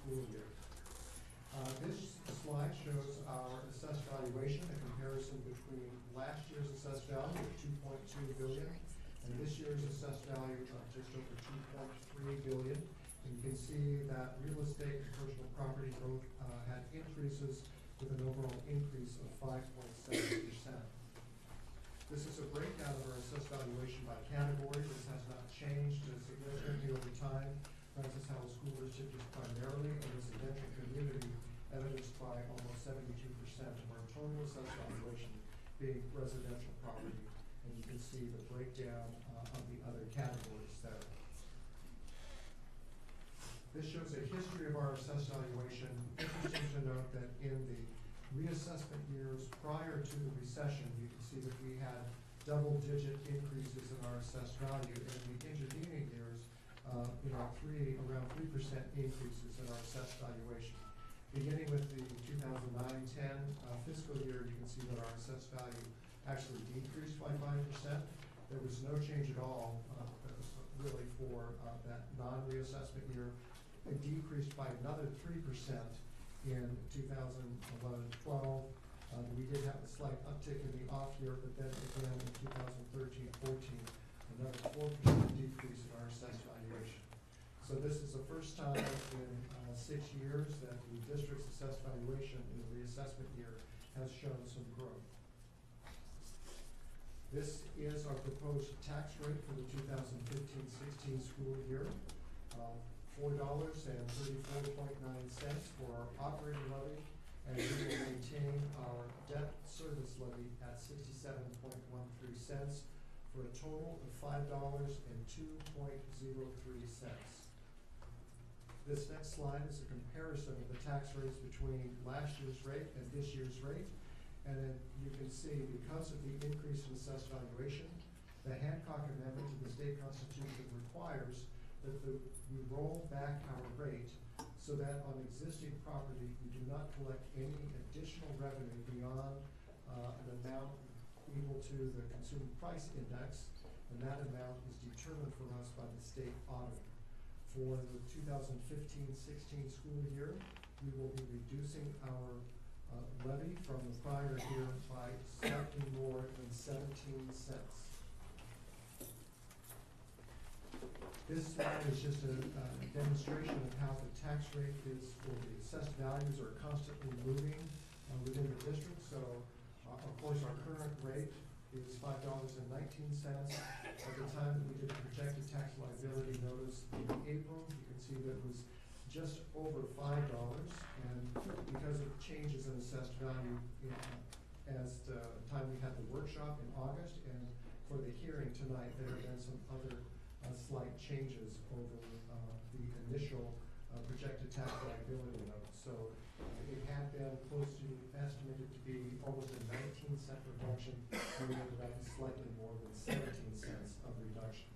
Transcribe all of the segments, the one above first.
school year. This slide shows our assessed valuation, a comparison between last year's assessed value of $2.2 billion and this year's assessed value of just over $2.3 billion. And you can see that real estate and personal property both had increases with an overall increase of 5.7%. This is a breakdown of our assessed valuation by category. This has not changed significantly over time. Francis Howell School District is primarily a residential community, evidenced by almost 72% of our total assessed valuation being residential property. And you can see the breakdown of the other categories there. This shows a history of our assessed valuation. Interesting to note that in the reassessment years prior to the recession, you can see that we had double-digit increases in our assessed value. In the intervening years, around 3% increases in our assessed valuation. Beginning with the 2009-10 fiscal year, you can see that our assessed value actually decreased by 5%. There was no change at all, really, for that non-reassessment year. It decreased by another 3% in 2011-12. We did have a slight uptick in the off year, but then again in 2013-14, another 4% decrease in our assessed valuation. So this is the first time in 6 years that the district's assessed valuation in the reassessment year has shown some growth. This is our proposed tax rate for the 2015-16 school year. $4.34.9 for our operating levy, and we will maintain our debt service levy at 67.13 for a total of $5.02.03. This next slide is a comparison of the tax rates between last year's rate and this year's rate. And then you can see, because of the increase in assessed valuation, the Hancock Amendment to the state constitution requires that we roll back our rate so that on existing property we do not collect any additional revenue beyond an amount equal to the consumer price index, and that amount is determined for us by the state auditor. For the 2015-16 school year, we will be reducing our levy from the prior year by slightly more than 17 cents. This slide is just a demonstration of how the tax rate is, or the assessed values are constantly moving within the district. So, of course, our current rate is $5.19. At the time that we did the projected tax liability notice in April, you can see that it was just over $5, and because of changes in assessed value as the time we had the workshop in August and for the hearing tonight, there have been some other slight changes over the initial projected tax liability note. So it had been close to estimated to be almost a 19-cent reduction, and we ended up with slightly more than 17 cents of reduction.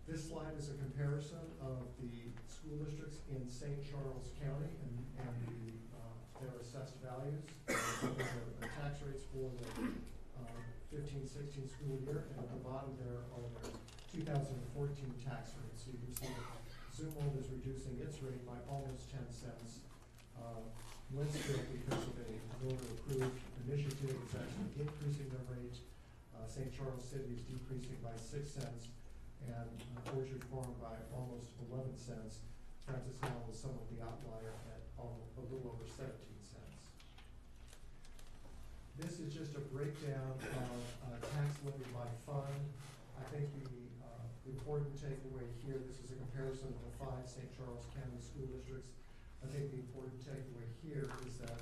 This slide is a comparison of the school districts in St. Charles County and their assessed values. The tax rates for the 15-16 school year, and at the bottom there are the 2014 tax rates. So you can see that Zumwalt is reducing its rate by almost 10 cents. Winsfield, because of a voter-approved initiative, is actually increasing their rate. St. Charles City is decreasing by 6 cents, and Orchard Farm by almost 11 cents. Francis Howell is somewhat the outlier at a little over 17 cents. This is just a breakdown of tax levy by fund. I think the important takeaway here, this is a comparison of the 5 St. Charles County school districts. I think the important takeaway here is that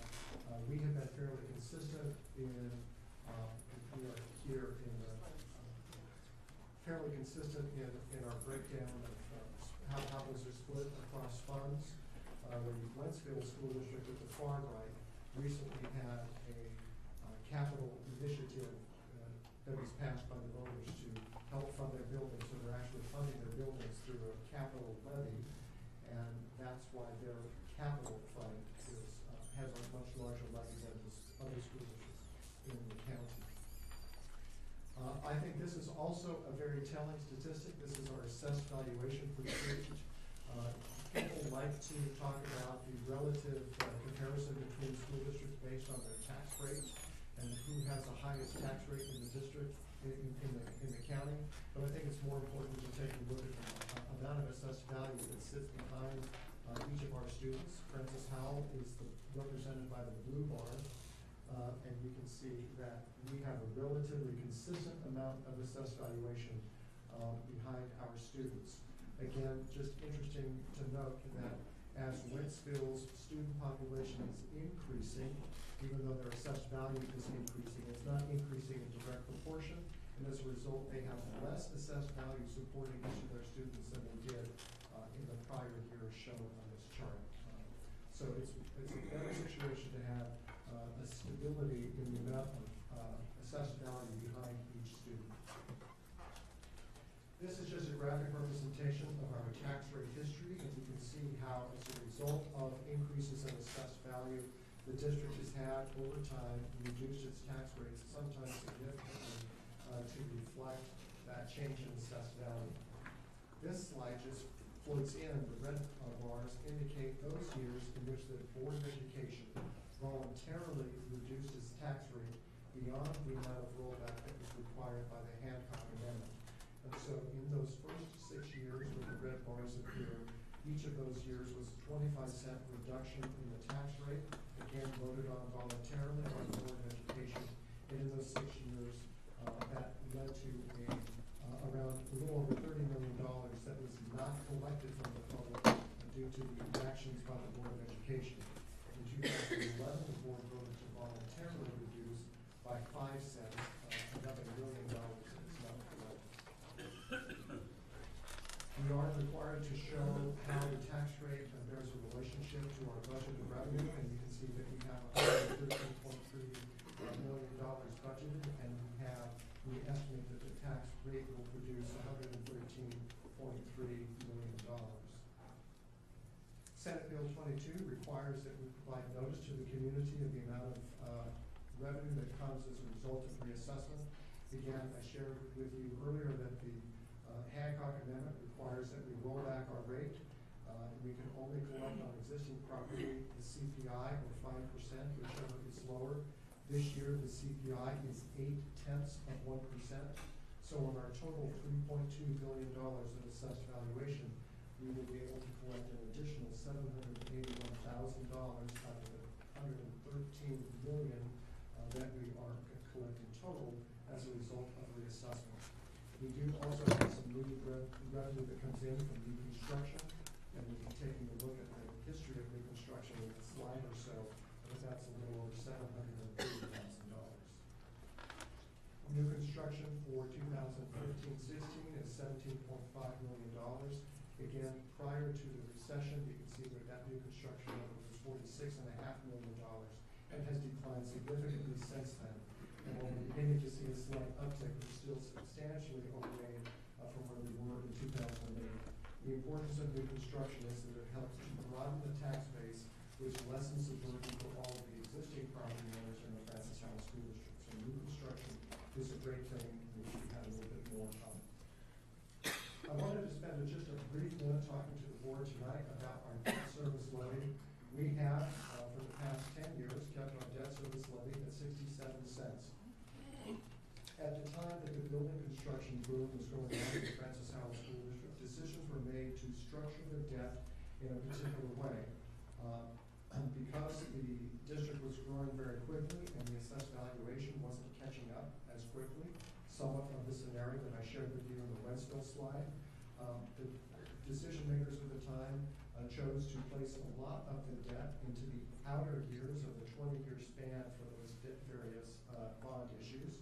we have been fairly consistent in, we are here in the, fairly consistent in our breakdown of how those are split across funds. The Wentzville School District at the far right recently had a capital initiative that was passed by the voters to help fund their buildings. So they're actually funding their buildings through a capital levy, and that's why their capital fund has a much larger levy than other school districts in the county. I think this is also a very telling statistic. This is our assessed valuation for the district. People like like to talk about the relative comparison between school districts based on their tax rate and who has the highest tax rate in the district, in the county. But I think it's more important to take a look at the amount of assessed value that sits behind each of our students. Francis Howell is represented by the blue bar, and you can see that we have a relatively consistent amount of assessed valuation behind our students. Again, just interesting to note that as Wentzville's student population is increasing, even though their assessed value is increasing, it's not increasing in direct proportion, and as a result, they have less assessed value supporting each of their students than they did in the prior year shown on this chart. So it's a better situation to have a stability in the amount of assessed value behind each student. This is just a graphic representation of our tax rate history, and you can see how, as a result of increases in assessed value, the district has had, over time, reduced its tax rates, sometimes significantly, to reflect that change in assessed value. This slide just floats in, the red bars indicate those years in which the Board of Education voluntarily reduced its tax rate beyond the amount of rollback that was required by the Hancock Amendment. And so in those first 6 years where the red bars appear, each of those years was a 25-cent reduction in the tax rate, again voted on voluntarily by the Board of Education. And in those 6 years, that led to around a little over $30 million that was not collected from the public due to the actions by the Board of Education. In 2011, the board voted to voluntarily reduce by 5 cents another $1 million that is not collected. We are required to show how the tax rate bears a relationship to our budget and revenue, and you can see that we have $113.3 million budgeted, and we estimate that the tax rate will produce $113.3 million. Senate Bill 22 requires that we provide notice to the community of the amount of revenue that comes as a result of reassessment. Again, I shared with you earlier that the Hancock Amendment requires that we roll back our rate. We can only collect on existing property the CPI or 5%, whichever is lower. This year, the CPI is 0.8%. So on our total $3.2 billion of assessed valuation, we will be able to collect an additional $781,000 out of the $113 million that we are collecting total as a result of reassessment. We do also have some new revenue that comes in from new construction, and we'll be taking a look at the history of new construction in a slide or so, but that's a little over $730,000. New construction for 2015-16 is $17.5 million. Again, prior to the recession, you can see that new construction level was $46.5 million and has declined significantly since then. And while we're beginning to see a slight uptick, we're still substantially overweight from where we were in 2008. The importance of new construction is that it helps to broaden the tax base, which lessens the burden for all of the existing property owners in the Francis Howell School District. So new construction is a great thing. We should have a little bit more of. I wanted to spend just a brief minute talking to the board tonight about our debt service levy. We have, for the past 10 years, kept our debt service levy at 67 cents. At the time that the building construction boom was going on in the Francis Howell School District, decisions were made to structure the debt in a particular way. Because the district was growing very quickly and the assessed valuation wasn't catching up as quickly, somewhat of the scenario that I shared with you in the Wentzville slide, the decision makers at the time chose to place a lot of the debt into the outer years of the 20-year span for those various bond issues,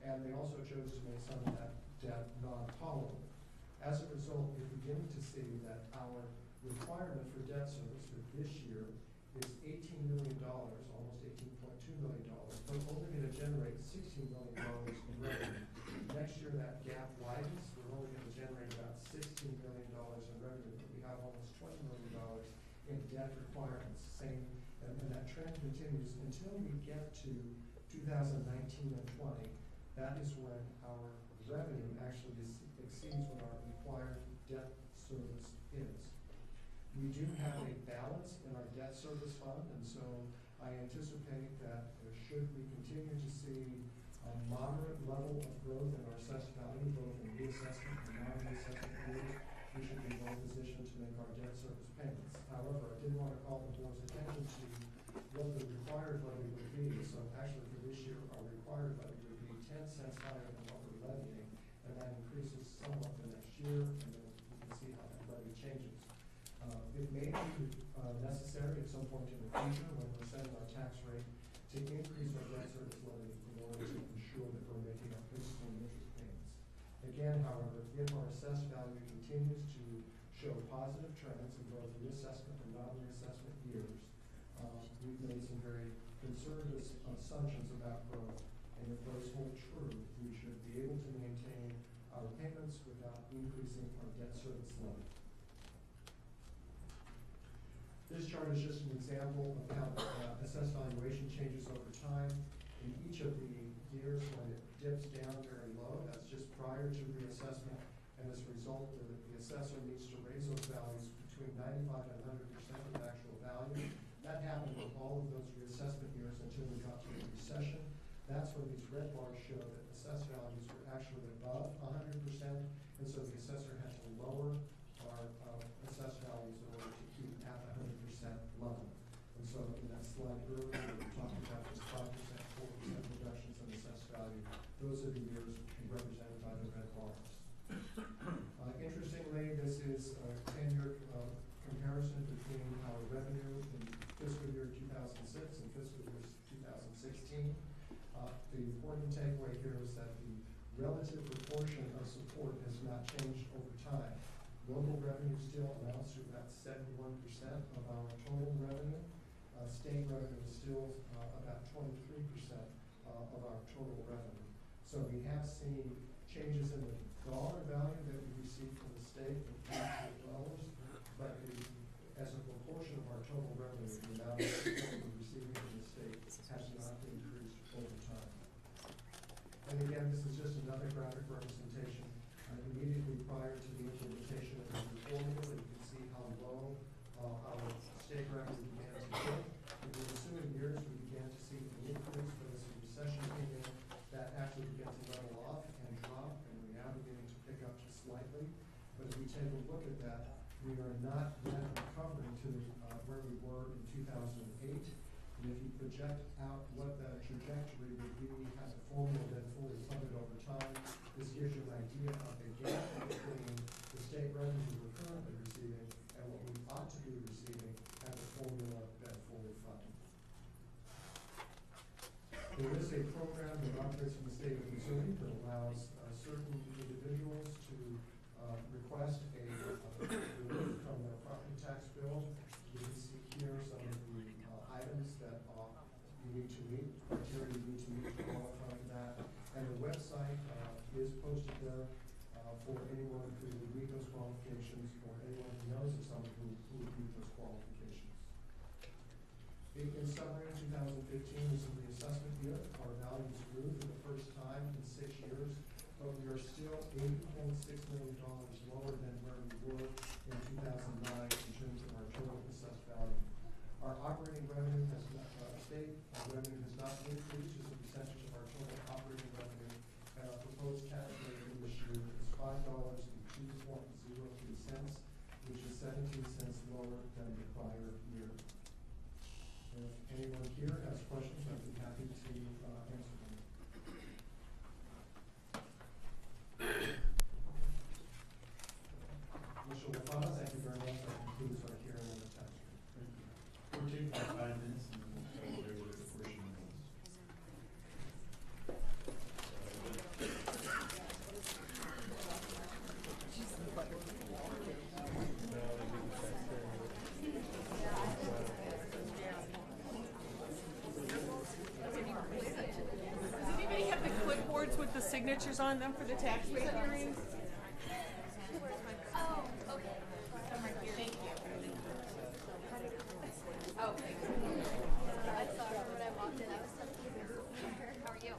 and they also chose to make some of that debt non-callable. As a result, we're beginning to see that our requirement for debt service for this year is $18 million, almost $18.2 million, but only going to generate $16 million in revenue. Next year, that gap widens. We're only going to generate about $16 million in revenue, but we have almost $20 million in debt requirements. And that trend continues until we get to 2019 and 20. That is when our revenue actually exceeds what our required debt service is. We do have a balance in our debt service fund, and so I anticipate that should we continue to see a moderate level of growth in our assessed value, both in reassessment and non-reassessment years, we should be well positioned to make our debt service payments. However, I did want to call the board's attention to what the required levy would be. So actually for this year, our required levy would be 10 cents higher than what we're levying, and that increases somewhat the next year, and then you can see how that levy changes. It may be necessary at some point in the future when we're setting our tax rate to increase our debt service levy in order to ensure that we're making our principal and interest payments. Again, however, if our assessed value continues to show positive trends in both reassessment and non-reassessment years, we've made some very conservative assumptions about growth, and if those hold true, we should be able to maintain our payments without increasing our debt service levy. This chart is just an example of how assessed valuation changes over time. In each of the years when it dips down very low, that's just prior to reassessment, and as a result, the assessor needs to raise those values between 95 and 100% of actual value. That happened with all of those reassessment years until we got to the recession. That's when these red bars show that assessed values were actually above 100%, and so the assessor had to lower our assessed values in order to keep at 100% level. And so in that slide earlier, we talked about this 5%, 4% reductions in assessed value. Those are the years represented by the red bars. Interestingly, this is a 10-year comparison between our revenue in fiscal year 2006 and fiscal year 2016. The important takeaway here is that the relative proportion of support has not changed over time. Local revenue still amounts to about 71% of our total revenue. State revenue is still about 23% of our total revenue. So we have seen changes in the dollar value that we receive from the state in actual dollars, but as a proportion of our total revenue, the amount of support we're receiving from the state has not increased over time. And again, this is just another graphic representation. Immediately prior to the implementation of the new formula, you can see how low our state revenue began to dip. In the ensuing years, we began to see an increase, but as the recession came in, that actually began to level off and drop, and we're now beginning to pick up just slightly. But if we take a look at that, we are not yet recovering to where we were in 2008. And if you project out what the trajectory would be had the formula been fully funded over time, this gives you an idea of the gap between the state revenue we're currently receiving and what we ought to be receiving had the formula been fully funded. There is a program that operates in the state of Missouri that allows certain individuals to request a relief from their property tax bill. You can see here some of the items that you need to meet, criteria you need to meet to qualify for that. And the website is posted there for anyone who would meet those qualifications or anyone who knows of someone who would meet those qualifications. In summary, 2015 was a reassessment year. Our values grew for the first time in 6 years, but we are still $80.6 million lower than where we were in 2009 in terms of our total assessed value. Our operating revenue has not, state revenue has not increased as a percentage of our total operating revenue, and our proposed tax rate for this year is $5.0203, which is 17 cents lower than the prior year. And if anyone here has questions, I'd be happy to answer them. Mr. LaFava, thank you very much. That concludes our hearing on the tax rate. Thank you. We'll take about 5 minutes and then we'll start there with the portion of those. Does anybody have the clipboards with the signatures on them for the tax rate hearings? Oh, okay. Thank you. Oh, thanks. I saw her when I walked in. I was like, how are you?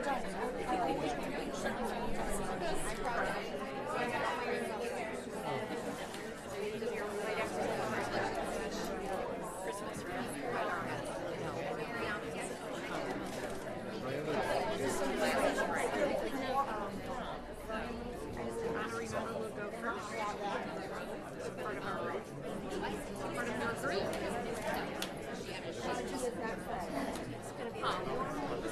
Is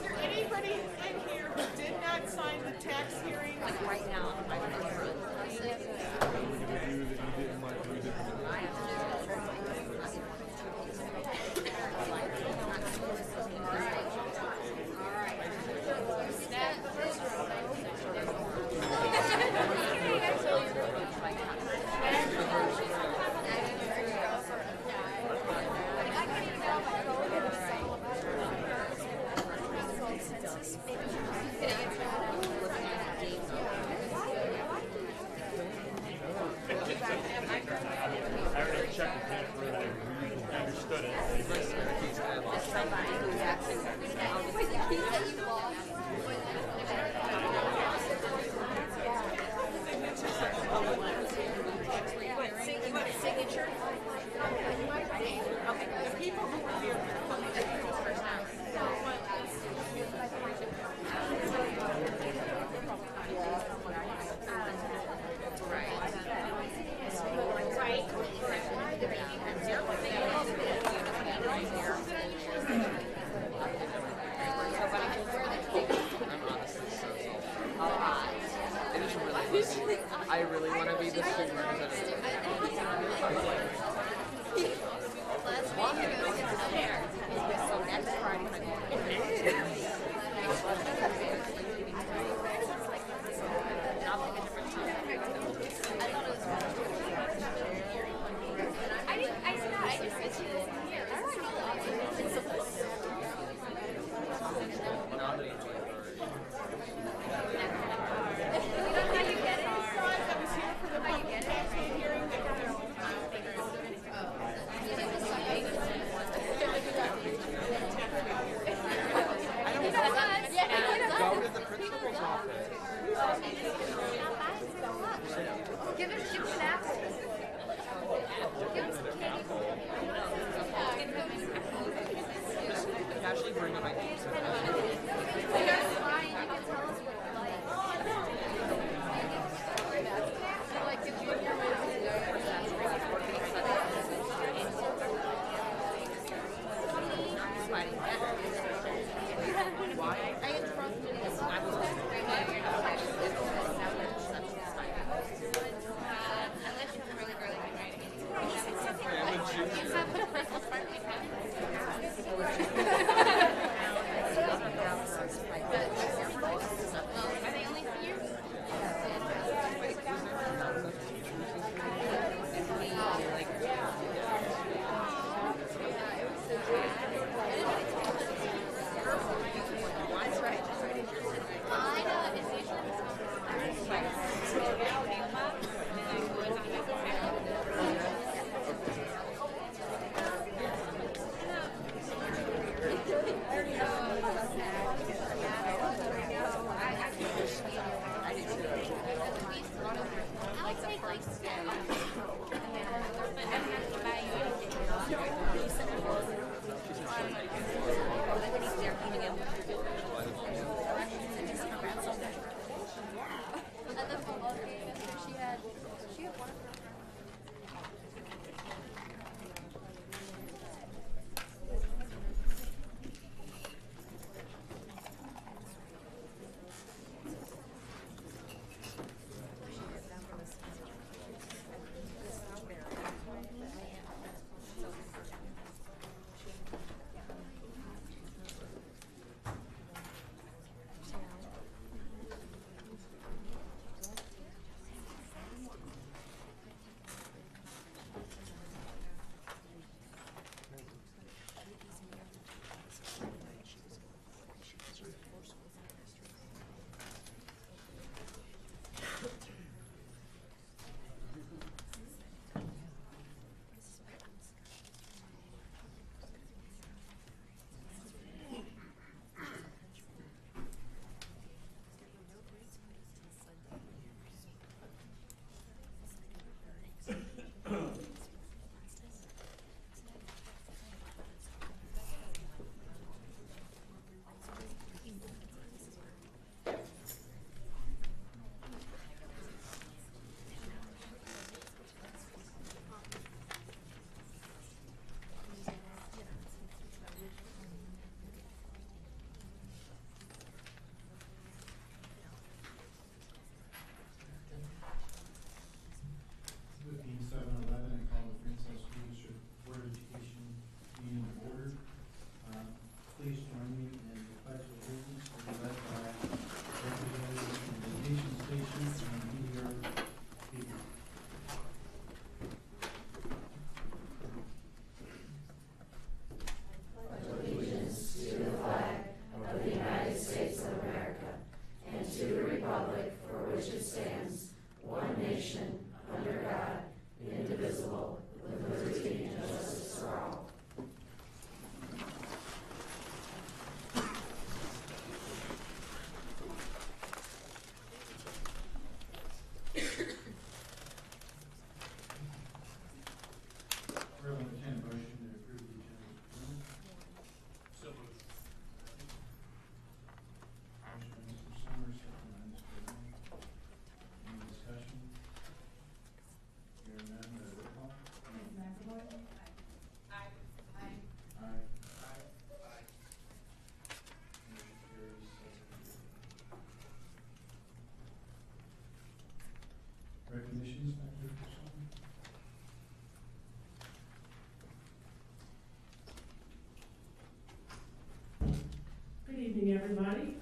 there anybody in here who did not sign the tax hearing? Like right now, I don't know. I already checked the tax rate, I understood it. Signature? Okay. The people who were here. I really want to be the student representative. So next Friday, Go to the principal's office. Give him an apple. Give him some candy. Actually bring my name. That's fine. You can tell us what you like. Like if you why? I interrupted you. I was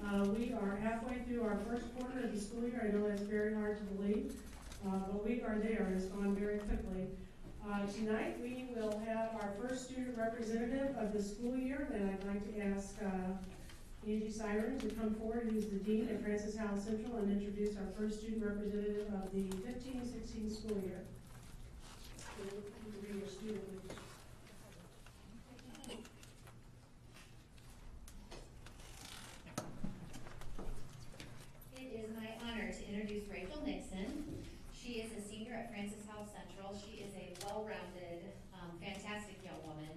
We are halfway through our first quarter of the school year. I know that's very hard to believe, but we are there. It's gone very quickly. Tonight we will have our first student representative of the school year, and I'd like to ask Angie Siren to come forward, who's the dean at Francis Howell Central, and introduce our first student representative of the 15-16 school year. So you can read your student leaders. It is my honor to introduce Rachel Nixon. She is a senior at Francis Howell Central. She is a well-rounded, fantastic young woman.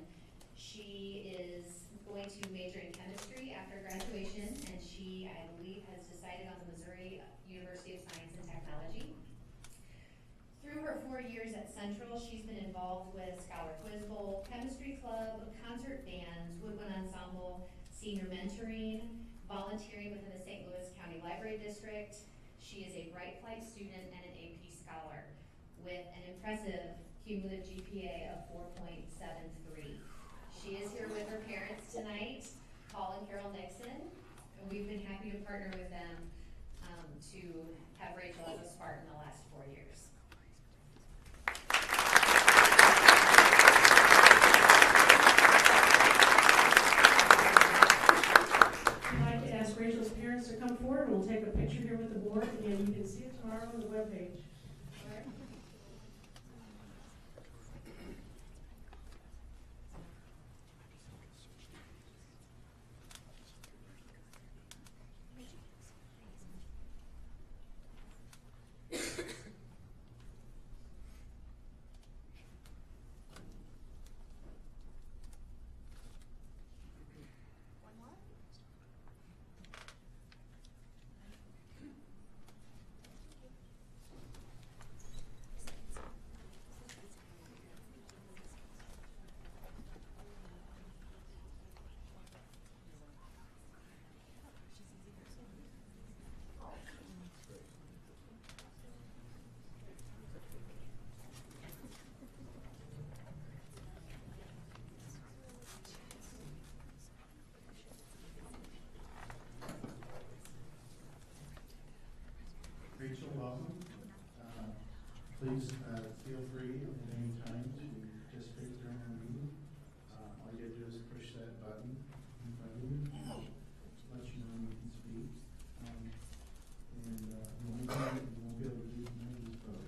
She is going to major in chemistry after graduation, and she, I believe, has decided on the Missouri University of Science and Technology. Through her 4 years at Central, she's been involved with Scholar Quiz Bowl, Chemistry Club, concert bands, woodwind ensemble, senior mentoring, volunteering within the St. Louis County Library District. She is a Bright Flight student and an AP scholar with an impressive cumulative GPA of 4.73. She is here with her parents tonight, Paul and Carol Nixon, and we've been happy to partner with them to have Rachel as a Spartan the last 4 years. I'd like to ask Rachel's parents to come forward, and we'll take a picture here with the board, and you can see it tomorrow on the webpage. Rachel, welcome. Please feel free at any time to participate during our meeting. All you gotta do is push that button in front of you, let you know when you can speak. The only thing you won't be able to do tonight is vote.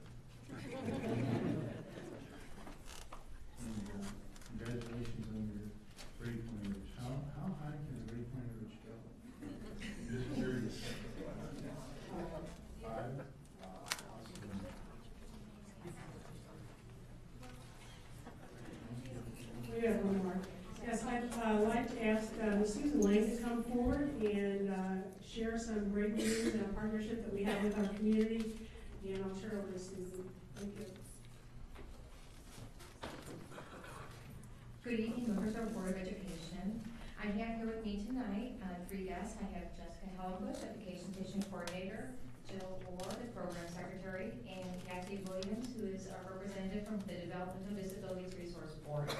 Congratulations on your grade point average. How high can a grade point average go? Just curious. 5? We have one more. Yes, I'd like to ask Susan Lang to come forward and share some great news and a partnership that we have with our community. And I'll turn over to Susan. Thank you. Good evening, members of our Board of Education. I have here with me tonight 3 guests. I have Jessica Howell, Education Station Coordinator, Jill Moore, the Program Secretary, and Kathy Williams, who is our representative from the Developmental Disabilities Resource Board.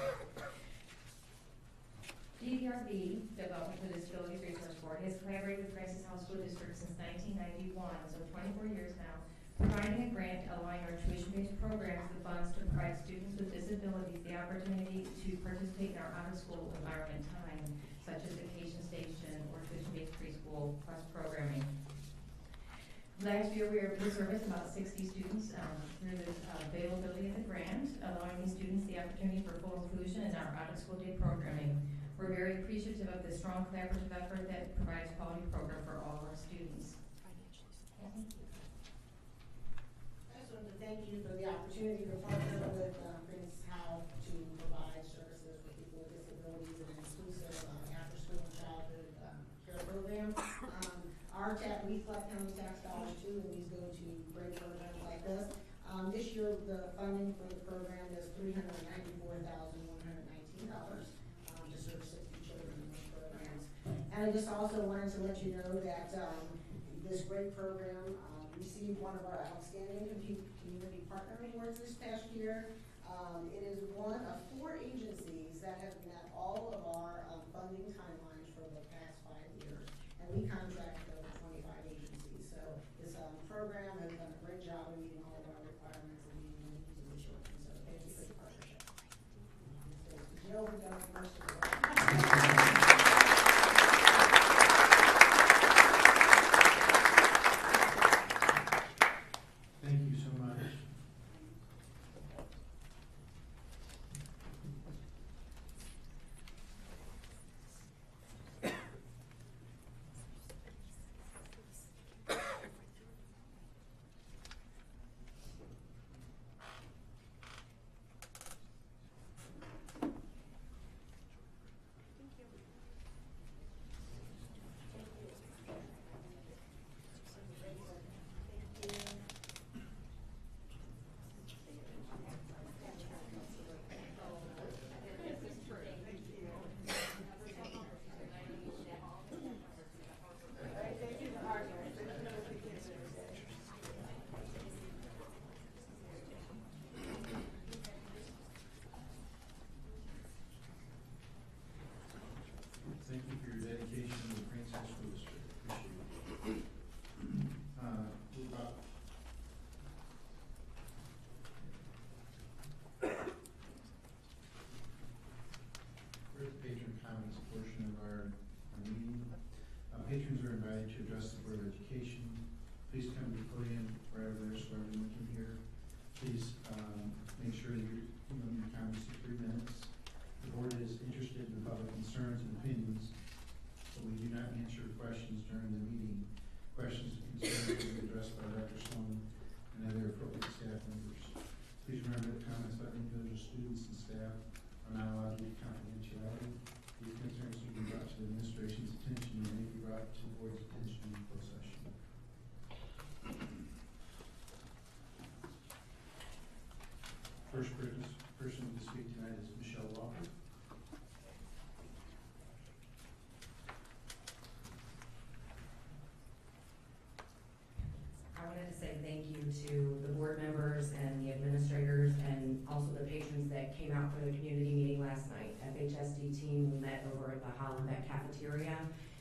DDRB, Developmental Disabilities Resource Board, has collaborated with Francis Howell School District since 1991, so 24 years now, providing a grant allowing our tuition-based programs the funds to provide students with disabilities the opportunity to participate in our out-of-school environment time, such as Vacation Station or tuition-based preschool plus programming. Last year, we were able to service about 60 students through the availability of the grant, allowing these students the opportunity for full inclusion in our out-of-school day programming. We're very appreciative of the strong collaborative effort that provides quality program for all of our students. I just wanted to thank you for the opportunity to partner with Francis Howell to provide services for people with disabilities and an inclusive after-school and childhood care program. We collect county tax dollars too, and these go to great programs like this. This year, the funding for the program is $394,119 to serve 60 children in those programs. And I just also wanted to let you know that this great program received one of our outstanding community partner awards this past year. It is one of 4 agencies that have met all of our funding timelines for the past 5 years. and we contract over 25 agencies. So this program has done a great job of meeting all of our requirements and meeting the needs of the children. So thank you for the partnership. Jill, we got the rest of the work. Thank you so much. Thank you for your dedication to the Francis School District. Appreciate it. We're about we're at the patron comments portion of our meeting. Patrons are invited to address the Board of Education. Please come to the podium right over there so everyone can hear. Please make sure that you limit your comments to 3 minutes. The board is interested in public concerns and opinions, but we do not answer questions during the meeting. Questions and concerns will be addressed by Dr. Sloan and other appropriate staff members. Please remember that comments by individual students and staff are not allowed to be confidentiality. These concerns will be brought to the administration's attention and may be brought to the board's attention in closed session. First person to speak tonight is Michelle Walker. I wanted to say thank you to the board members and the administrators and also the patrons that came out for the community meeting last night. FHSD team, we met over at the Howell cafeteria,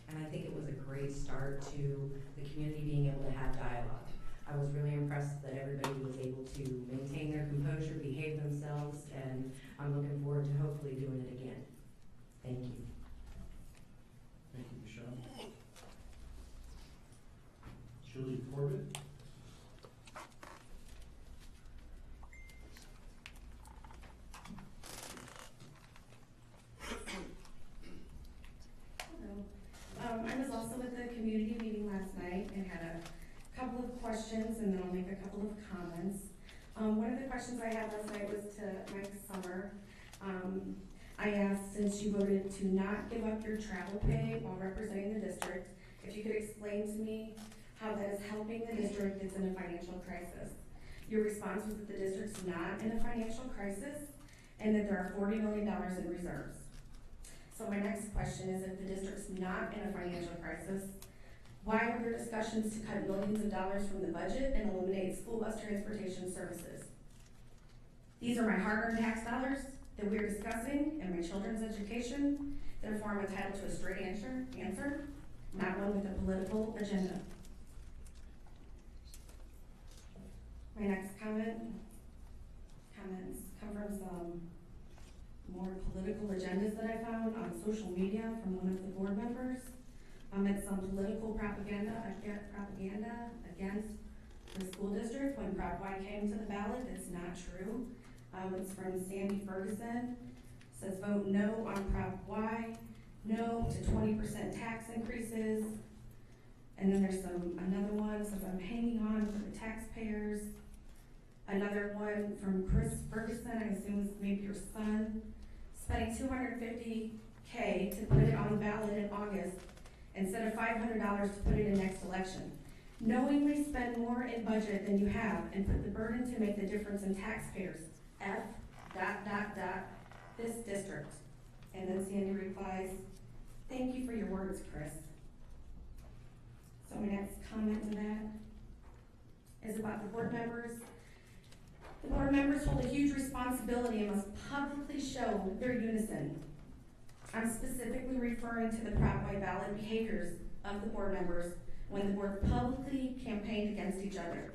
and I think it was a great start to the community being able to have dialogue. I was really impressed that everybody was able to maintain their composure, behave themselves, and I'm looking forward to hopefully doing it again. Thank you. Thank you, Michelle. Julie Corbett. I was also at the community meeting last night and had a couple of questions, and then I'll make a couple of comments. One of the questions I had last night was to Mike Summer. I asked, since you voted to not give up your travel pay while representing the district, if you could explain to me how that is helping the district that's in a financial crisis. Your response was that the district's not in a financial crisis and that there are $40 million in reserves. So my next question is, if the district's not in a financial crisis, why were there discussions to cut millions of dollars from the budget and eliminate school bus transportation services? These are my hard-earned tax dollars that we are discussing and my children's education. Therefore, I'm entitled to a straight answer, not one with a political agenda. My next comments come from some more political agendas that I found on social media from one of the board members. It's some political propaganda against the school district when Prop Y came to the ballot. It's not true. It's from Sandy Ferguson. It says vote no on Prop Y, no to 20% tax increases. And then there's another one says I'm hanging on for the taxpayers. Another one from Chris Ferguson, I assume it's maybe your son, spending $250K to put it on the ballot in August instead of $500 to put it in next election. Knowingly spend more in budget than you have and put the burden to make the difference in taxpayers. This district. And then Sandy replies, thank you for your words, Chris. So my next comment to that is about the board members. The board members hold a huge responsibility and must publicly show their unison. I'm specifically referring to the Prop Y ballot behaviors of the board members when the board publicly campaigned against each other.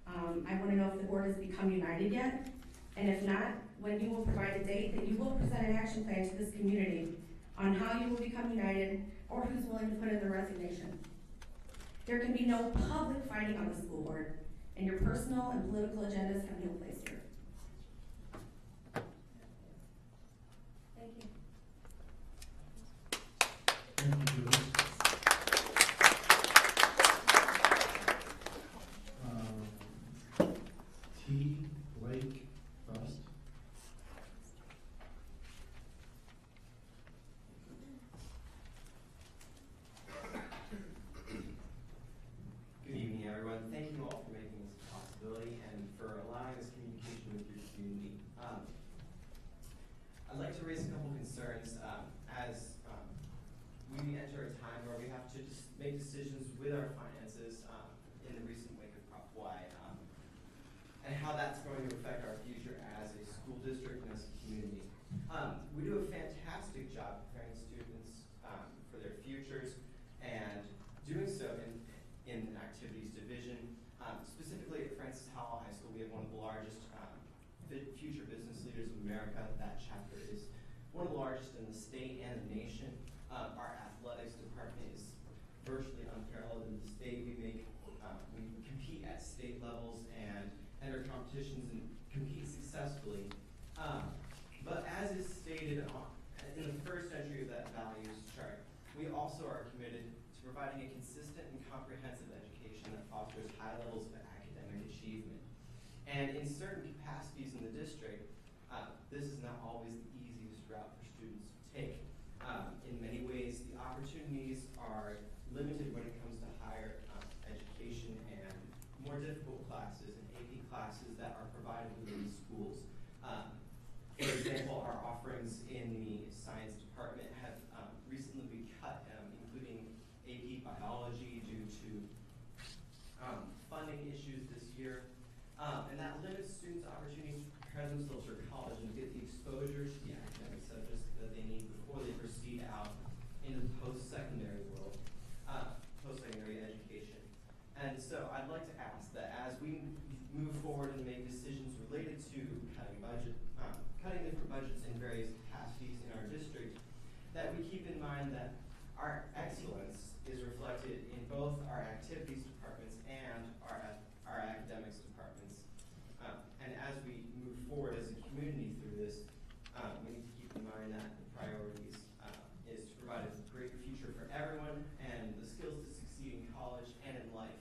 I want to know if the board has become united yet, and if not, when you will provide a date that you will present an action plan to this community on how you will become united or who's willing to put in the resignation. There can be no public fighting on the school board, and your personal and political agendas have no place here. Thank you. Thank you, Julie. T. Blake Bust. Good evening, everyone. Thank you all for making this a possibility and for allowing this communication with your community. I'd like to raise a couple concerns as we enter a time where we have to just make decisions with our finances in the recent wake of Prop Y, and how that's going to affect our future as a school district and as a community. We do a fantastic job preparing students for their futures, and doing so in an activities division. Specifically at Francis Howell High School, we have one of the largest future business leaders of America. That chapter is one of the largest in the state and the nation. Our athletics department is virtually unparalleled in the state. We compete at state levels and enter competitions and compete successfully. But as is stated in the first entry of that values chart, we also are committed to providing a consistent and comprehensive education that fosters high levels of academic achievement. And in certain capacities in the district, this is not always the easiest route for students to take. In many ways, the opportunities are limited when it comes to higher education and more difficult classes and AP classes that are provided within the schools. For example, our offerings in the science department have recently been cut, including AP biology due to funding issues this year. And that limits students' opportunities to prepare themselves for college and get the exposure to the academic subjects that they need before they proceed out into the post-secondary world, post-secondary education. And so I'd like to ask that as we move forward and make decisions related to cutting different budgets in various capacities in our district, that we keep in mind that our excellence is reflected in both our activities departments and our academics departments. And as we move forward as a community through this, we need to keep in mind that the priorities is to provide a great future for everyone and the skills to succeed in college and in life.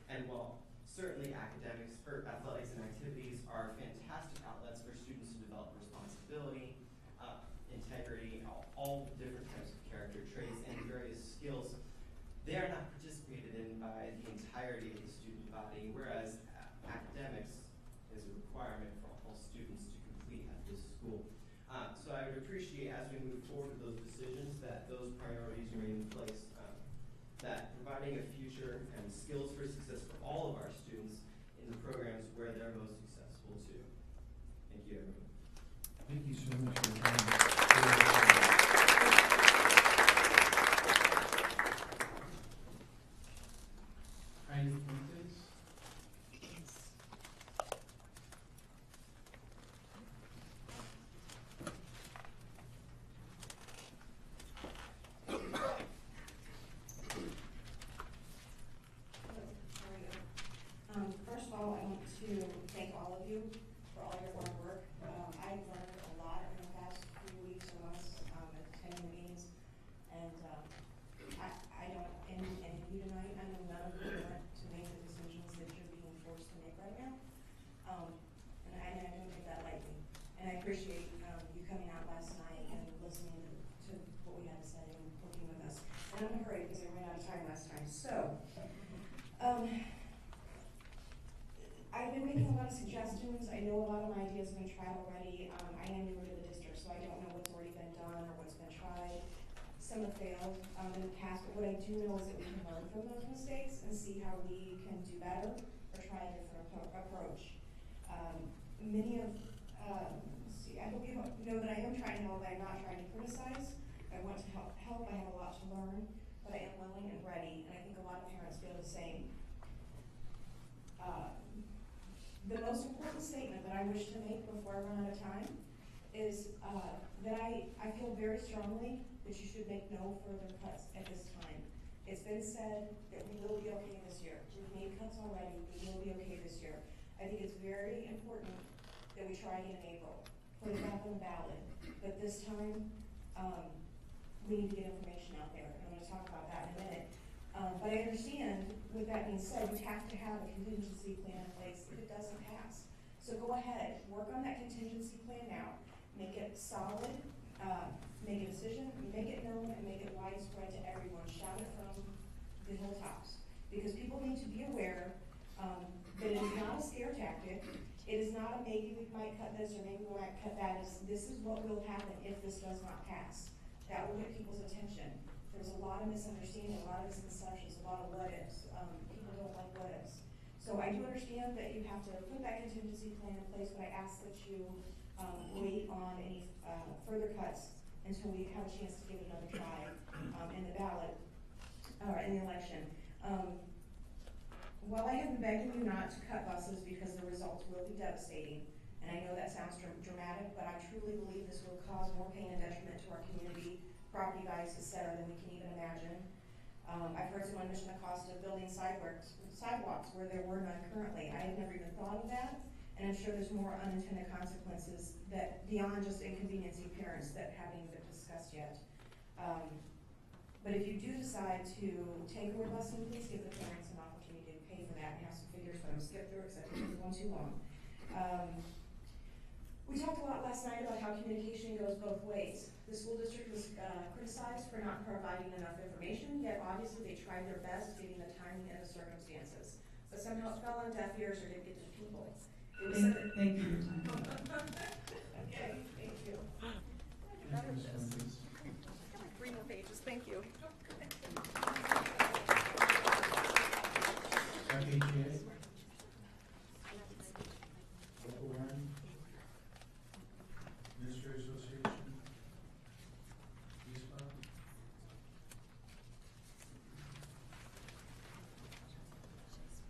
And while certainly academics or athletics and activities are fantastic outlets for students to develop responsibility, integrity, all different types of character traits and various skills, they are not participated in by the entirety of the student body, whereas academics is a requirement for all students to complete at this school. So I would appreciate, as we move forward with those decisions, that those priorities remain in place, that providing a future and skills for success for all of our students in the programs where they're most successful too. Thank you, everyone. Thank you so much for your time. Heidi Fuentes. First of all, I want to thank all of you for all your hard work. I've learned a lot in the past few weeks or months attending meetings, and I don't envy any of you tonight. I know none of you want to make the decisions that you're being forced to make right now, and I don't take that lightly. And I appreciate you coming out last night and listening to what we had to say and working with us. And I'm in a hurry because I ran out of time last time. So. I've been making a lot of suggestions. I know a lot of my ideas have been tried already. I am newer to the district, so I don't know what's already been done or what's been tried. Some have failed in the past, but what I do know is that we can learn from those mistakes and see how we can do better or try a different approach. I hope you know that I am trying to help. I'm not trying to criticize. I want to help. I have a lot to learn. but I am willing and ready, and I think a lot of parents feel the same. The most important statement that I wish to make before I run out of time is that I feel very strongly that you should make no further cuts at this time. It's been said that we will be okay this year. We've made cuts already, we will be okay this year. I think it's very important that we try again in April, put it back on the ballot, but this time, we need to get information out there, and I'm going to talk about that in a minute. But I understand, with that being said, you have to have a contingency plan in place if it doesn't pass. So go ahead, work on that contingency plan now, make it solid, make a decision, make it known, and make it widespread to everyone. Shout it from the hilltops, because people need to be aware that it is not a scare tactic. It is not a maybe we might cut this or maybe we might cut that. This is what will happen if this does not pass. That will get people's attention. There's a lot of misunderstanding, a lot of misconceptions, a lot of what ifs. People don't like what ifs. So I do understand that you have to put that contingency plan in place, but I ask that you wait on any further cuts until we have a chance to give it another try in the ballot or in the election. While I have been begging you not to cut buses because the results will be devastating, and I know that sounds dramatic, but I truly believe this will cause more pain and detriment to our community, property values, etc., than we can even imagine. I've heard someone mention the cost of building sidewalks where there were none currently. I had never even thought of that, and I'm sure there's more unintended consequences that beyond just inconveniencing parents that haven't even been discussed yet. But if you do decide to take away busing, please give the parents an opportunity to pay for that. We have some figures, but I'm going to skip through it because I think it's one too long. We talked a lot last night about how communication goes both ways. The school district was criticized for not providing enough information, yet obviously they tried their best given the timing and the circumstances. But somehow it fell on deaf ears or didn't get to the people. Thank you. Okay, thank you. Better this. 3 more pages, thank you. FHA. Local one. Ministry Association. ESPA.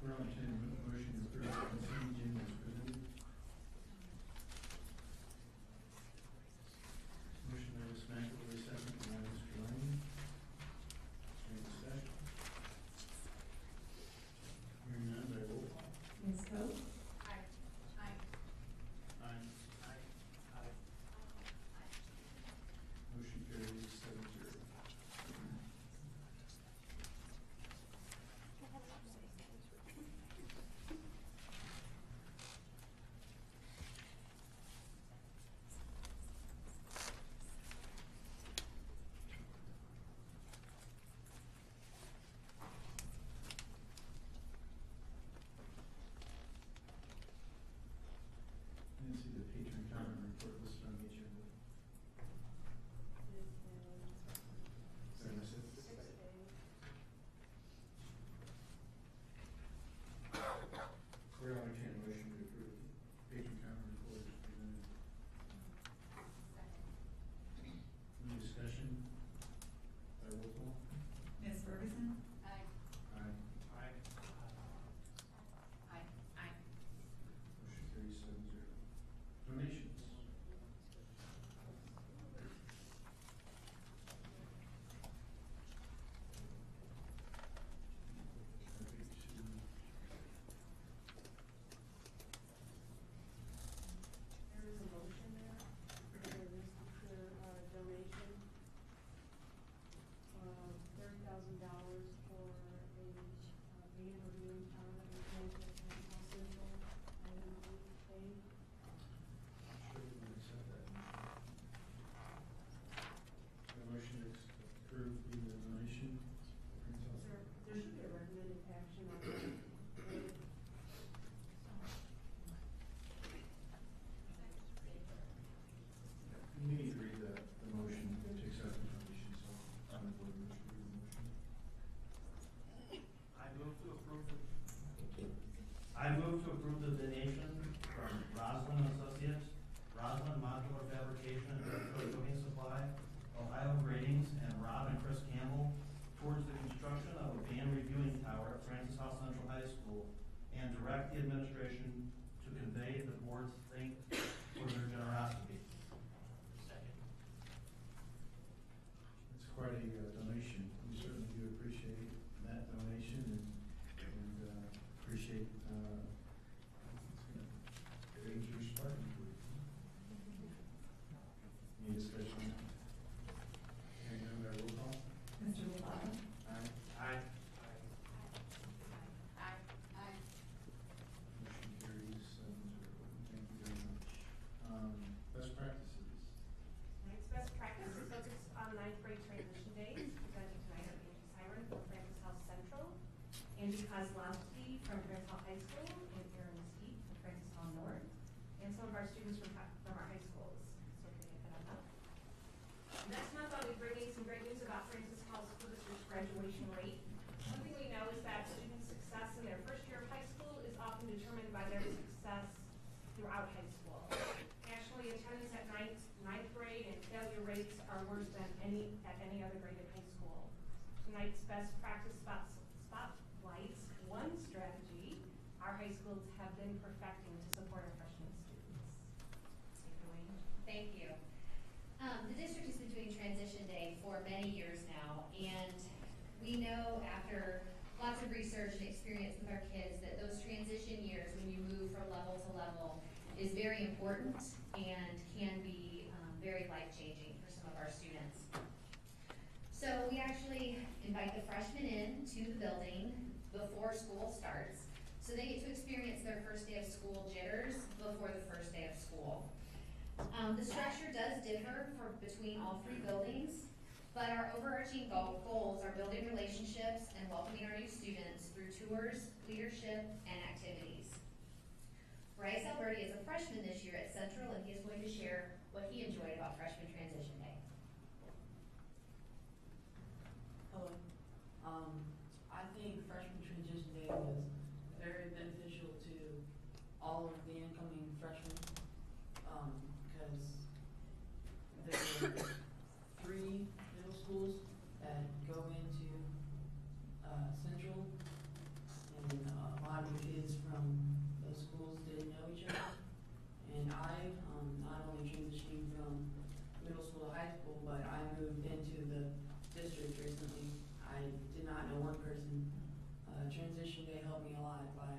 We're on to motion to approve the consent agenda as presented. Motion by Ms. McAvoy, second by Mr. Lane. Any discussion? Hearing none, by roll call. Ms. Coe? Aye. Aye. Aye. Aye. Aye. Motion carries 7-0. I didn't see the patron comment report listed on the agenda. Did I miss it? We're on to motion to approve patron comment report as presented. Any discussion? By roll call? Ms. Ferguson? Aye. Aye. Aye. Aye. Aye. Motion carries 7-0. Donations. There is a motion there for the donation of $30,000 for a van reviewing town that we can to Howell Central. I am paid. Sure, we can accept that. A motion to approve the donation. There should be a recommended action on that. You need to read the motion to accept the donation, so I'm the board member should read the motion. I move to approve the donation from Roslin Associates, Roslin Modular Fabrication, Cooking Supply, Ohio Gradings, and Rob and Chris Campbell towards the Francis Howell Central High School, and direct the administration to convey the board's thanks for their generosity. Second. It's quite a donation. We certainly do appreciate that donation and appreciate Rangers Spartan Group. Any discussion? Hearing none, our roll call. Mr. Lovato? Aye. Aye. Motion carries 7-0. Thank you very much. Best practices. Tonight's best practice is focused on ninth grade transition day, presented tonight are Angie Siren from Francis House Central, Angie Kozlowski from Francis Hall High School, and Erin Mesquite from Francis Hall North, and some of our students from our high schools. So can you get that up? Next month I'll be bringing some great news about Francis Hall School District's graduation rate. One thing we know is that student success in their first year of high school is often determined by their success throughout high school. Nationally, attendance at ninth grade and failure rates are worse than any other grade in high school. Tonight's best practice spotlights one strategy our high schools have been perfecting to support our freshman students. Take it away. Thank you. The district has been doing transition day for many years now, and we know after lots of research and experience with our kids that those transition years, when you move from level to level, is very important and can be very life-changing for some of our students. So we actually invite the freshmen in to the building before school starts, so they get to experience their first day of school jitters before the first day of school. The structure does differ between all three buildings, but our overarching goals are building relationships and welcoming our new students through tours, leadership, and activities. Bryce Alberti is a freshman this year at Central, and he is going to share what he enjoyed about freshman transition day. Hello. I think freshman transition day was very beneficial to all of the incoming freshmen, because there were 3 middle schools that go into Central, and a lot of the kids from those schools didn't know each other. And I, not only transitioning from middle school to high school, but I moved into the district recently. I did not know one person. Transition day helped me a lot by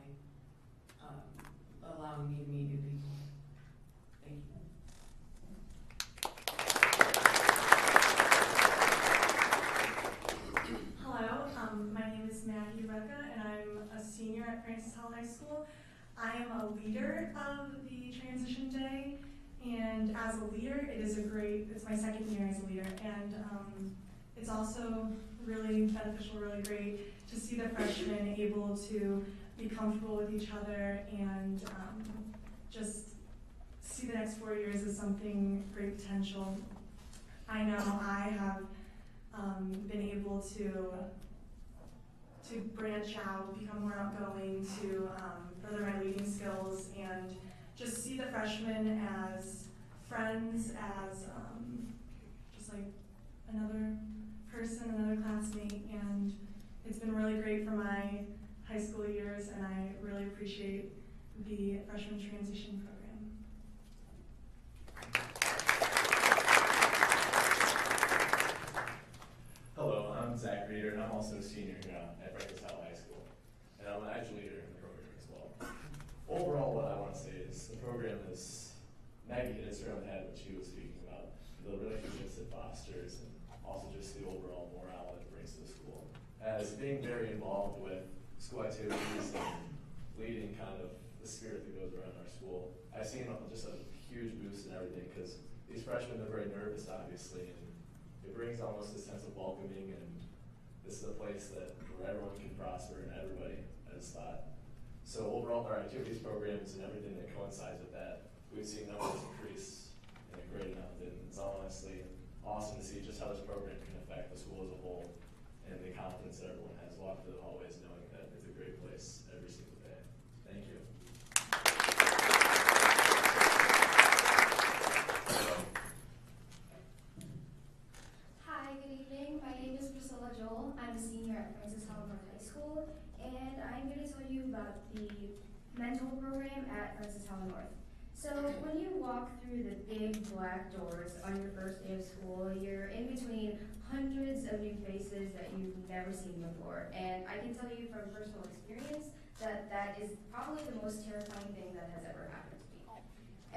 allowing me to meet new people. Thank you. Hello, my name is Maggie Rucka, and I'm a senior at Francis Hall High School. I am a leader of the transition day, and as a leader, it's my second year as a leader, and it's also really beneficial, really great to see the freshmen able to be comfortable with each other and just see the next 4 years as something great potential. I know I have been able to branch out, become more outgoing, to further my leading skills, and just see the freshmen as friends, as just like another person, another classmate, and it's been really great for my high school years, and I really appreciate the freshman transition program. Hello, I'm Zach Reeder, and I'm also a senior here at Francis Howell High School, and I'm an adjunct leader in the program as well. Overall, what I want to say is the program is, Maggie hit us around the head when she was speaking about the relationships it fosters, and also just the overall morale it brings to the school. As being very involved with school activities and leading kind of the spirit that goes around our school, I've seen just a huge boost in everything, because these freshmen are very nervous, obviously, and it brings almost a sense of welcoming, and this is a place where everyone can prosper and everybody has a spot. So overall, our activities programs and everything that coincides with that, we've seen numbers increase in a great amount, and it's honestly awesome to see just how this program can affect the school as a whole, and the confidence that everyone has walking through the hallways knowing that it's a great place every single day. Thank you. Hi, good evening. My name is Priscilla Joel. I'm a senior at Francis Howell High School, and I'm going to tell you about the mentor program at Francis Howell North. So when you walk through the big black doors on your first day of school, you're in between hundreds of new faces that you've never seen before. And I can tell you from personal experience that that is probably the most terrifying thing that has ever happened to me.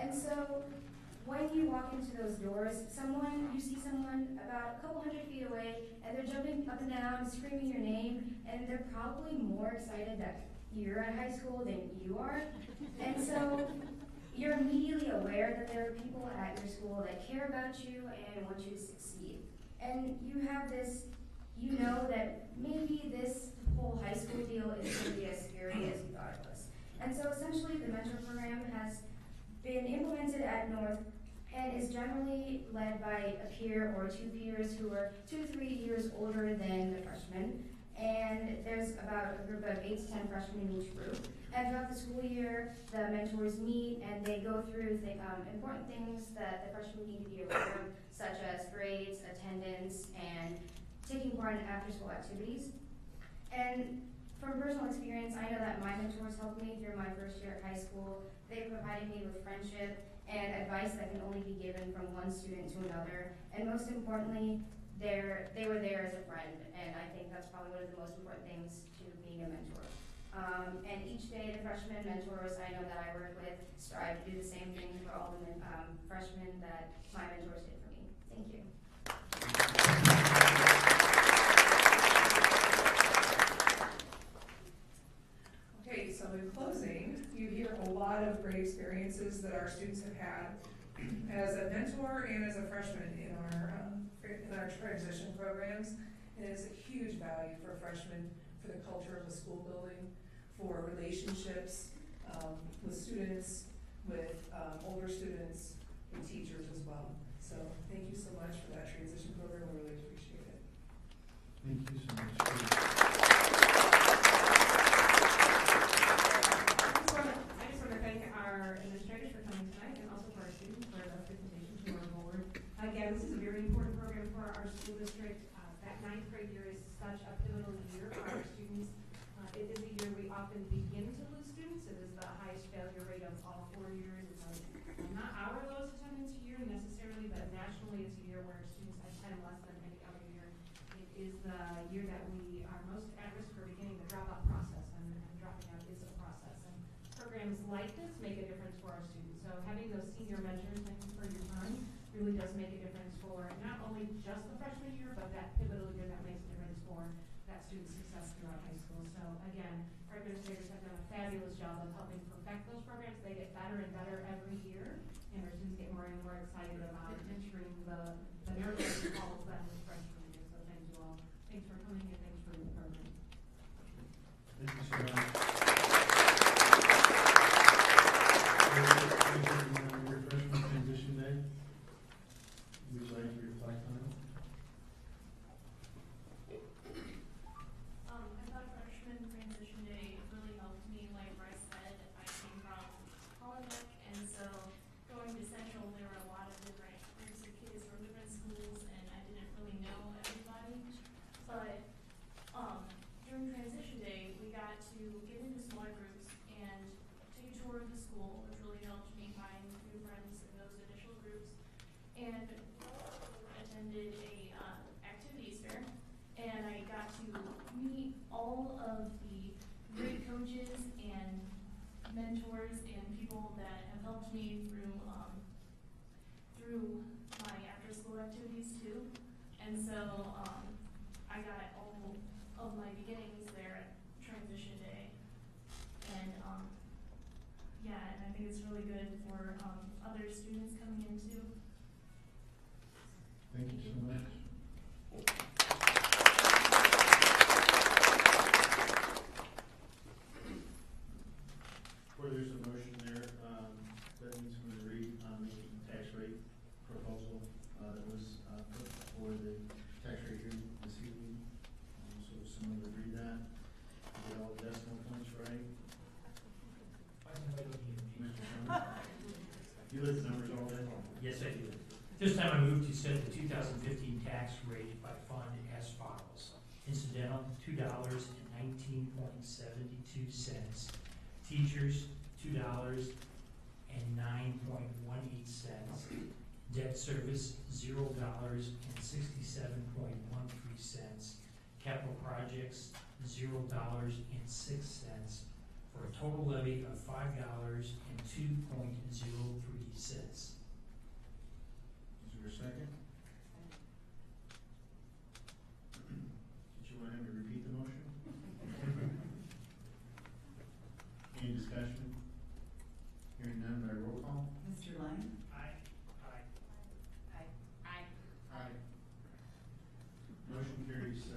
And so when you walk into those doors, you see someone about a couple hundred feet away, and they're jumping up and down, screaming your name, and they're probably more excited that you're at high school than you are. And so you're immediately aware that there are people at your school that care about you and want you to succeed. And you have this, you know that maybe this whole high school deal is going to be as scary as you thought it was. And so essentially the mentor program has been implemented at North and is generally led by a peer or two peers who are 2 to 3 years older than the freshmen. And there's about a group of 8 to 10 freshmen in each group. And throughout the school year, the mentors meet and they go through important things that the freshmen need to be aware of, such as grades, attendance, and taking part in after-school activities. And from personal experience, I know that my mentors helped me through my first year at high school. They provided me with friendship and advice that can only be given from one student to another. And most importantly, they were there as a friend, and I think that's probably one of the most important things to being a mentor. And each day, the freshman mentors I know that I work with strive to do the same thing for all the freshmen that my mentors did for me. Thank you. Okay, so in closing, you hear a lot of great experiences that our students have had as a mentor and as a freshman in our transition programs. It is a huge value for freshmen, for the culture of the school building, for relationships with students, with older students, with teachers as well. So thank you so much for that transition program. We really appreciate it. Thank you so much. I just want to thank our administrators for coming tonight and also for our students for the presentation to our board. Again, this is a very important program for our school district. That 9th grade year is such a pivotal year for our students. It is a year we often begin to lose students. It is the highest failure rate of all 4 years. It's not our lowest attendance year necessarily, but nationally it's a year where students attend less than any other year. It is the year that we are most at risk for beginning the dropout process, and dropping out is a process. And programs like this make a difference for our students. So having those senior mentors, thank you for your time, really does make a difference for not only just the freshman year, but that pivotal year that makes a difference for that student success throughout high school. So again, our administrators have done a fabulous job of helping perfect those programs. They get better and better every year, and our students get more and more excited about entering the nervous calls that was freshman year. So thank you all. Thanks for coming and thanks for the program. Thank you so much. Your freshman transition day, would you like to reflect on it? I thought freshman transition day really helped me. Like Bryce said, I came from Hollenbeck, and so going to Central, there were a lot of different groups of kids from different schools, and I didn't really know everybody. But during transition day, we got to get into smaller groups and take a tour of the school, which really helped me find new friends in those initial groups. And attended a activities fair, and I got to meet all of the great coaches and mentors and people that have helped me through my after-school activities too. And so I got all of my beginnings there at transition day, and yeah, and I think it's really good for other students coming in too. Thank you so much. Where there's a motion there, that means I'm going to read on the tax rate proposal that was put for the tax rate hearing this evening. So if someone would read that, get all the decimal points right. Mr. Sherman, you look at the numbers all day long. Yes, I do. This time I move to set the 2015 tax rate by fund as follows. Incidental, $2.19 $2.72. Teachers, $2.09.18. Debt service, $0.67.13. Capital projects, $0.06, for a total levy of $5.02.03. Is there a second? Did you want him to repeat the motion? Any discussion? Hearing none by roll call? Mr. Lyon? Aye. Aye. Aye. Aye. Aye. Motion carries 7-0.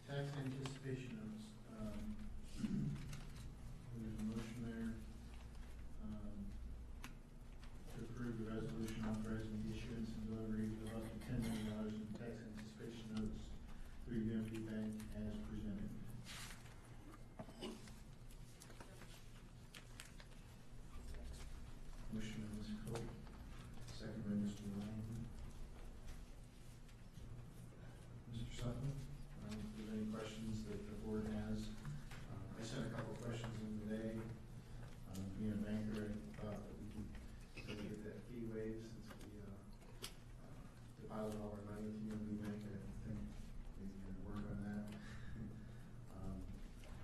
Tax anticipation notice. There's a motion there, to approve the resolution authorizing the issuance and delivery of up to $10 million in tax anticipation notes through UMB Bank as presented. Motion by Ms. Coe, second by Mr. Lyon. Mr. Sutton, if there's any questions that the board has. I sent a couple of questions in today. Being a banker, I thought that we could maybe get that fee waived since we deposit all our money to UMB Bank. I think we can work on that.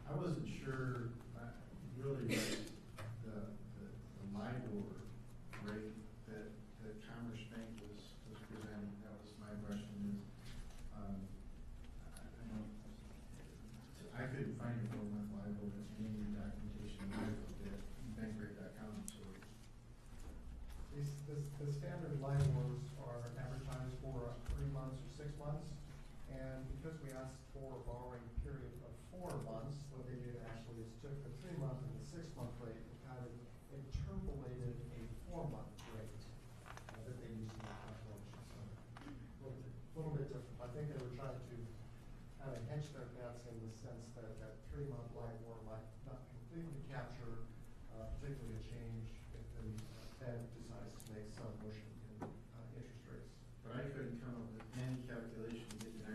I wasn't sure, really, the LIBOR rate that Commerce Bank was presenting. That was my question is, I couldn't find a 4-month LIBOR in any documentation I looked at bankrate.com, so. The standard LIBORs are advertised for 3 months or 6 months, and because we asked for a borrowing period of 4 months, what they did actually is took the 3-month and the 6-month rate and kind of interpolated a 4-month rate that they used in the calculation. So a little bit different. I think they were trying to kind of hedge their bets in the sense that that 3-month LIBOR might not completely capture particularly a change if the Fed decides to make some motion in interest rates. But I couldn't come up with any calculation to get to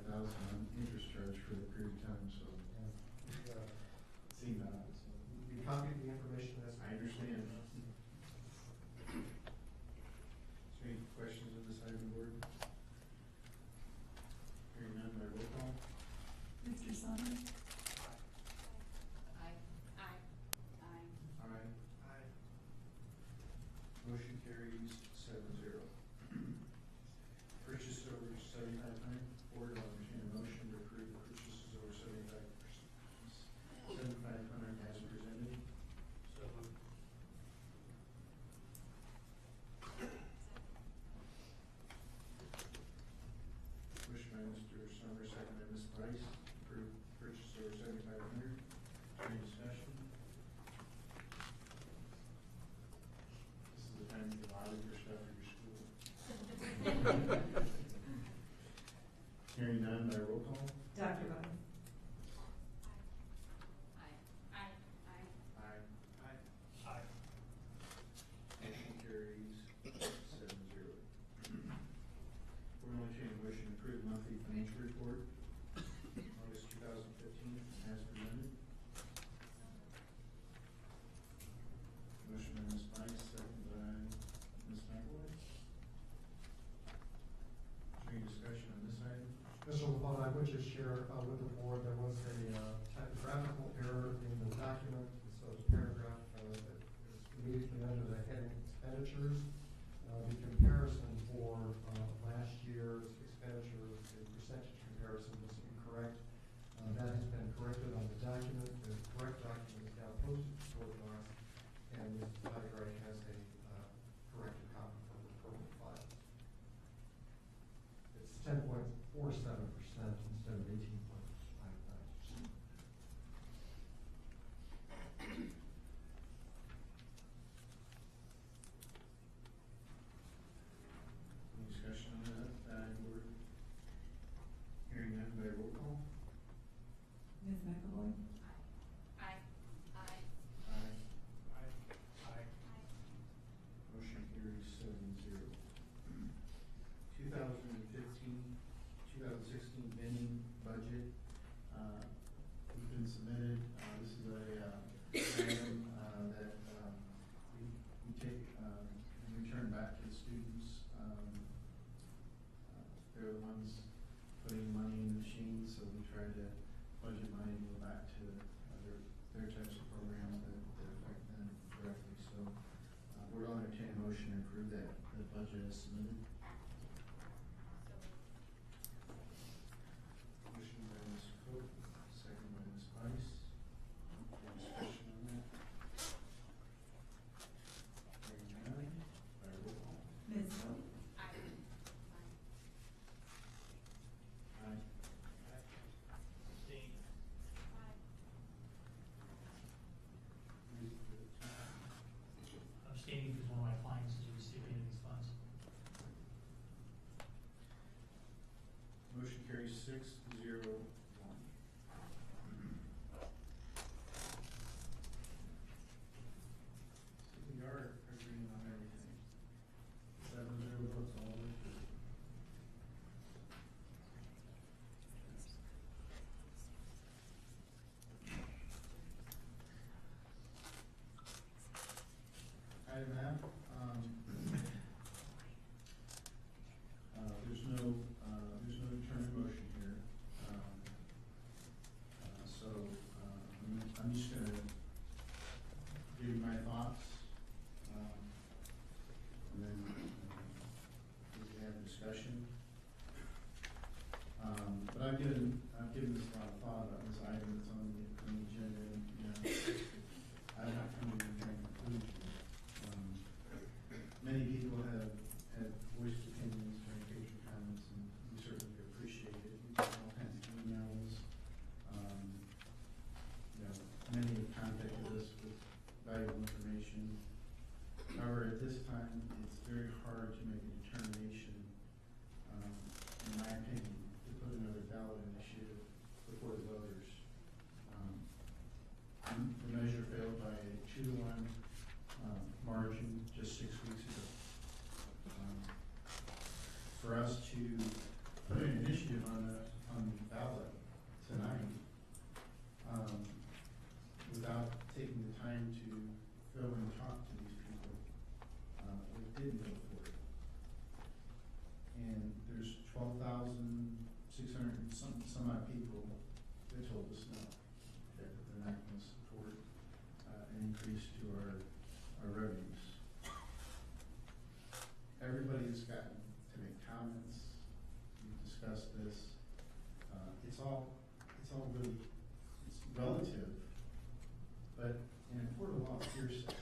$95,000 on interest charge for the period of time, so. It seemed odd, so. We copied the information as. I understand. Is there any questions on this item, board? Hearing none by roll call? Mr. Summer? Aye. Aye. Aye. Aye. Aye. Motion carries 7-0. Purchase over 7,500. Board, I'll entertain a motion to approve the purchases over 7,500 as presented. So moved. Motion by Mr. Summer, second by Ms. Price, approve purchase over 7,500. Any discussion? This is the time to get lobby for stuff for your school. Hearing none by roll call? Dr. Bowman? Aye. Aye. Aye. Aye. Aye. Aye. Motion carries 7-0. We're going to entertain a motion to approve monthly financial report, August 2015, as presented. Motion by Ms. Price, second by Ms. McElroy. Is there any discussion on this item? Mr. LaFawn, I would just share with the board, there was a typographical error in the document, so the paragraph that is immediately under the heading expenditures. The comparison for last year's expenditures, the percentage comparison was incorrect. That has been corrected on the document. The correct document is now posted to board docs, and Mr. Tygreg has a corrected copy for the appropriate file. It's 10.47% instead of 18.59%. Any discussion on that, board? Hearing none by roll call? Ms. McElroy? Aye. Aye. Aye. Aye. Aye. 2016 vending budget, has been submitted. This is a item that we take and return back to the students. They're the ones putting money in the machines, so we try to budget money to go back to their types of programs that affect them directly. So we're going to entertain a motion to approve that the budget is submitted. Motion by Ms. Cook, second by Ms. Weiss. Any discussion on that? Hearing none, by roll call. Ms. Hope? Aye. Abstaining because one of my clients is a recipient of these funds. Motion carries 6-0-1. So we are agreeing on everything. 7-0 votes all the way through. Item F, there's no determined motion here. So, I'm just gonna give you my thoughts, and then we can have a discussion. But I've given this a lot of thought about this item that's on the agenda, and, you know, I'm not coming to any conclusion. Many people have voiced opinions during patron comments, and we certainly appreciate it. We get all kinds of emails. You know, many have contacted us with valuable information. However, at this time, it's very hard to make a determination, in my opinion, to put another ballot initiative before the voters. The measure failed by a 2-to-1 margin just 6 weeks ago. For us to put an initiative on the ballot tonight, without taking the time to go and talk to these people, we didn't go for it. And there's 12,600 some odd people that told us no, that they're not going to support an increase to our revenues. Everybody's gotten to make comments. We've discussed this. It's all really, it's relative, but in a court of law, it's hearsay,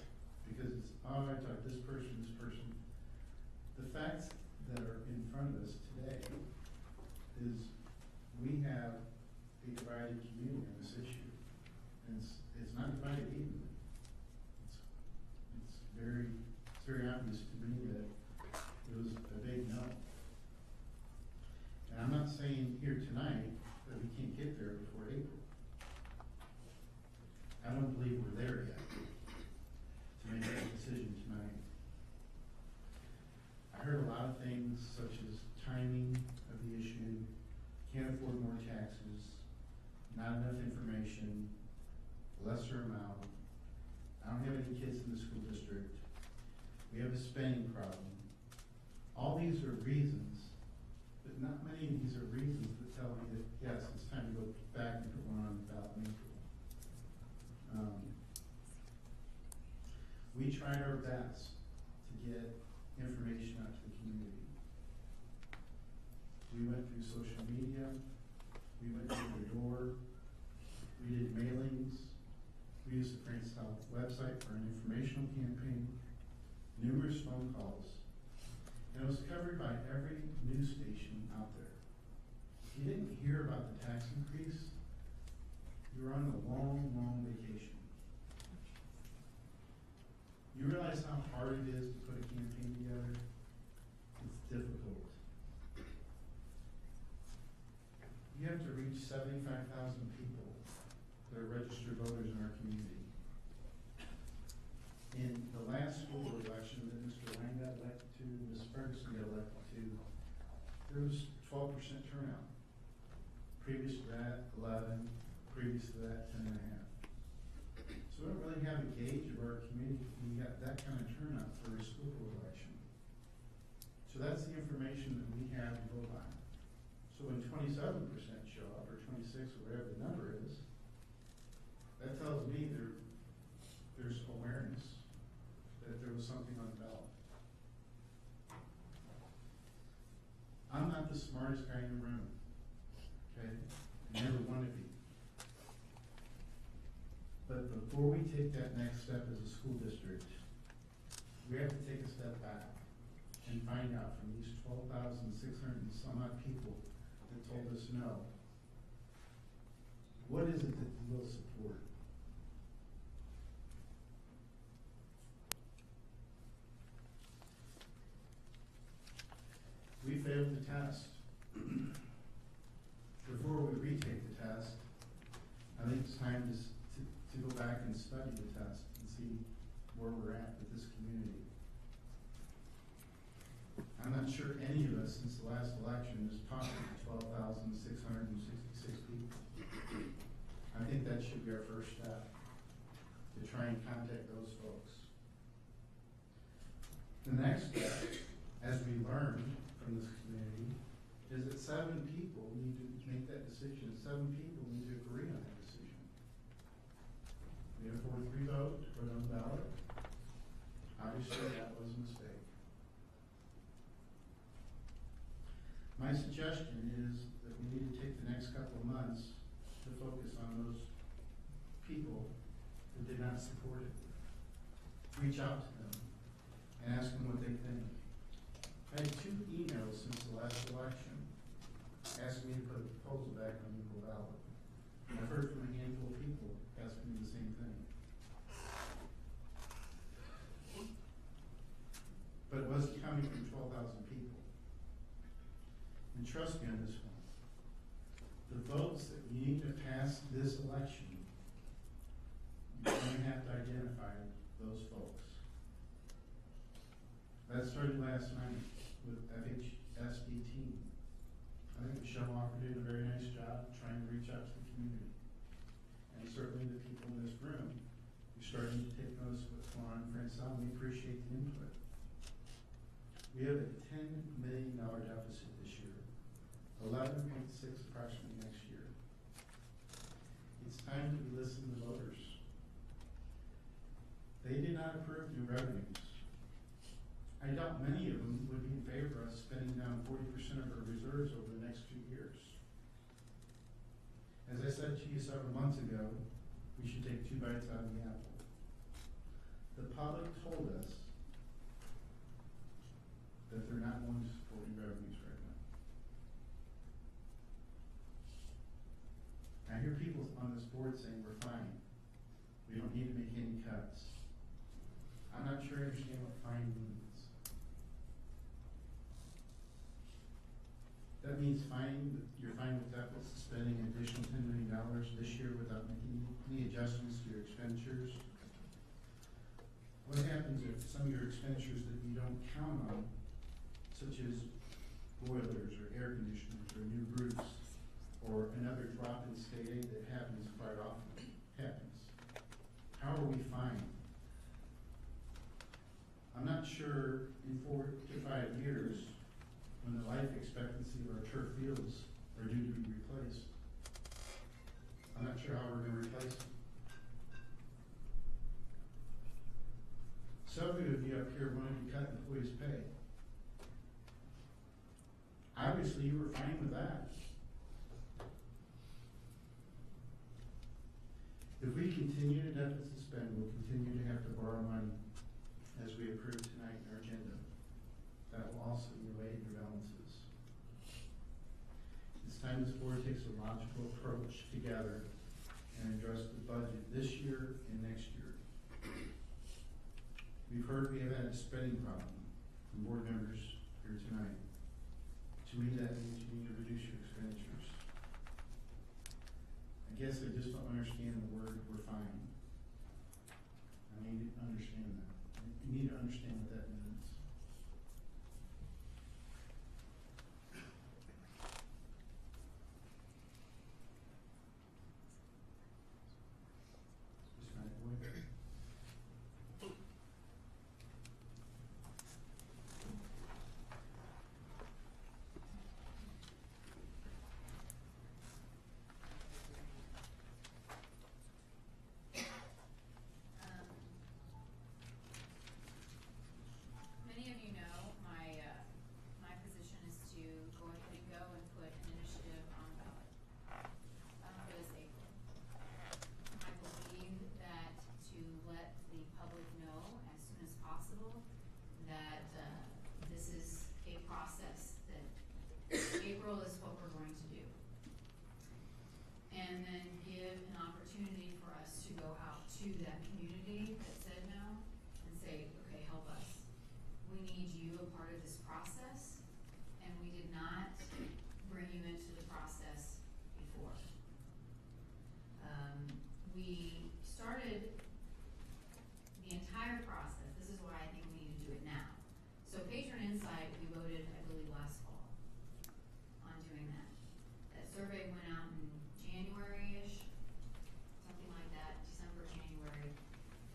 because it's, oh, I talked to this person. The facts that are in front of us today is we have a divided community on this issue, and it's not divided evenly. It's very obvious to me that it was a big no. And I'm not saying here tonight that we can't get there before April. I don't believe we're there yet to make that decision tonight. I heard a lot of things such as timing of the issue, can't afford more taxes, not enough information, lesser amount. I don't have any kids in the school district. We have a spending problem. All these are reasons, but not many of these are reasons that tell me that, yes, it's time to go back and put one on the ballot in April. We tried our best to get information out to the community. We went through social media, we went door to door, we did mailings, we used the Francis Howell website for an informational campaign, numerous phone calls, and it was covered by every news station out there. If you didn't hear about the tax increase, you were on a long, long vacation. You realize how hard it is to put a campaign together? It's difficult. You have to reach 75,000 people that are registered voters in our community. In the last school election that Mr. Lang got elected to, Ms. Ferguson got elected to, there was 12% turnout. Previous to that, 11, previous to that, 10.5. So we don't really have a gauge of our community when we got that kind of turnout for a school board election. So that's the information that we have to go by. So when 27% show up, or 26, or whatever the number is, that tells me there's awareness that there was something on the ballot. I'm not the smartest guy in the room, okay? I never want to be. But before we take that next step as a school district, we have to take a step back and find out from these 12,600 and some odd people that told us no, what is it that you will support? We failed the test. Before we retake the test, I think it's time to go back and study the test and see where we're at with this community. I'm not sure any of us since the last election has talked to 12,666 people. I think that should be our first step, to try and contact those folks. The next step, as we learned from this community, is that 7 people need to make that decision. 7 people need to agree on that decision. We have a 4-3 vote to put on the ballot. Obviously, that was a mistake. My suggestion is that we need to take the next couple of months to focus on those people who did not support it. Reach out to them and ask them what they think. I had 2 emails since the last election asking me to put a proposal back on the equal ballot. I've heard from a handful of people asking me the same thing. But it wasn't coming from 12,000 people. And trust me on this one. The votes that we need to pass this election, you're going to have to identify those folks. That started last night with FHSD team. I think Michelle Walker did a very nice job trying to reach out to the community. And certainly the people in this room who starting to take notice of what's going on in Francisco, we appreciate the input. We have a $10 million deficit this year, 11.6 approximately next year. It's time to listen to voters. They did not approve new revenues. I doubt many of them would be in favor of us spending down 40% of our reserves over the next 2 years. As I said to you several months ago, we should take 2 bites out of the apple. The public told us that they're not going to support new revenues right now. I hear people on this board saying we're fine. We don't need to make any cuts. I'm not sure I understand what fine means. That means you're fine with deficit spending an additional $10 million this year without making any adjustments to your expenditures. What happens if some of your expenditures that you don't count on, such as boilers or air conditioners or new roofs or another drop in state aid that happens quite often, happens? How are we fine? I'm not sure in 4 to 5 years, when the life expectancy of our turf fields are due to be replaced, I'm not sure how we're going to replace them. Some of you up here wanted to cut employees' pay. Obviously, you were fine with that. If we continue to deficit spend, we'll continue to have to borrow money, as we approved tonight in our agenda. That will also erode your balances. It's time this board takes a logical approach together and address the budget this year and next year. We've heard we have had a spending problem from board members here tonight. To me, that means you need to reduce your expenditures. I guess I just don't understand the word "we're fine." I need to understand that. You need to understand what that means. to that community that said no and say, okay, help us. We need you a part of this process, and we did not bring you into the process before. We started the entire process. This is why I think we need to do it now. So Patron Insight, we voted, I believe, last fall on doing that. That survey went out in January-ish, something like that, December, January.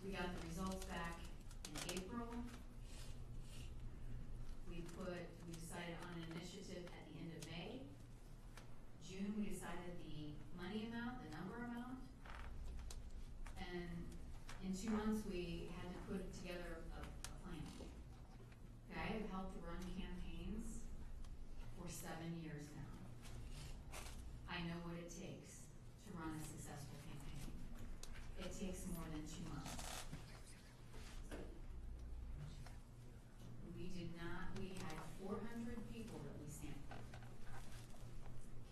We got the results back in April. We decided on an initiative at the end of May. June, we decided the money amount, the number amount. And in 2 months, we had to put together a plan. Okay, I've helped run campaigns for 7 years now. I know what it takes to run a successful campaign. It takes more than 2 months. We had 400 people that we sampled.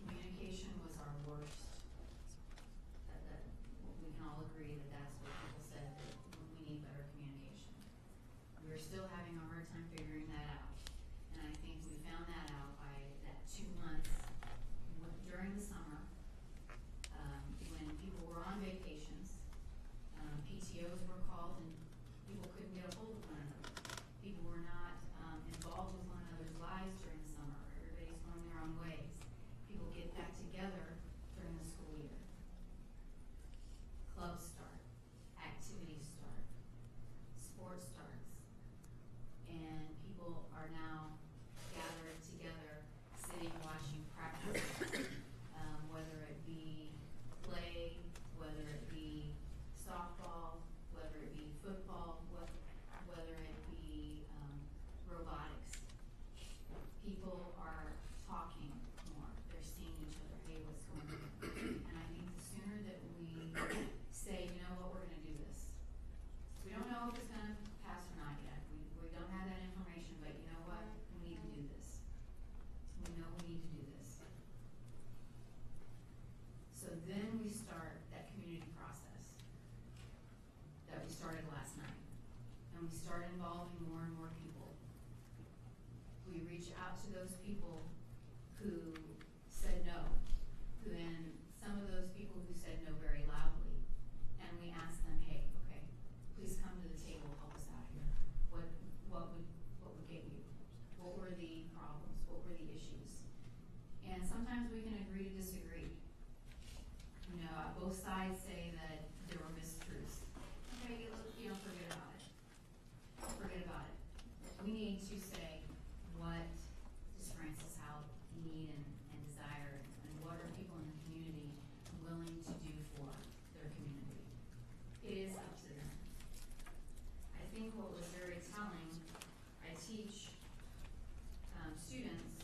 Communication was our worst. We can all agree that that's what people said, that we need better communication. We're still having a hard time figuring that out. And I think we found that out by that 2 months during the summer, when people were on vacations. PTOs were called and people couldn't get a hold of one another. People were not involved with one another's lives during the summer. Everybody's going their own ways. People get back together during the school year. Clubs start, activities start, sports starts, and people are now gathered together, sitting, watching practice, whether it be play, whether it be softball, whether it be football, whether it be robotics. People are talking more. They're seeing each other. Hey, what's going on? And I think the sooner that we say, you know what, we're going to do this. We don't know if it's going to pass or not yet. We don't have that information, but you know what? We need to do this. We know we need to do this. So then we start that community process that we started last night. And we start involving more and more people. We reach out to those people who said no, and some of those people who said no very loudly. And we ask them, hey, okay, please come to the table, help us out here. What would get you? What were the problems? What were the issues? And sometimes we can agree to disagree. You know, both sides say that there were mistruths. Okay, forget about it. Forget about it. We need to say, what does Francis Howell need and desire, and what are people in the community willing to do for their community? It is up to them. I think what was very telling, I teach students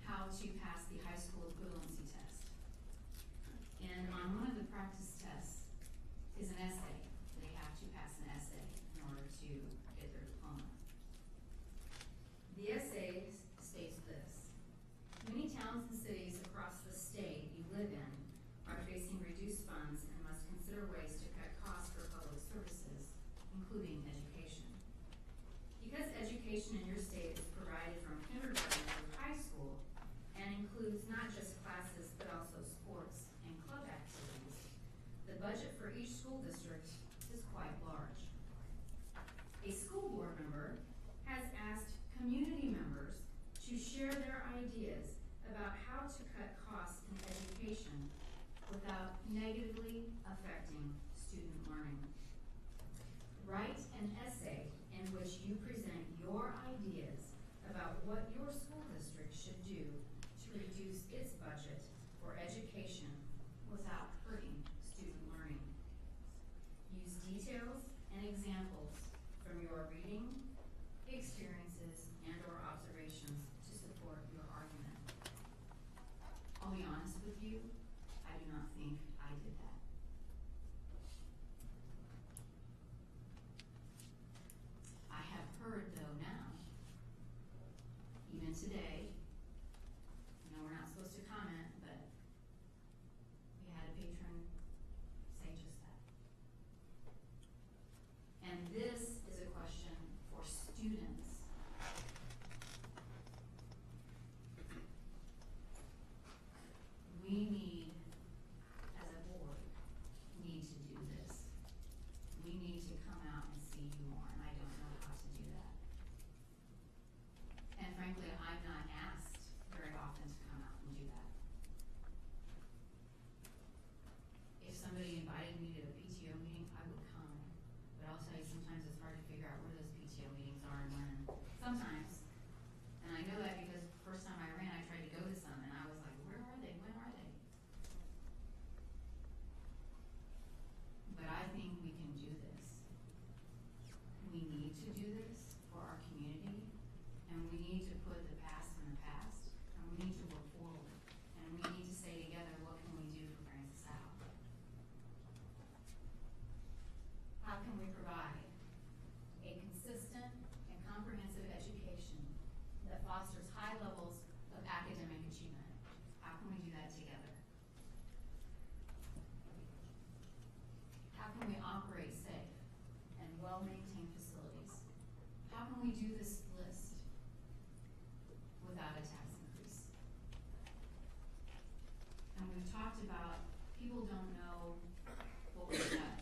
how to pass the high school equivalency test. And on one of the practice tests is an essay. They have to pass an essay in order to get their diploma. The essay states this: many towns and cities across the state you live in are facing reduced funds and must consider ways to cut costs for public services, including education. Because education in your state is provided from kindergarten through high school and includes not just classes but also sports and club activities, the budget for each school district is quite large. A school board member has asked community members to share their ideas about how to cut costs in education without negatively affecting student learning. Write an essay in which you present your ideas about what your school district should do to reduce its budget for education without hurting student learning. Use details and examples from your reading, experiences, and/or observations to support your argument. I'll be honest with you, I do not think I did that. I have heard, though, now, even today, talked about, people don't know what we cut.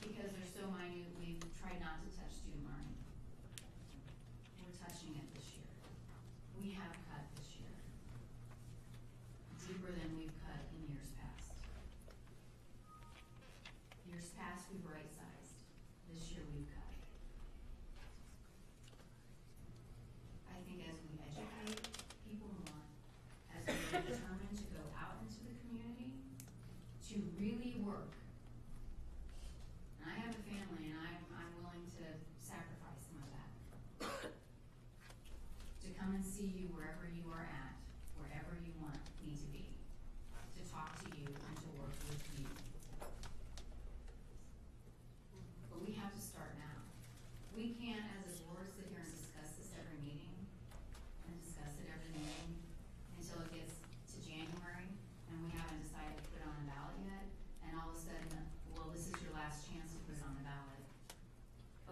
Because they're so minute, we've tried not to touch student learning. We're touching it this year. We have cut this year. Deeper than we've cut in years past. Years past, we've right-sized. This year, we've cut. I think as we educate people more, as we're determined to go out into the community, to really work. And I have a family, and I'm willing to sacrifice some of that. To come and see you wherever you are at, wherever you want me to be. To talk to you and to work with you. But we have to start now. We can't, as a board, sit here and discuss this every meeting and discuss it every meeting until it gets to January and we haven't decided to put it on the ballot yet. And all of a sudden, well, this is your last chance to put it on the ballot.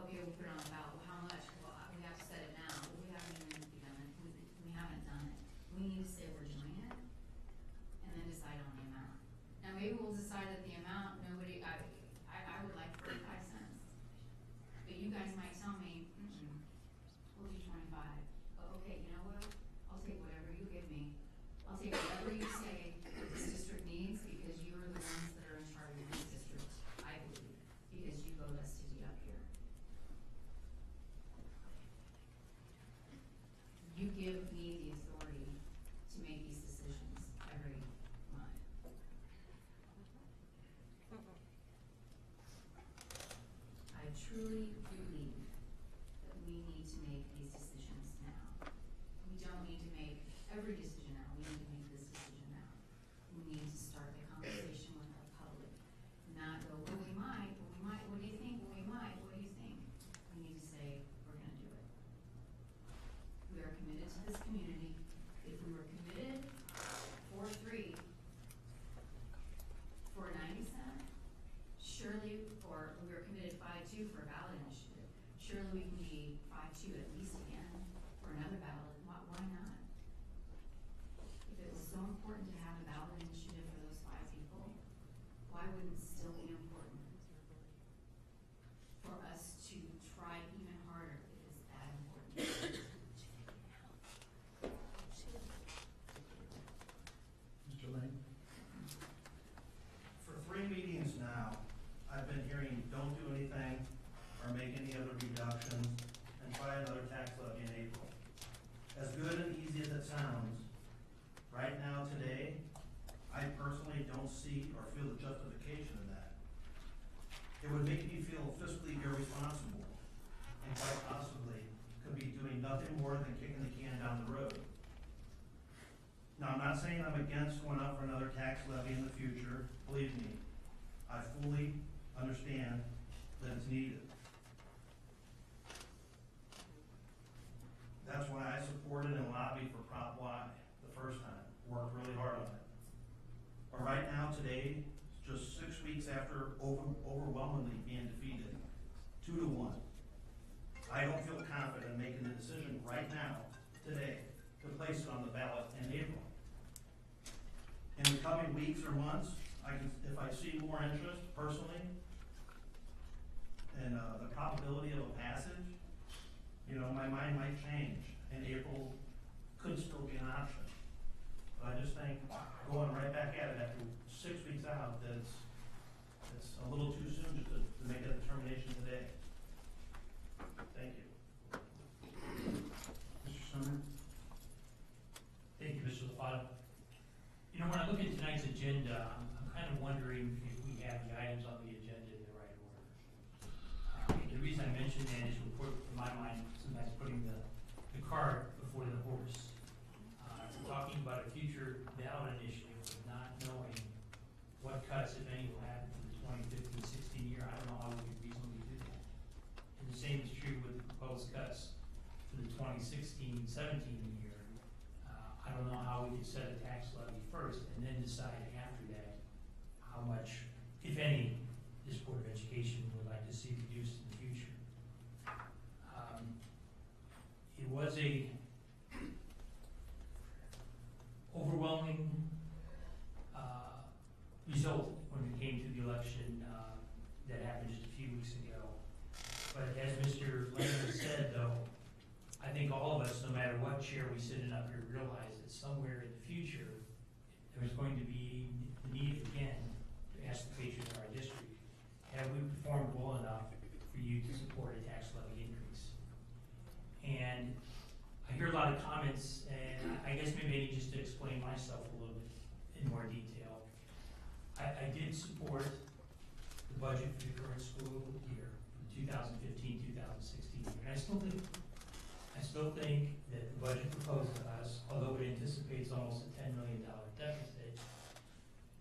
Okay, we'll put it on the ballot. Well, how much? Well, we have to set it now. Well, we haven't even begun it. We haven't done it. We need to say we're doing it and then decide on the amount. Now, maybe we'll decide that the amount, I would like 45 cents. But you guys might tell me, we'll do 25. But okay, you know what? I'll take whatever you give me. I'll take whatever you say this district needs because you are the ones that are in charge of this district, I believe, because you vote us to be up here. You give me the authority to make these decisions every month. I truly believe that we need to make these decisions now. We don't need to make every decision now. We need to make this decision now. We need to start the conversation with our public. Not go, well, we might, what do you think? Well, we might, what do you think? We need to say, we're gonna do it. We are committed to this community. If we were committed for 3, for 90 cent, surely, or we were committed 5-2 for a ballot initiative, surely we can be 5-2 at least again for another ballot. Why not? If it was so important to have a ballot initiative for those 5 people, why wouldn't it still be important for us to try even harder if it's that important? Mr. Lane? For 3 meetings now, I've been hearing don't do anything or make any other reductions and try another tax levy in April. As good and easy as it sounds, right now today, I personally don't see or feel the justification in that. It would make me feel fiscally irresponsible and quite possibly could be doing nothing more than kicking the can down the road. Now, I'm not saying I'm against going up for another tax levy in the future. Believe me, I fully understand that it's needed. That's why I supported and lobbied for Prop Y the first time, worked really hard on it. But right now, today, just 6 weeks after overwhelmingly being defeated, 2-1, I don't feel confident in making the decision right now, today, to place it on the ballot in April. In the coming weeks or months, if I see more interest personally, and the probability of a passage, my mind might change, and April could still be an option. But I just think going right back at it after 6 weeks out, that it's a little too soon just to make a determination today. Thank you. Mr. Summer? Thank you, Mr. LaFatta. When I look at tonight's agenda, I'm kind of wondering if we have the items on the agenda in the right order. The reason I mention that is we're, in my mind, sometimes putting the cart before the horse. Talking about a future ballot initiative, but not knowing what cuts, if any, will happen for the 2015-16 year. I don't know how we could reasonably do that. And the same is true with the proposed cuts for the 2016-17 year. I don't know how we could set a tax levy first and then decide after that how much, if any, this Board of Education would like to see reduced in the future. It was a there's going to be the need again to ask the patrons of our district, have we performed well enough for you to support a tax levy increase? And I hear a lot of comments, and I guess maybe I need just to explain myself a little bit in more detail. I did support the budget for the current school year, 2015-2016, and I still think that the budget proposed to us, although it anticipates almost a $10 million deficit,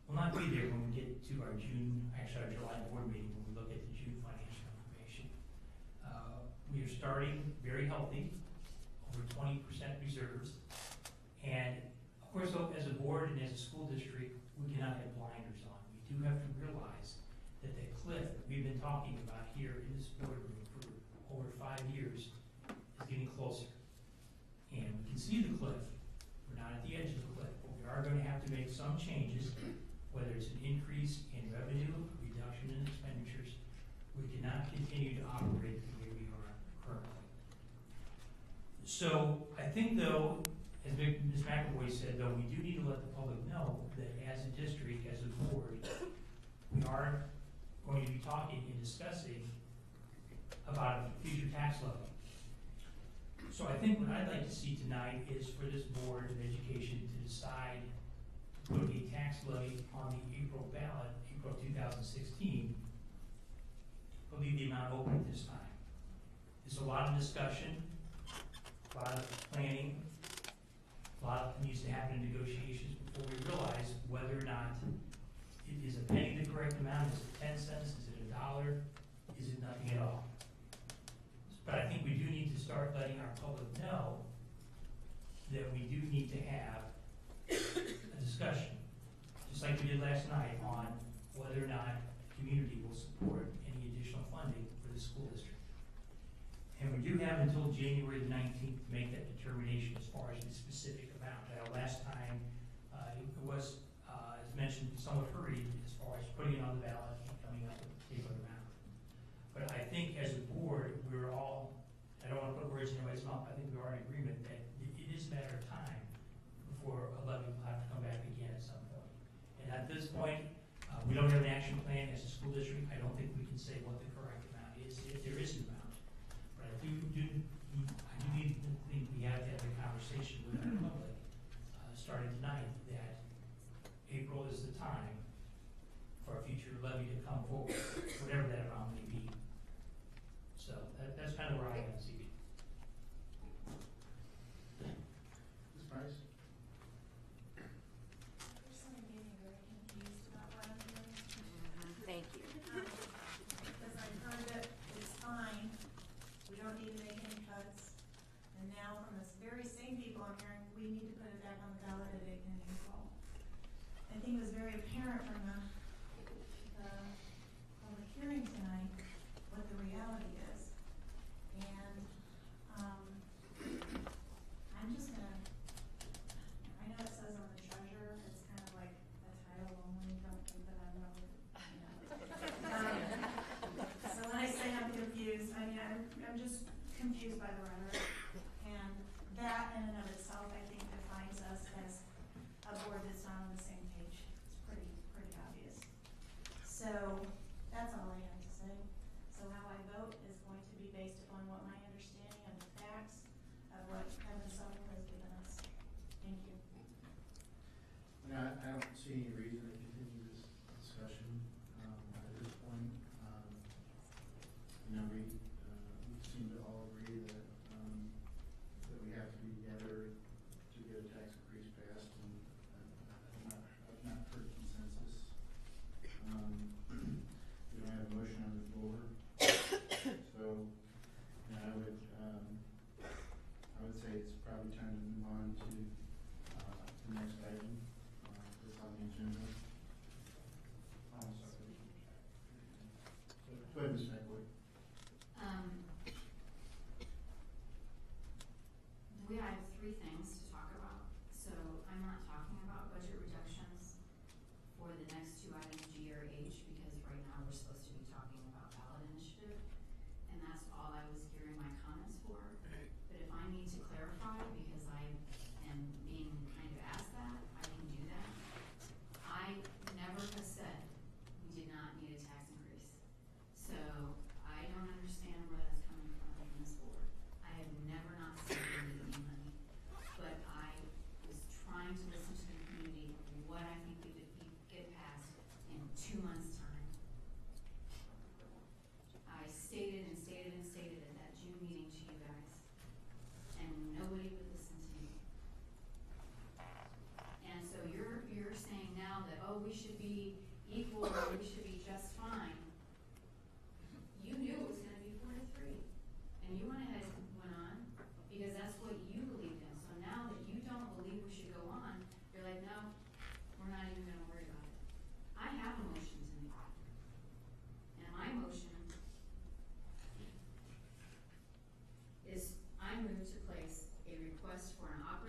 will not be there when we get to our July board meeting, when we look at the June financial information. We are starting very healthy, over 20% reserves, and of course, as a board and as a school district, we cannot have blinders on. We do have to realize that the cliff that we've been talking about here in this boardroom for over 5 years is getting closer. And we can see the cliff. We're not at the edge of the cliff, but we are going to have to make some changes, whether it's an increase in revenue, a reduction in expenditures. We cannot continue to operate the way we are currently. So I think, though, as Ms. McAvoy said, though, we do need to let the public know that as a district, as a board, we are going to be talking and discussing about a future tax levy. So I think what I'd like to see tonight is for this Board of Education to decide to put a tax levy on the April ballot, April 2016, but leave the amount open at this time. There's a lot of discussion, a lot of planning, a lot needs to happen in negotiations before we realize whether or not it is a penny the correct amount. Is it 10 cents? Is it $1? Is it nothing at all? But I think we do need to start letting our public know that we do need to have a discussion, just like we did last night, on whether or not the community will support any additional funding for the school district. And we do have until January the 19th to make that determination as far as the specific amount. Last time, it was, as mentioned, somewhat hurried as far as putting it on the ballot and coming up with a particular amount. But I think as a board, we're all, I don't want to put words in anybody's mouth, I think we are in agreement that it is a matter of time before a levy will have to come back again at some point. And at this point, we don't have an action plan as a school district. I don't think we can say what the correct amount is, if there is an amount. But I do need to think we have to have a conversation with our public, starting tonight, that April is the time for a future levy to come forward, whatever that amount may be. So that's kind of where I am this evening. Ms. Price? Personally, getting very confused about what I'm doing. Thank you. Because I've heard that it's fine, we don't need to make any cuts, and now from the very same people I'm hearing, we need to put it back on the ballot in April. I think it was very apparent from the public hearing tonight what the reality is. And I'm just gonna, I know it says on the treasurer, it's kind of like a title only, don't think that I'm not, so when I say I'm confused, I mean, I'm just confused by the rhetoric. And that in and of itself, I think, defines us as a board that's not on the same page. It's pretty obvious. So that's all I have to say. So how I vote is going to be based upon what my understanding of the facts of what Kevin Summer has given us. Thank you. I don't see any reason to continue this discussion at this point. We seem to all agree that we have to be together to get a tax increase passed, and I've not heard consensus. We don't have a motion on the floor, so I would say it's probably time to move on to the next item that's on the agenda. Oh, sorry. Go ahead, Ms. McAvoy. We have 3 things to talk about. So I'm not talking about budget reductions for the next 2 items, G or H, because right now we're supposed to be talking about ballot initiative, and that's all I was hearing my comments for. But if I need to clarify, because I am being kind of asked that, I can do that.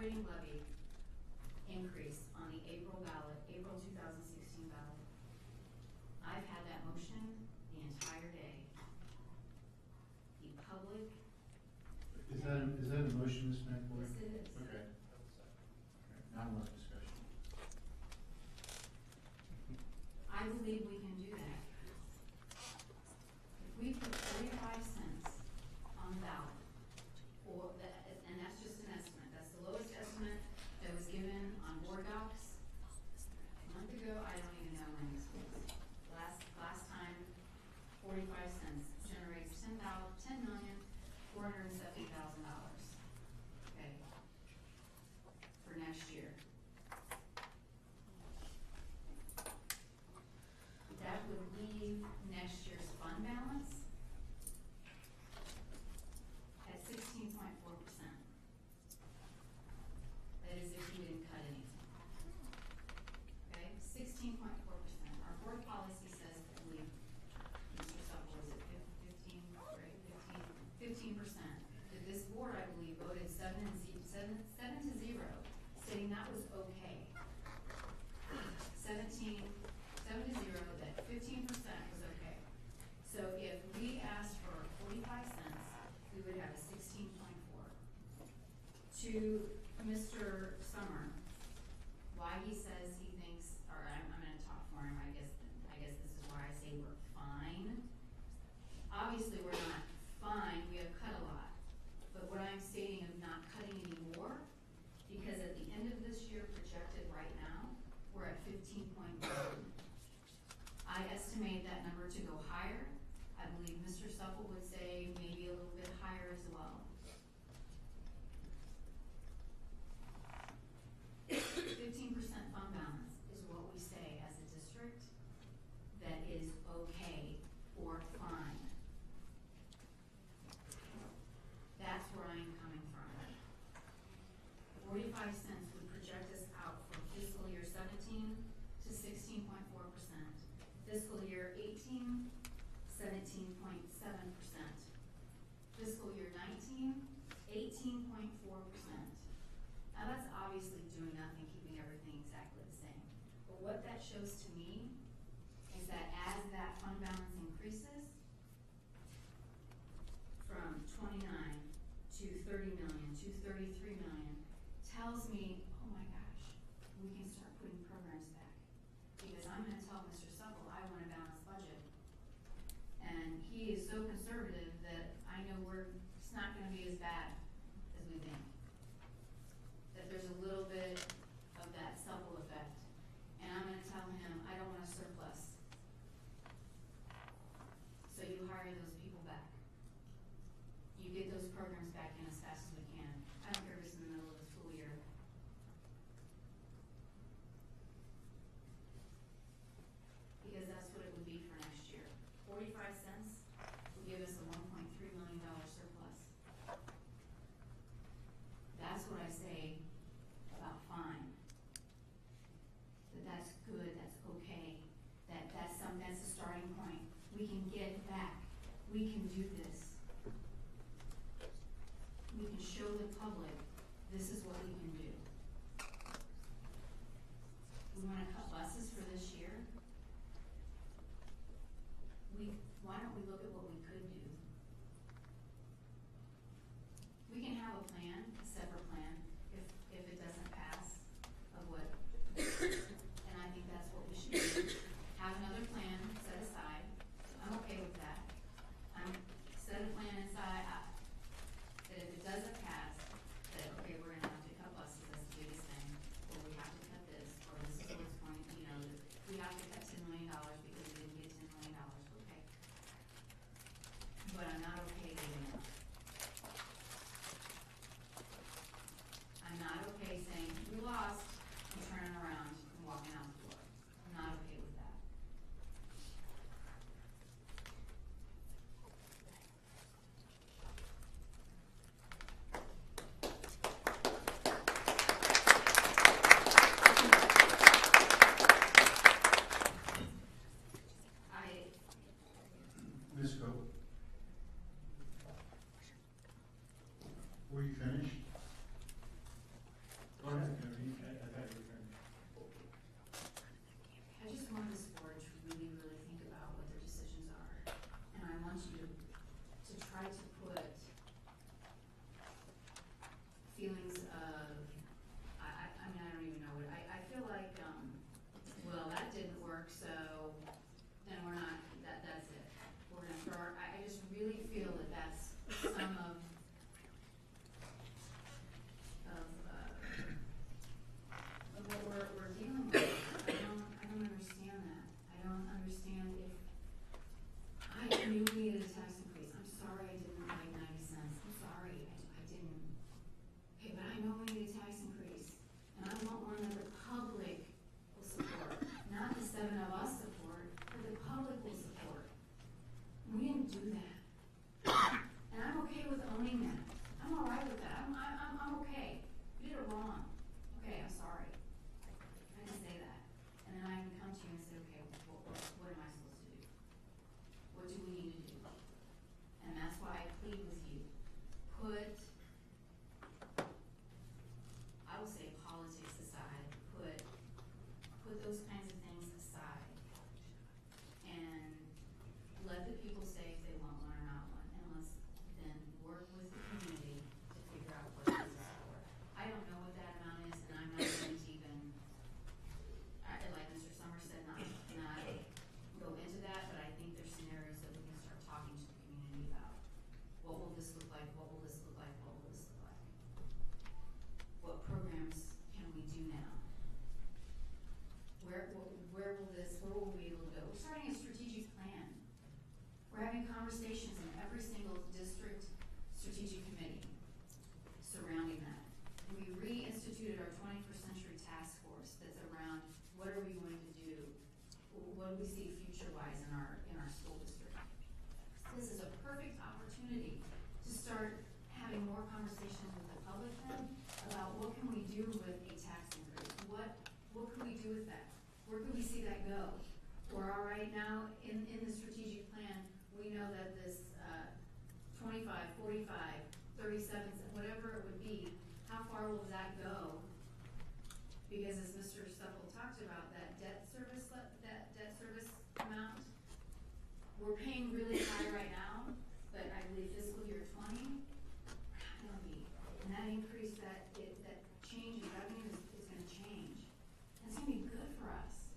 operating levy increase on the April ballot, April 2016 ballot. I've had that motion the entire day. The public. Is that a motion, Ms. McAvoy? Yes, it is. Okay. Now more discussion. I believe we can do that. If we put 45 cents on the ballot, or that, and that's just an estimate, that's the lowest estimate that was given on board docs a month ago. I don't even know when this was. Last time, 45 cents generates $10,470,000. Okay, for next year. That would leave next year's fund balance at 16.4%. That is if you didn't cut anything. Okay, 16.4%. Our board policy says, I believe, Mr. Supple, was it 15, right? 15%. That this board, I believe, voted 7 to 0, stating that was okay. 7 to 0, that 15% was okay. So if we asked for 45 cents, we would have a 16.4. To Mr. Summer, why he says he thinks, or I'm gonna talk for him, I guess this is why I say we're fine. Obviously, we're not fine, we have cut a lot. But what I'm stating of not cutting anymore, because at the end of this year, projected right now, we're at 15.1. I estimate that number to go higher. I believe Mr. Supple would say maybe a little bit higher as well. 15% fund balance is what we say as a district that is okay or fine. That's where I am coming from. 45 cents would project us out from fiscal year 17 to 16.4%. Fiscal year 18, 17.7%. Fiscal year 19, 18.4%. Now that's obviously doing nothing, keeping everything exactly the same. But what that shows to me is that as that fund balance increases from 29 to 30 million to 33 million, tells me, oh my gosh, we can start putting programs back. Because I'm gonna tell Mr. Supple I want a balanced budget. And he is so conservative that I know it's not gonna be as bad as we think. That there's a little bit of that Supple effect. And I'm gonna tell him right now, in the strategic plan, we know that this, 25, 45, 37, whatever it would be, how far will that go? Because as Mr. Stuffle talked about, that debt service amount, we're paying really high right now, but I believe fiscal year 20, we're not gonna be. And that increase, that change in revenue is gonna change. And it's gonna be good for us.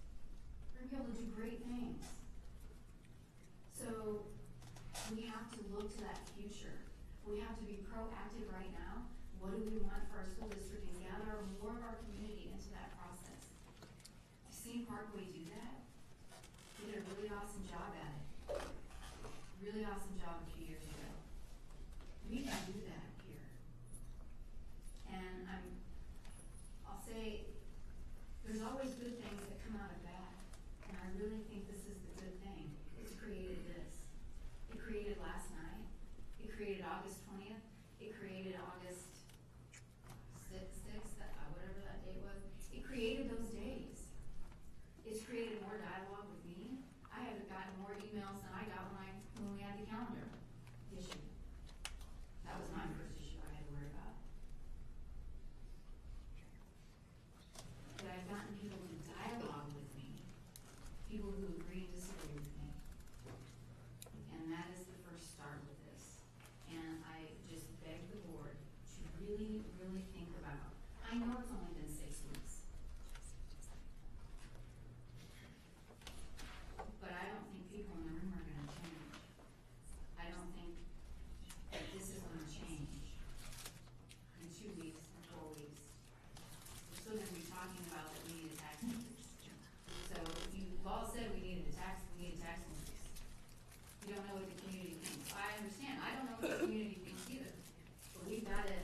We're gonna be able to do great things. So we have to look to that future. We have to be proactive right now. What do we want for our school district, and gather more of our community into that process? I've seen Parkway do that. They did a really awesome job at it. Really awesome job a few years ago. We can do that here. And I'll say, there's always good things that come out of bad. And I really think this is the good thing. It's created this. It created last night. It created August 20th. It created August 6th, whatever that date was. It created those days. It's created more dialogue with me. I have gotten more emails than I got when we had the calendar issue. That was my first issue I had to worry about. But I've gotten people to dialogue with me, people who agree and disagree with me. And that is the first start with this. And I just beg the board to really, really think about, I know it's only been 6 weeks. But I don't think people in the room are gonna change. I don't think that this is gonna change in 2 weeks or 4 weeks. We're still gonna be talking about that we need a tax increase. So you've all said we need a tax increase. You don't know what the community thinks. I understand, I don't know what the community thinks either. But we've gotta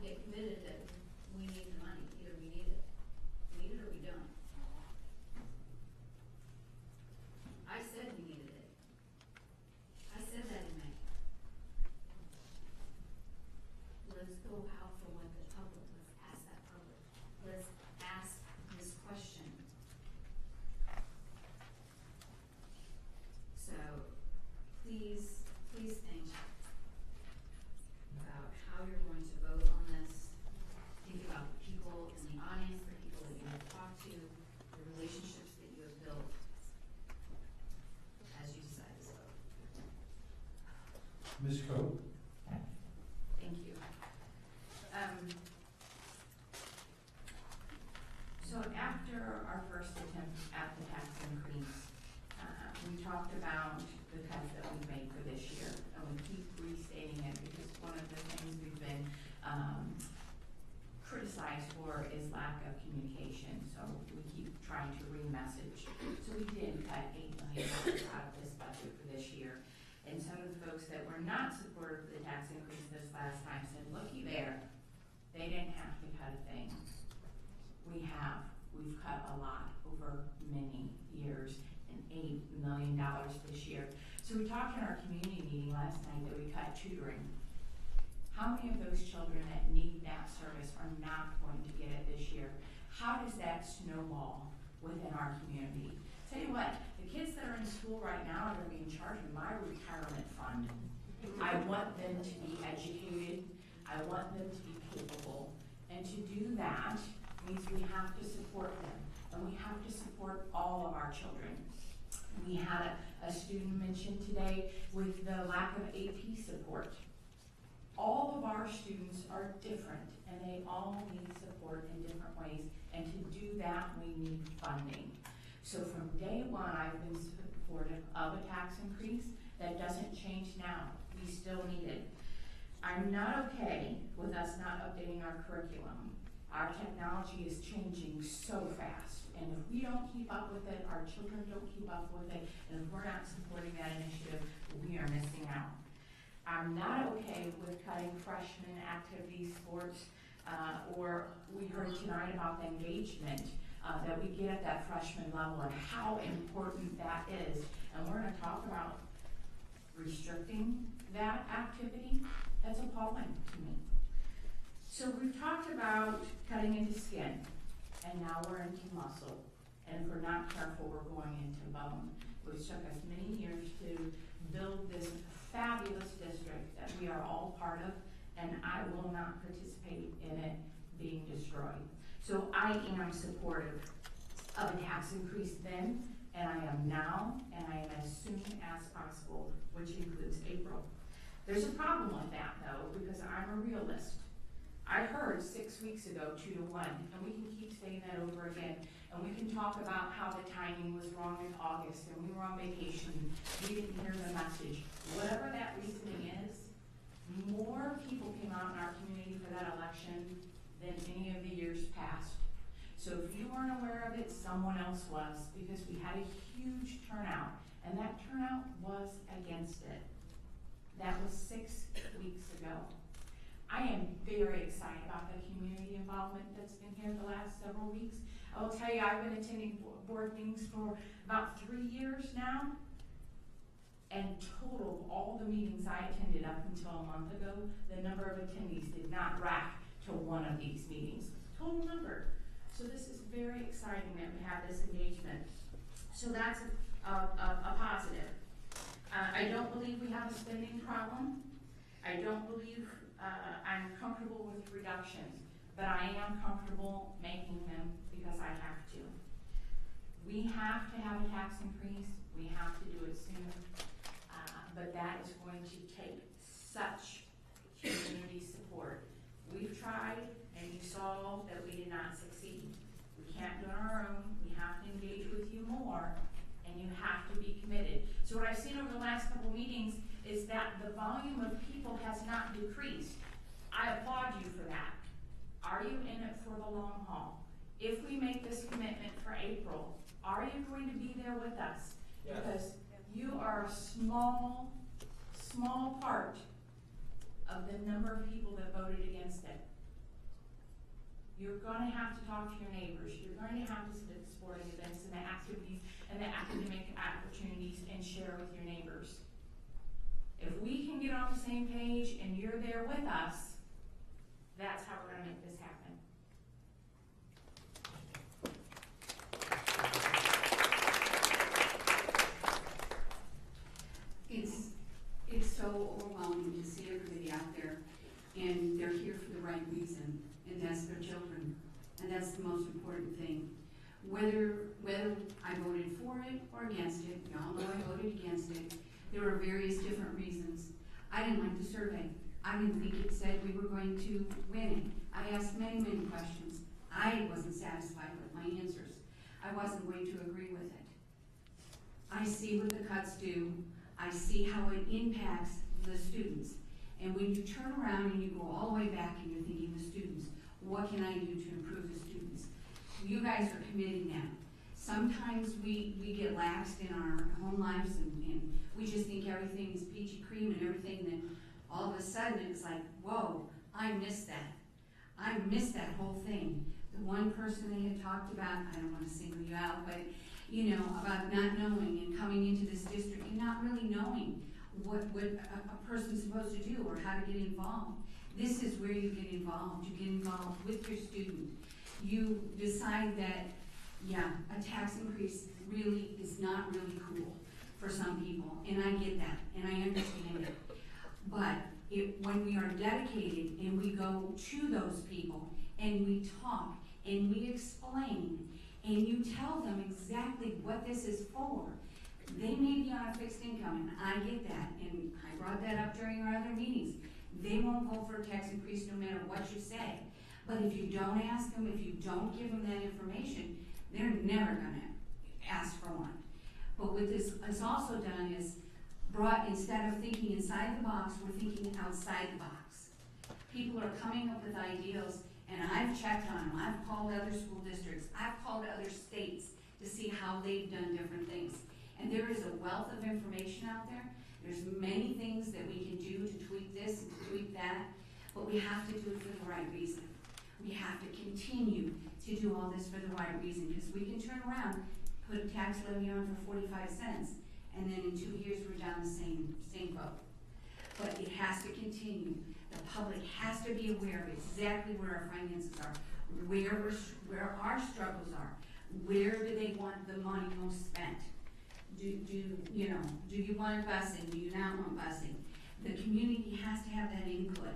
get committed that we need the money. Either we need it or we don't. I said we needed it. I said that in May. Let's go out for what the public, let's ask that public. Let's ask this question. So, please think about how you're going to vote on this. Think about the people in the audience, the people that you have talked to, the relationships that you have built as you decide to vote. Ms. Coe? Thank you. So after our first attempt at the tax increase, we talked about the cuts that we made for this year, and we keep restating it because one of the things we've been criticized for is lack of communication. So we keep trying to re-message. So we did cut $8 million out of this budget for this year. And some of the folks that were not supportive of the tax increase this last time said, looky there, they didn't have to cut a thing. We have. We've cut a lot over many years, and $8 million this year. So we talked in our community meeting last night that we cut tutoring. How many of those children that need that service are not going to get it this year? How does that snowball within our community? Tell you what, the kids that are in school right now are going to be in charge of my retirement fund. I want them to be educated. I want them to be capable. And to do that means we have to support them. And we have to support all of our children. We had a student mention today with the lack of AP support. All of our students are different, and they all need support in different ways. And to do that, we need funding. So from day one, I've been supportive of a tax increase. That doesn't change now. We still need it. I'm not okay with us not updating our curriculum. Our technology is changing so fast, and if we don't keep up with it, our children don't keep up with it, and if we're not supporting that initiative, we are missing out. I'm not okay with cutting freshman activity sports, or we heard tonight about the engagement that we get at that freshman level and how important that is. And we're going to talk about restricting that activity. That's appalling to me. So we've talked about cutting into skin, and now we're into muscle. And if we're not careful, we're going into bone. It took us many years to build this fabulous district that we are all part of, and I will not participate in it being destroyed. So I am supportive of a tax increase then, and I am now, and I am as soon as possible, which includes April. There's a problem with that though, because I'm a realist. I heard 6 weeks ago 2 to 1, and we can keep saying that over again, and we can talk about how the timing was wrong in August, and we were on vacation, we didn't hear the message. Whatever that reasoning is, more people came out in our community for that election than any of the years past. So if you weren't aware of it, someone else was, because we had a huge turnout, and that turnout was against it. That was 6 weeks ago. I am very excited about the community involvement that's been here the last several weeks. I will tell you, I've been attending board meetings for about 3 years now, and total of all the meetings I attended up until a month ago, the number of attendees did not rack to one of these meetings. Total number. So this is very exciting that we have this engagement. So that's a positive. I don't believe we have a spending problem. I don't believe I'm comfortable with reductions, but I am comfortable making them because I have to. We have to have a tax increase. We have to do it soon. But that is going to take such community support. We've tried, and you saw that we did not succeed. We can't do it on our own. We have to engage with you more, and you have to be committed. So what I've seen over the last couple meetings is that the volume of people has not decreased. I applaud you for that. Are you in it for the long haul? If we make this commitment for April, are you going to be there with us? Yes. Because you are a small part of the number of people that voted against it. You're going to have to talk to your neighbors. You're going to have to sit at the sporting events and the activities and the academic opportunities and share with your neighbors. If we can get on the same page and you're there with us, that's how we're going to make this happen. It's so overwhelming to see everybody out there, and they're here for the right reason, and that's their children, and that's the most important thing. Whether I voted for it or against it, y'all know I voted against it. There were various different reasons. I didn't like the survey. I didn't think it said we were going to win it. I asked many questions. I wasn't satisfied with my answers. I wasn't going to agree with it. I see what the cuts do. I see how it impacts the students. And when you turn around and you go all the way back and you're thinking the students, what can I do to improve the students? You guys are committing that. Sometimes we get laxed in our home lives and we just think everything is peachy cream and everything, that all of a sudden it's like, whoa, I missed that. I missed that whole thing. The one person they had talked about, I don't want to single you out, but you know, about not knowing and coming into this district and not really knowing what a person's supposed to do or how to get involved. This is where you get involved. You get involved with your student. You decide that, yeah, a tax increase really is not really cool for some people, and I get that, and I understand it. But when we are dedicated and we go to those people and we talk and we explain and you tell them exactly what this is for, they may be on a fixed income, and I get that, and I brought that up during our other meetings. They won't vote for a tax increase no matter what you say. But if you don't ask them, if you don't give them that information, they're never going to ask for one. But what this has also done is brought, instead of thinking inside the box, we're thinking outside the box. People are coming up with ideals, and I've checked on them. I've called other school districts. I've called other states to see how they've done different things. And there is a wealth of information out there. There's many things that we can do to tweak this and to tweak that, but we have to do it for the right reason. We have to continue to do all this for the right reason, because we can turn around, put a tax levy on for 45 cents, and then in 2 years we're down the same boat. But it has to continue. The public has to be aware of exactly where our finances are, where our struggles are. Where do they want the money most spent? Do you want busing? Do you not want busing? The community has to have that input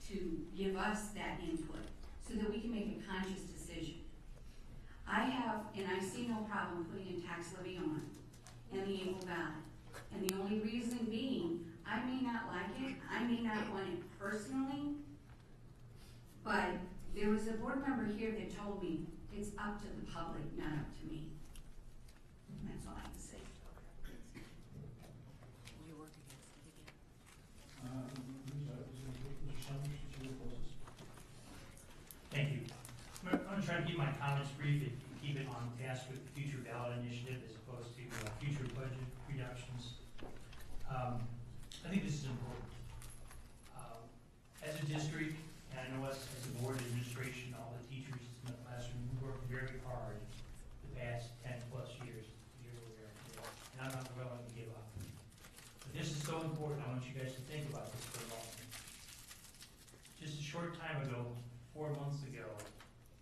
to give us that input so that we can make a conscious decision. I see no problem putting a tax levy on and the able ballot. And the only reason being, I may not like it, I may not want it personally, but there was a board member here that told me it's up to the public, not up to me. And that's all I can say. Thank you. I'm going to try to keep my comments brief and keep it on task with the future ballot initiative as opposed to future budget reductions. I think this is important. As a district, and I know us as a board, administration, all the teachers in the classroom, we worked very hard the past 10 plus years to get where we are today, and I'm not willing to give up. But this is so important, I want you guys to think about this for a moment. Just a short time ago, 4 months ago,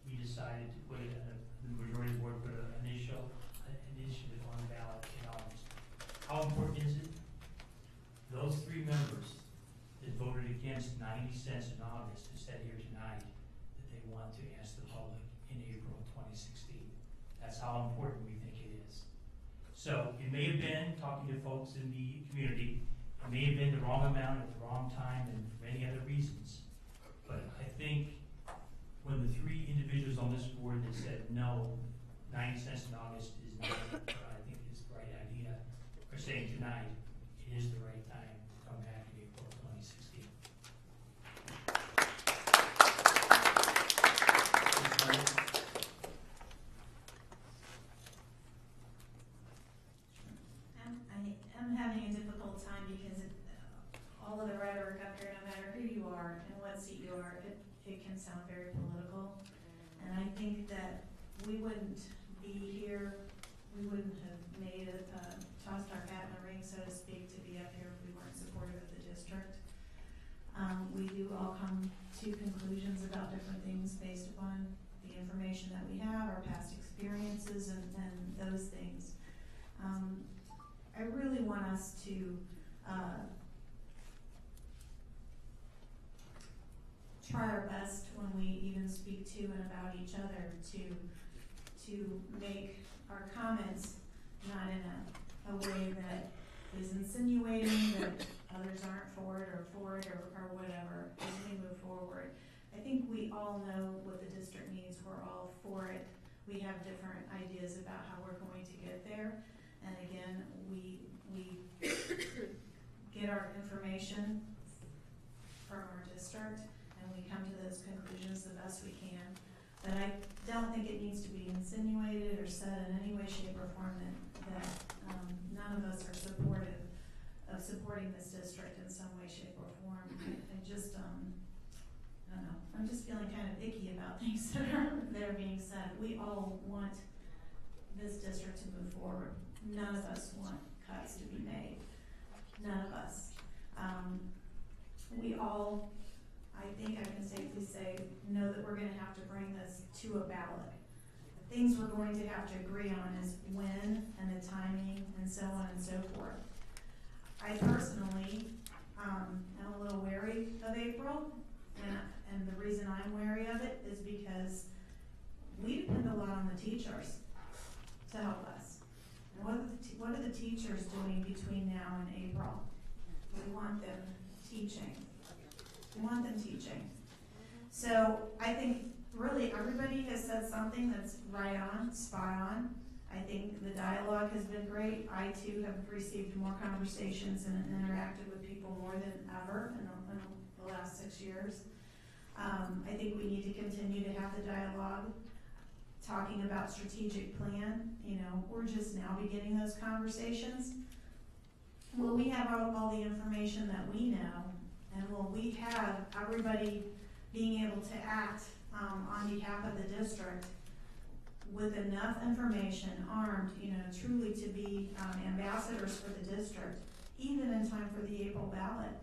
we decided to put the majority of the board put an initiative on the ballot in August. How important is it? Those 3 members that voted against 90 cents in August have said here tonight that they want to ask the public in April of 2016. That's how important we think it is. So it may have been, talking to folks in the community, it may have been the wrong amount at the wrong time and for many other reasons. But I think when the 3 individuals on this board that said no, 90 cents in August is not what I think is the right idea, are saying tonight it is the right time to come back in April of 2016. I'm having a difficult time because all of the rhetoric up here, no matter who you are and what seat you are, it can sound very political. And I think that we wouldn't be here, we wouldn't have made it, tossed our hat in the ring, so to speak, to be up here if we weren't supportive of the district. We do all come to conclusions about different things based upon the information that we have, our past experiences, and those things. I really want us to try our best when we even speak to and about each other to make our comments not in a way that is insinuating that others aren't for it or whatever as we move forward. I think we all know what the district needs. We're all for it. We have different ideas about how we're going to get there. And again, we get our information from our district and we come to those conclusions the best we can. But I don't think it needs to be insinuated or said in any way, shape, or form that none of us are supportive of supporting this district in some way, shape, or form. I just, I don't know, I'm just feeling kind of icky about things that are being said. We all want this district to move forward. None of us want cuts to be made. None of us. We all, I think I can safely say, know that we're going to have to bring this to a ballot. The things we're going to have to agree on is when and the timing and so on and so forth. I personally am a little wary of April, and the reason I'm wary of it is because we depend a lot on the teachers to help us. And what are the teachers doing between now and April? We want them teaching. We want them teaching. So I think really everybody has said something that's right on, spot on. I think the dialogue has been great. I too have received more conversations and interacted with people more than ever in the last 6 years. I think we need to continue to have the dialogue, talking about strategic plan. You know, we're just now beginning those conversations. Will we have all the information that we know, and will we have everybody being able to act on behalf of the district with enough information, armed, truly to be ambassadors for the district, even in time for the April ballot?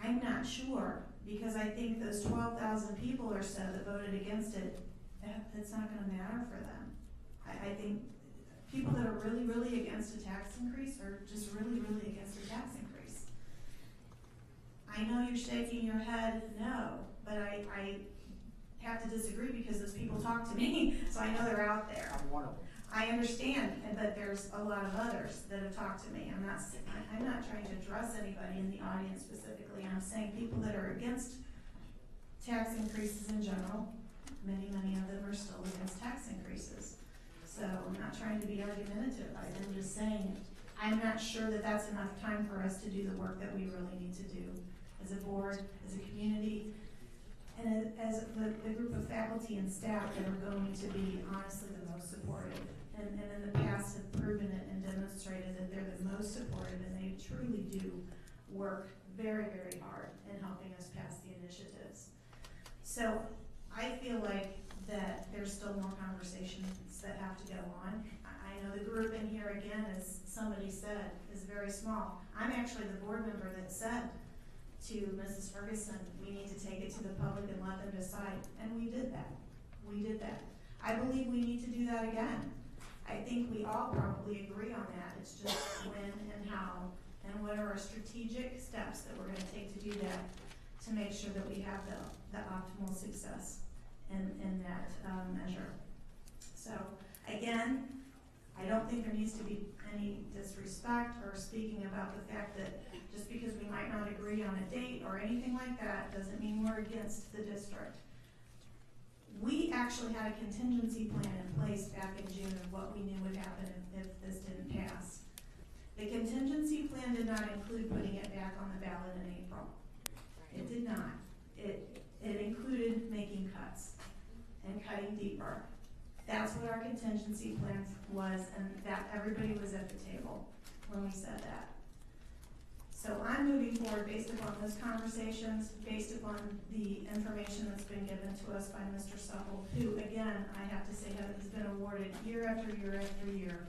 I'm not sure, because I think those 12,000 people or so that voted against it, it's not going to matter for them. I think people that are really, really against a tax increase are just really, really against a tax increase. I know you're shaking your head no, but I have to disagree because those people talk to me, so I know they're out there. I'm one of them. I understand, but there's a lot of others that have talked to me. I'm not trying to address anybody in the audience specifically. I'm saying people that are against tax increases in general, many of them are still against tax increases. So I'm not trying to be argumentative. I'm just saying I'm not sure that that's enough time for us to do the work that we really need to do as a board, as a community, and as the group of faculty and staff that are going to be honestly the most supportive. And in the past have proven it and demonstrated that they're the most supportive, and they truly do work very, very hard in helping us pass the initiatives. So I feel like that there's still more conversations that have to go on. I know the group in here, again, as somebody said, is very small. I'm actually the board member that said to Mrs. Ferguson, we need to take it to the public and let them decide. And we did that. We did that. I believe we need to do that again. I think we all probably agree on that. It's just when and how and what are our strategic steps that we're going to take to do that to make sure that we have the optimal success in that measure. So again, I don't think there needs to be any disrespect or speaking about the fact that just because we might not agree on a date or anything like that doesn't mean we're against the district. We actually had a contingency plan in place back in June of what we knew would happen if this didn't pass. The contingency plan did not include putting it back on the ballot in April. It did not. It included making cuts and cutting deeper. That's what our contingency plan was, and that everybody was at the table when we said that. So I'm moving forward based upon those conversations, based upon the information that's been given to us by Mr. Supple, who, again, I have to say has been awarded year after year after year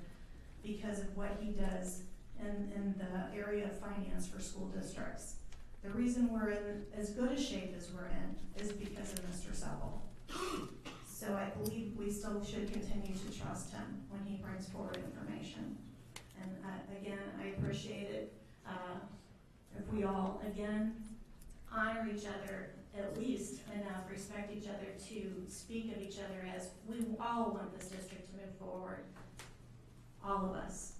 because of what he does in the area of finance for school districts. The reason we're in as good a shape as we're in is because of Mr. Supple. So I believe we still should continue to trust him when he brings forward information. And again, I appreciate it. If we all, again, honor each other, at least enough, respect each other to speak of each other as we all want this district to move forward. All of us.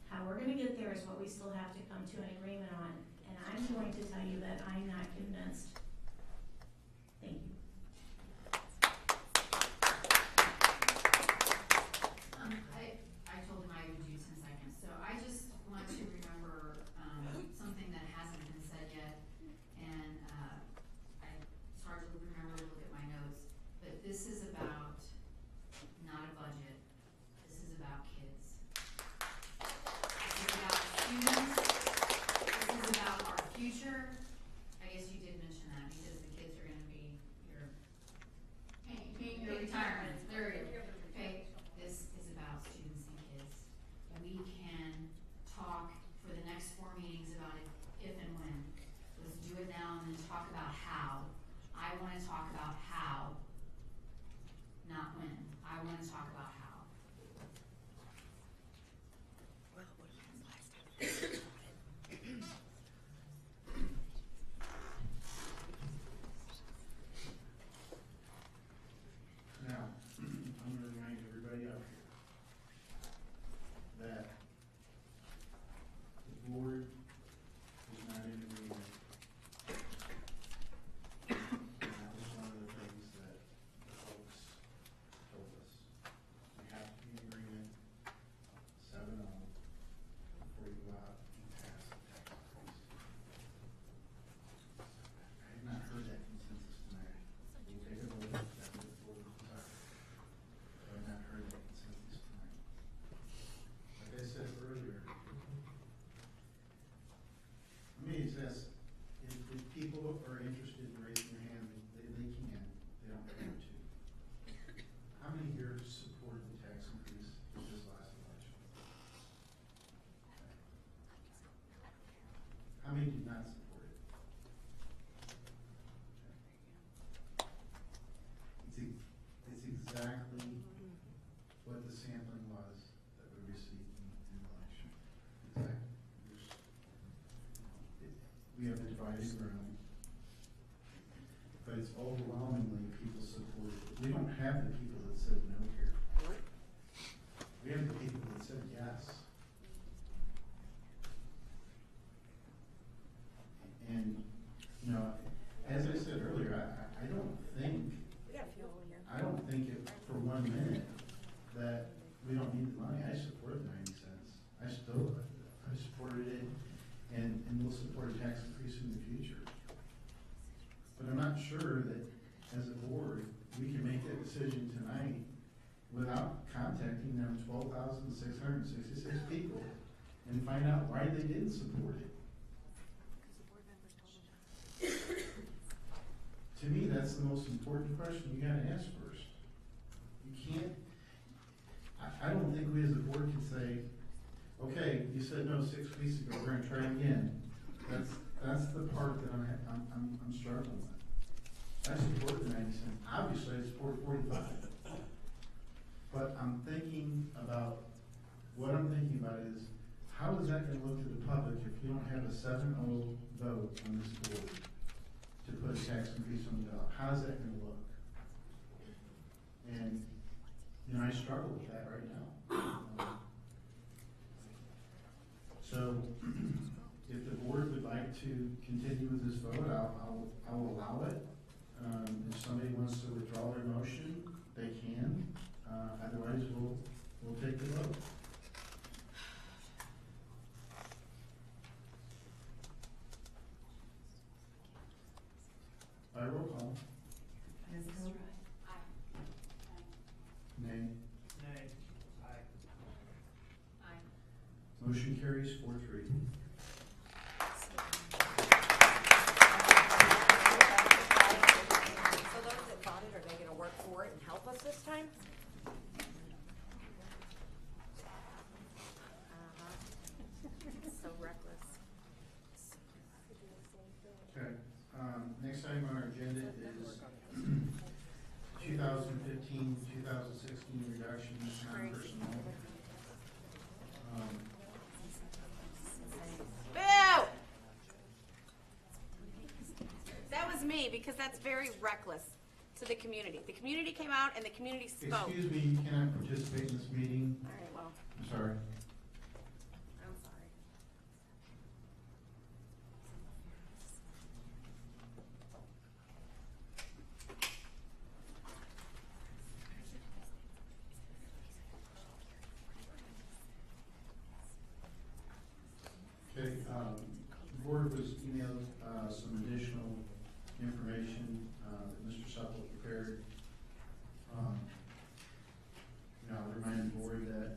How we're going to get there is what we still have to come to an agreement on. And I'm going to tell you that I'm not convinced. Thank you. I told him I would do 10 seconds. So I just want to remember something that hasn't been said yet. And it's hard to remember to look at my notes. But this is about not a budget. This is about kids. This is about students. This is about our future. I guess you did mention that because the kids are going to be your retirement. There you go. Okay. This is about students and kids. We can talk for the next 4 meetings about it, if and when. Let's do it now and then talk about how. I want to talk about how, not when. I want to talk about how. Now, I'm gonna remind everybody up here that the board is not in agreement. And that was one of the things that the folks told us. We have to be in agreement, 7-0, before you go out and pass the tax increase. I have not heard that consensus tonight. We'll take a vote, that's what the board desires. I have not heard that consensus tonight. Like I said earlier, let me ask this, if people are interested in raising their hand, they can, they don't have to. How many here supported the tax increase in this last election? How many did not support it? It's exactly what the San we don't have the people that said no here. We have the people that said yes. And, you know, as I said earlier, I don't think it for 1 minute that we don't need the money. I support the 90 cents. I supported it, and we'll support a tax increase in the future. But I'm not sure that as a board, we can make that decision tonight without contacting them 12,666 people and find out why they didn't support it. To me, that's the most important question you gotta ask first. You can't, I don't think we as a board can say, okay, you said no 6 weeks ago, we're gonna try again. That's the part that I'm struggling with. I support the 90 cents. Obviously, I support 45. But I'm thinking about, what I'm thinking about is, how is that gonna look to the public if you don't have a 7-0 vote on this board to put a tax increase on the ballot? How's that gonna look? And, you know, I struggle with that right now. So, if the board would like to continue with this vote, I'll allow it. If somebody wants to withdraw their motion, they can. Otherwise, we'll take the vote. By roll call. Ms. Hope? Nay. Nay. Aye. Aye. Motion carries 4-3. So those that bought it, are they gonna work for it and help us this time? So reckless. Okay, next item on our agenda is 2015, 2016 reductions, non-personnel. Boo! That was me, because that's very reckless to the community. The community came out and the community spoke. Excuse me, you cannot participate in this meeting. All right, well, I'm sorry. I'm sorry. Okay, the board was emailed some additional information that Mr. Supple prepared. You know, I'll remind the board that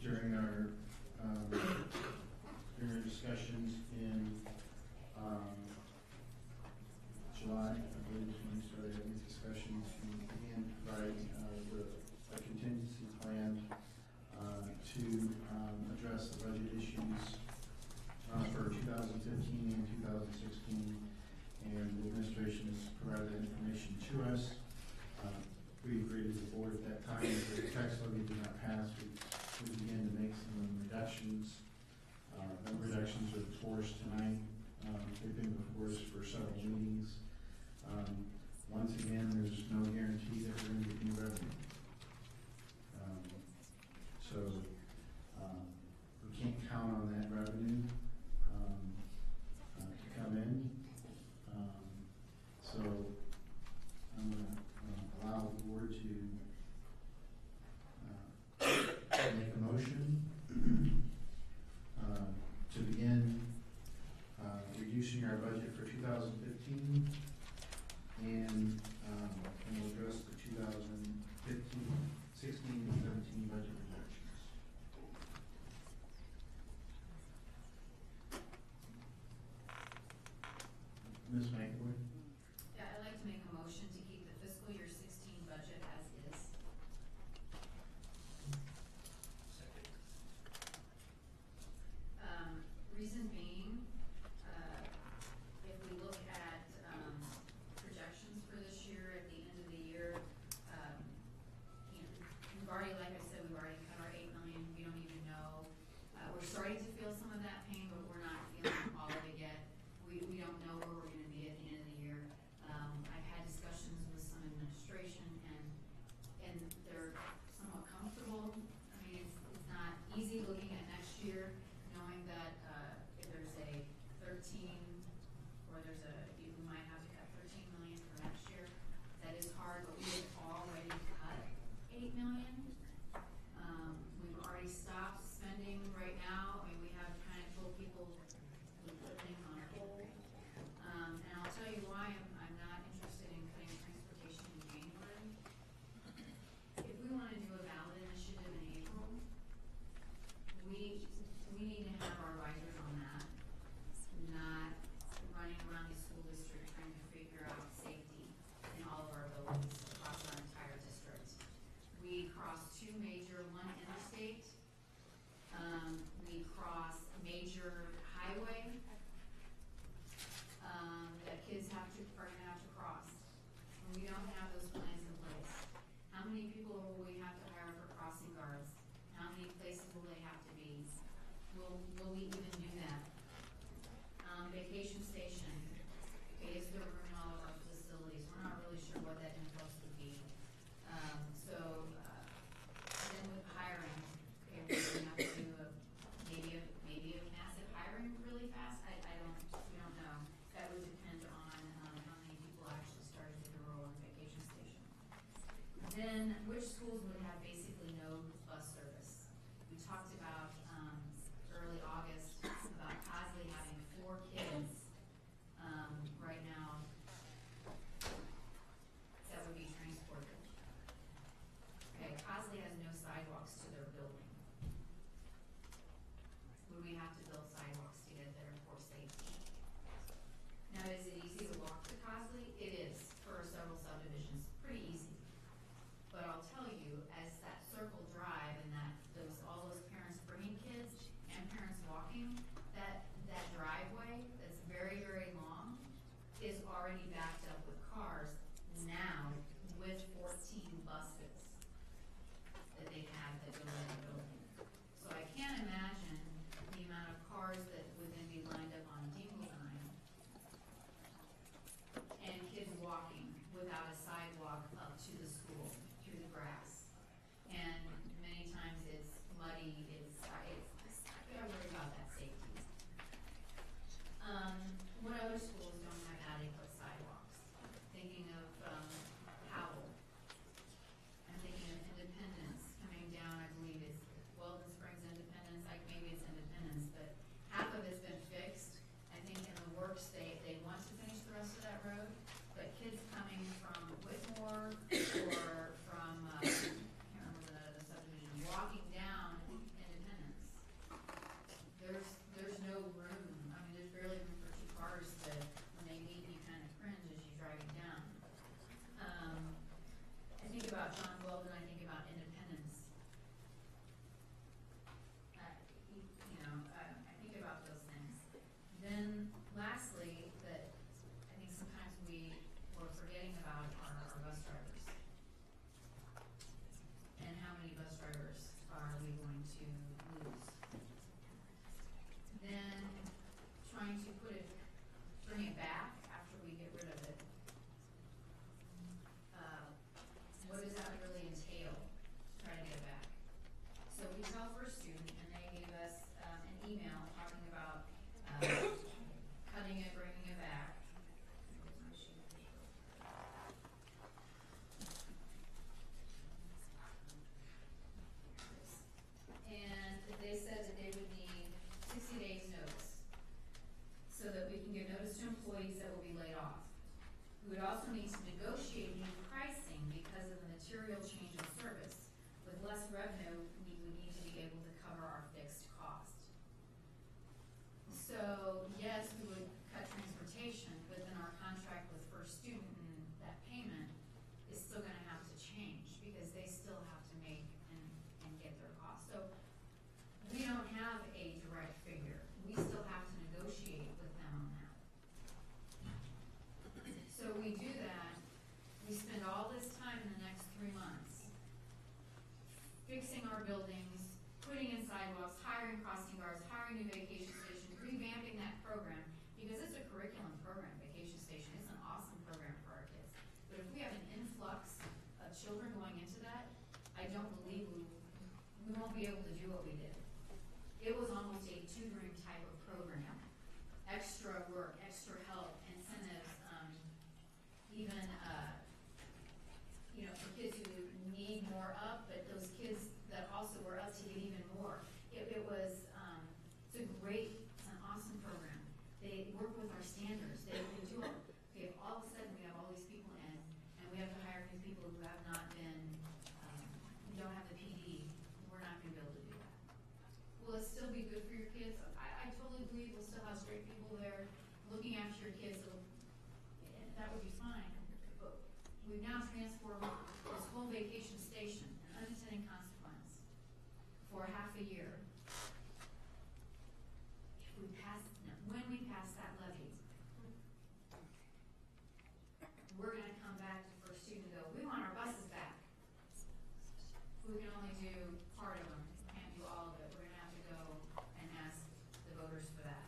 during our discussions in July, I believe is when we started having these discussions, we began providing a contingency plan to address the budget issues for 2015 and 2016, and the administration has provided that information to us. We agreed as a board at that time that the tax levy did not pass. We began to make some reductions. The reductions are before us tonight. They've been before us for several meetings. Once again, there's no guarantee that we're going to get new revenue. So we can't count on that revenue to come in. So I'm going to allow the board to make a motion to begin reducing our budget for 2015 and we'll address the 2015 two major, one interstate. We cross a major highway, that kids are gonna have to cross. And we don't have those plans in place. How many people will we have to hire for crossing guards? How many places will they have to be? Will we even do that? Vacation station, okay, is there room in all of our facilities? We're not really sure what that influx would be. Then with hiring, okay, we're gonna have to do maybe a massive hiring really fast. We don't know. That would depend on how many people actually started in the role in vacation station. Then which schools would have basically no bus service? We talked about early August about Cosley having 4 kids right now that would be transported. Okay, Cosley has no sidewalks to their building. Would we have to build sidewalks to get there for safety? Now, is it easy to walk to Cosley? It is for several subdivisions, pretty easy. But I'll tell you, as that circle drive and all those parents bringing kids and parents walking, that driveway that's very, very long is already backed up with cars now with 14 buses that they have that go in the building. So I can't imagine the amount of cars that would then be lined up on Dingledine and kids walking without a sidewalk up to the school through the grass. And many times it's muddy, I worry about that safety. What other schools don't have adequate sidewalks? Thinking of Howell. I'm thinking of Independence coming down, I believe it's Weldon Springs Independence, maybe it's Independence, but half of it's been fixed. I think in the works they want to finish the rest of that road, but kids coming from Whitmore or from, I can't remember the subdivision, walking down Independence. There's no room. I mean, there's barely room for 2 cars that when they meet you kind of cringe as you're driving down. I think about John Weldon, I think about Independence. I think about those things. Then lastly, that I think sometimes we're forgetting about are our bus drivers. And how many bus drivers are we going to lose? Then trying to bring it back after we get rid of it. What does that really entail, trying to get it back? So we tell First Student, and they gave us an email talking about cutting it, bringing it back. And they said that they would need 60 days notice so that we can give notice to employees that will be laid off. We would also need to negotiate new pricing because of the material change in service. With less revenue, we would need to be able to cover our fixed cost. So yes, we would cut transportation, but then our contract with First Student and that payment is still gonna have to change because they still have to make and get their costs. So we don't have a direct figure. We still have to negotiate with them on that. So we do that, we spend all this time in the next 3 months fixing our buildings, putting in sidewalks, hiring crossing guards, hiring new vacation stations, revamping that program, because it's a curriculum program, vacation station. It's an awesome program for our kids. But if we have an influx of children going into that, I don't believe we won't be able to do what we did. It was almost a tutoring type of program. Extra work, extra help, incentives, even, for kids who need more up, but those kids that also were up to get even more. It's an awesome program. They work with our standards. They do it. Okay, if all of a sudden we have all these people in, and we have to hire new people who have not been, don't have the PD, we're not gonna be able to do that. Will it still be good for your kids? I totally believe we'll still have straight people there. a year, when we pass that levy, we're gonna come back to first student and go, we want our buses back. We can only do part of them, can't do all of it. We're gonna have to go and ask the voters for that.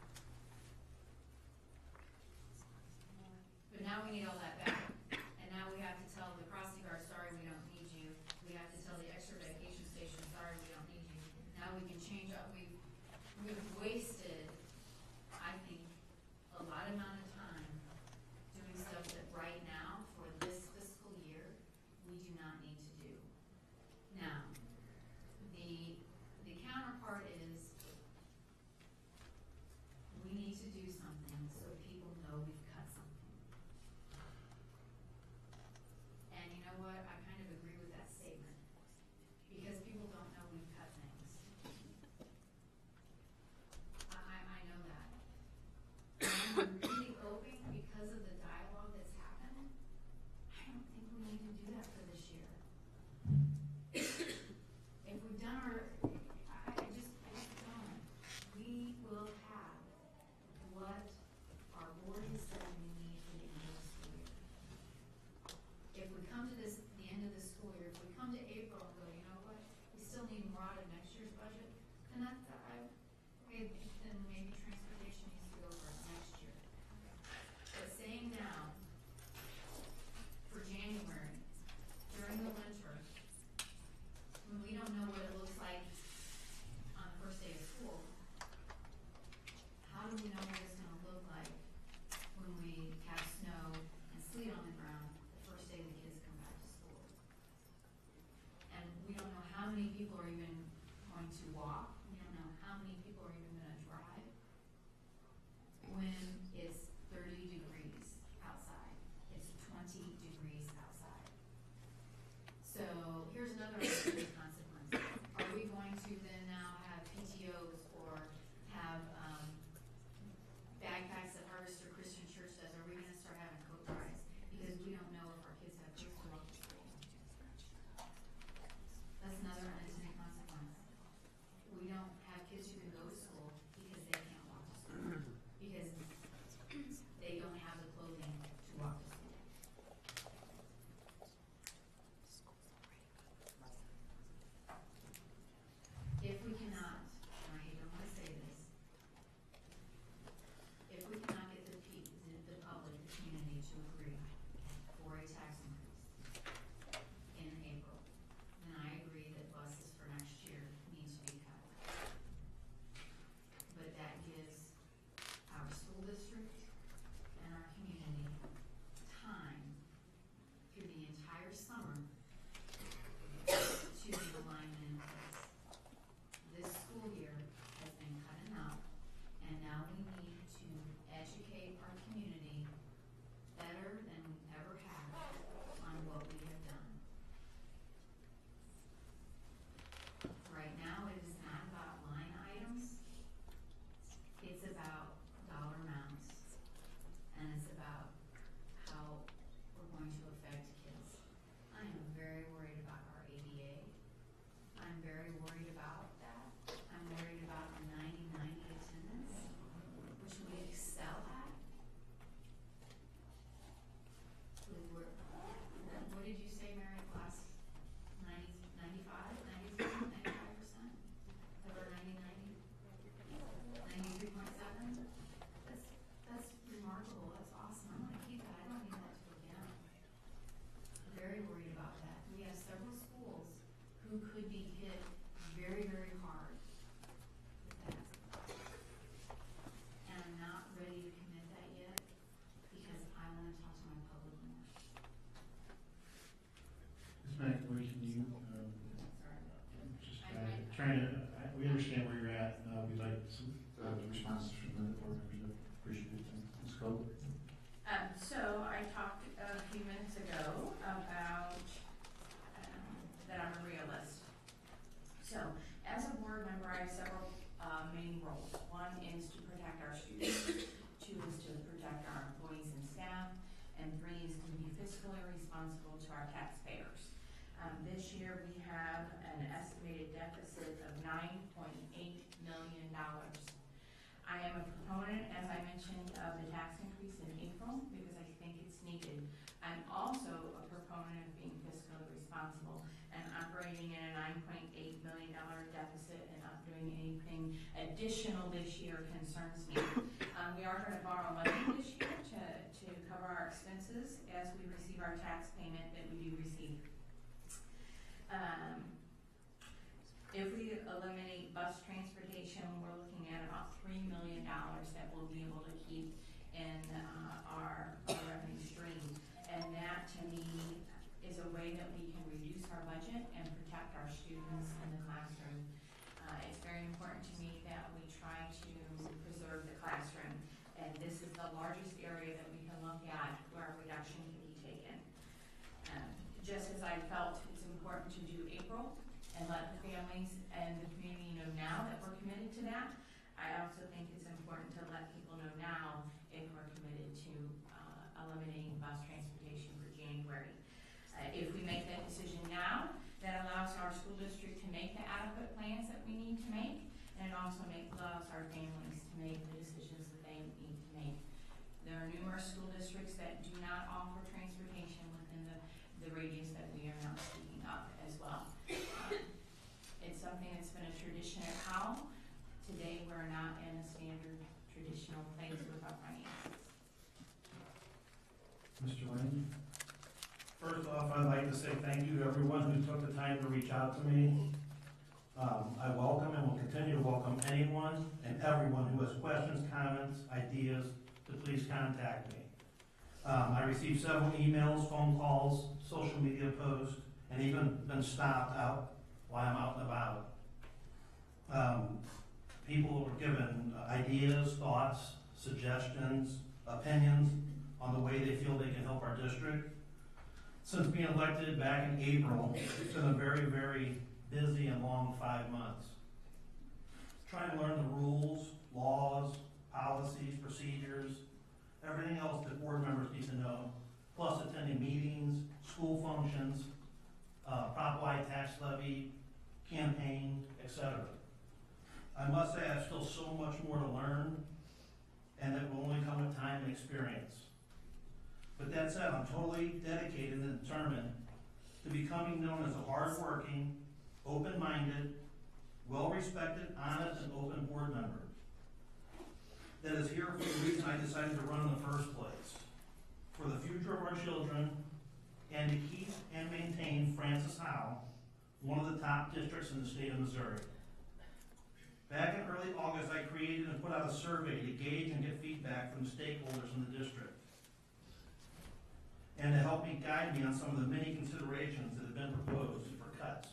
But now we need all that back. And now we have to tell the crossing guard, sorry, we don't need you. We have to tell the extra vacation station, sorry, we don't need you. Now we can change up, we've wasted, I think, a lot amount of time doing stuff that right now, for this fiscal year, we do not need to do. Now, the counterpart is, we need to do something so people know we've cut something. And you know what, I kind of agree with that statement, because people don't know we've cut things. I know that. And I'm really hoping, because of the dialogue that's happened, I don't think we need to do that for this year. If we've done I just don't. We will have what our board has said we need for the end of the school year. If we come to the end of the school year, if we come to April and go, you know what, we still need more out of next year's budget, then then maybe transportation needs to go for next year. But saying now, for January, during the winter, when we don't know what it looks like on the first day of school, how do we know what it's gonna look like when we have snow and sleet on the ground the first day the kids come back to school? And we don't know how many people are even going to walk, we don't know how many people are even gonna drive when it's 30 degrees outside, it's 20 degrees outside. So here's another unintended consequence. Are we going to then now have PTOs or have backpacks that Harvester Christian Church does? Are we gonna start having coat drives? Because we don't know if our kids have coats to walk to school. That's another unintended consequence. We don't have kids who can go to school because they can't walk to school. Because they don't have the clothing to walk to school. If we cannot, and I don't want to say this, if we cannot get the public, the community to agree for a tax increase in April, then I agree that buses for next year need to be cut. But that gives our school district and our community time through the entire summer to get alignment in place. This school year has been cut enough, and now we need to educate our community better than we ever have on what we have done. Right now, it is not about line items, it's about dollar amounts, and it's about how we're going to affect kids. I am very worried about our ADA. I'm very worried about that. I'm worried about the 90-90 attendance, which we excel at. What did you say, Mary, last 95%? Over 90-90? 93.7? That's remarkable, that's awesome. I'm gonna keep that, I don't need that to go down. I'm very worried about that. We have several schools who could be hit very, very hard with that. And I'm not ready to commit that yet, because I wanna talk to my public more. Ms. McAvoy, can you, just trying to, we understand where you're at, we'd like some responses from the board members, appreciate it. Ms. Cole? So I talked a few minutes ago about that I'm a realist. So as a board member, I have several main roles. One is to protect our students, two is to protect our employees and staff, and three is to be fiscally responsible to our taxpayers. This year we have an estimated deficit of $9.6 proponent, as I mentioned, of the tax increase in April, because I think it's needed. I'm also a proponent of being fiscally responsible, and operating in a $9.8 million deficit and not doing anything additional this year concerns me. We are going to borrow money this year to cover our expenses as we receive our tax payment that we do receive. If we eliminate bus transportation, we're looking at about $3 million that we'll be able to keep in our revenue stream. And that, to me, is a way that we can reduce our budget and protect our students in the classroom. It's very important to me that we try to preserve the classroom. And this is the largest area that we can look at where a reduction can be taken. Just as I felt it's important to do April and let the families and the community know now that we're committed to that, I also think it's important to let people know now if we're committed to eliminating bus transportation for January. If we make that decision now, that allows our school district to make the adequate plans that we need to make, and it also allows our families to make the decisions that they need to make. There are numerous school districts that do not offer transportation within the radius that we are now speaking of as well. It's something that's been a tradition at Howell. Today, we're not in a standard traditional place with our finances. Mr. Lane? First off, I'd like to say thank you to everyone who took the time to reach out to me. I welcome and will continue to welcome anyone and everyone who has questions, comments, ideas, to please contact me. I received several emails, phone calls, social media posts, and even been stopped out while I'm out and about. People were given ideas, thoughts, suggestions, opinions on the way they feel they can help our district. Since being elected back in April, it's been a very, very busy and long 5 months. Trying to learn the rules, laws, policies, procedures, everything else that board members need to know, plus attending meetings, school functions, Prop-Y tax levy, campaign, etc. I must say I have still so much more to learn, and that will only come with time and experience. But that said, I'm totally dedicated and determined to becoming known as a hardworking, open-minded, well-respected, honest, and open board member that is here for the reason I decided to run in the first place, for the future of our children, and to keep and maintain Francis Howell, one of the top districts in the state of Missouri. Back in early August, I created and put out a survey to gauge and get feedback from stakeholders in the district, and to help me guide me on some of the many considerations that have been proposed for cuts.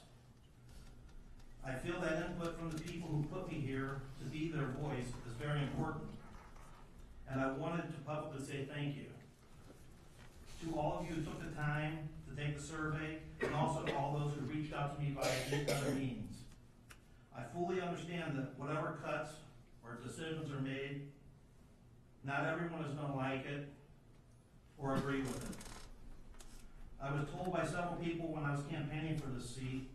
I feel that input from the people who put me here to be their voice is very important, and I wanted to publicly say thank you to all of you who took the time to take the survey, and also to all those who reached out to me via other means. I fully understand that whatever cuts or decisions are made, not everyone is going to like it or agree with it. I was told by several people when I was campaigning for this seat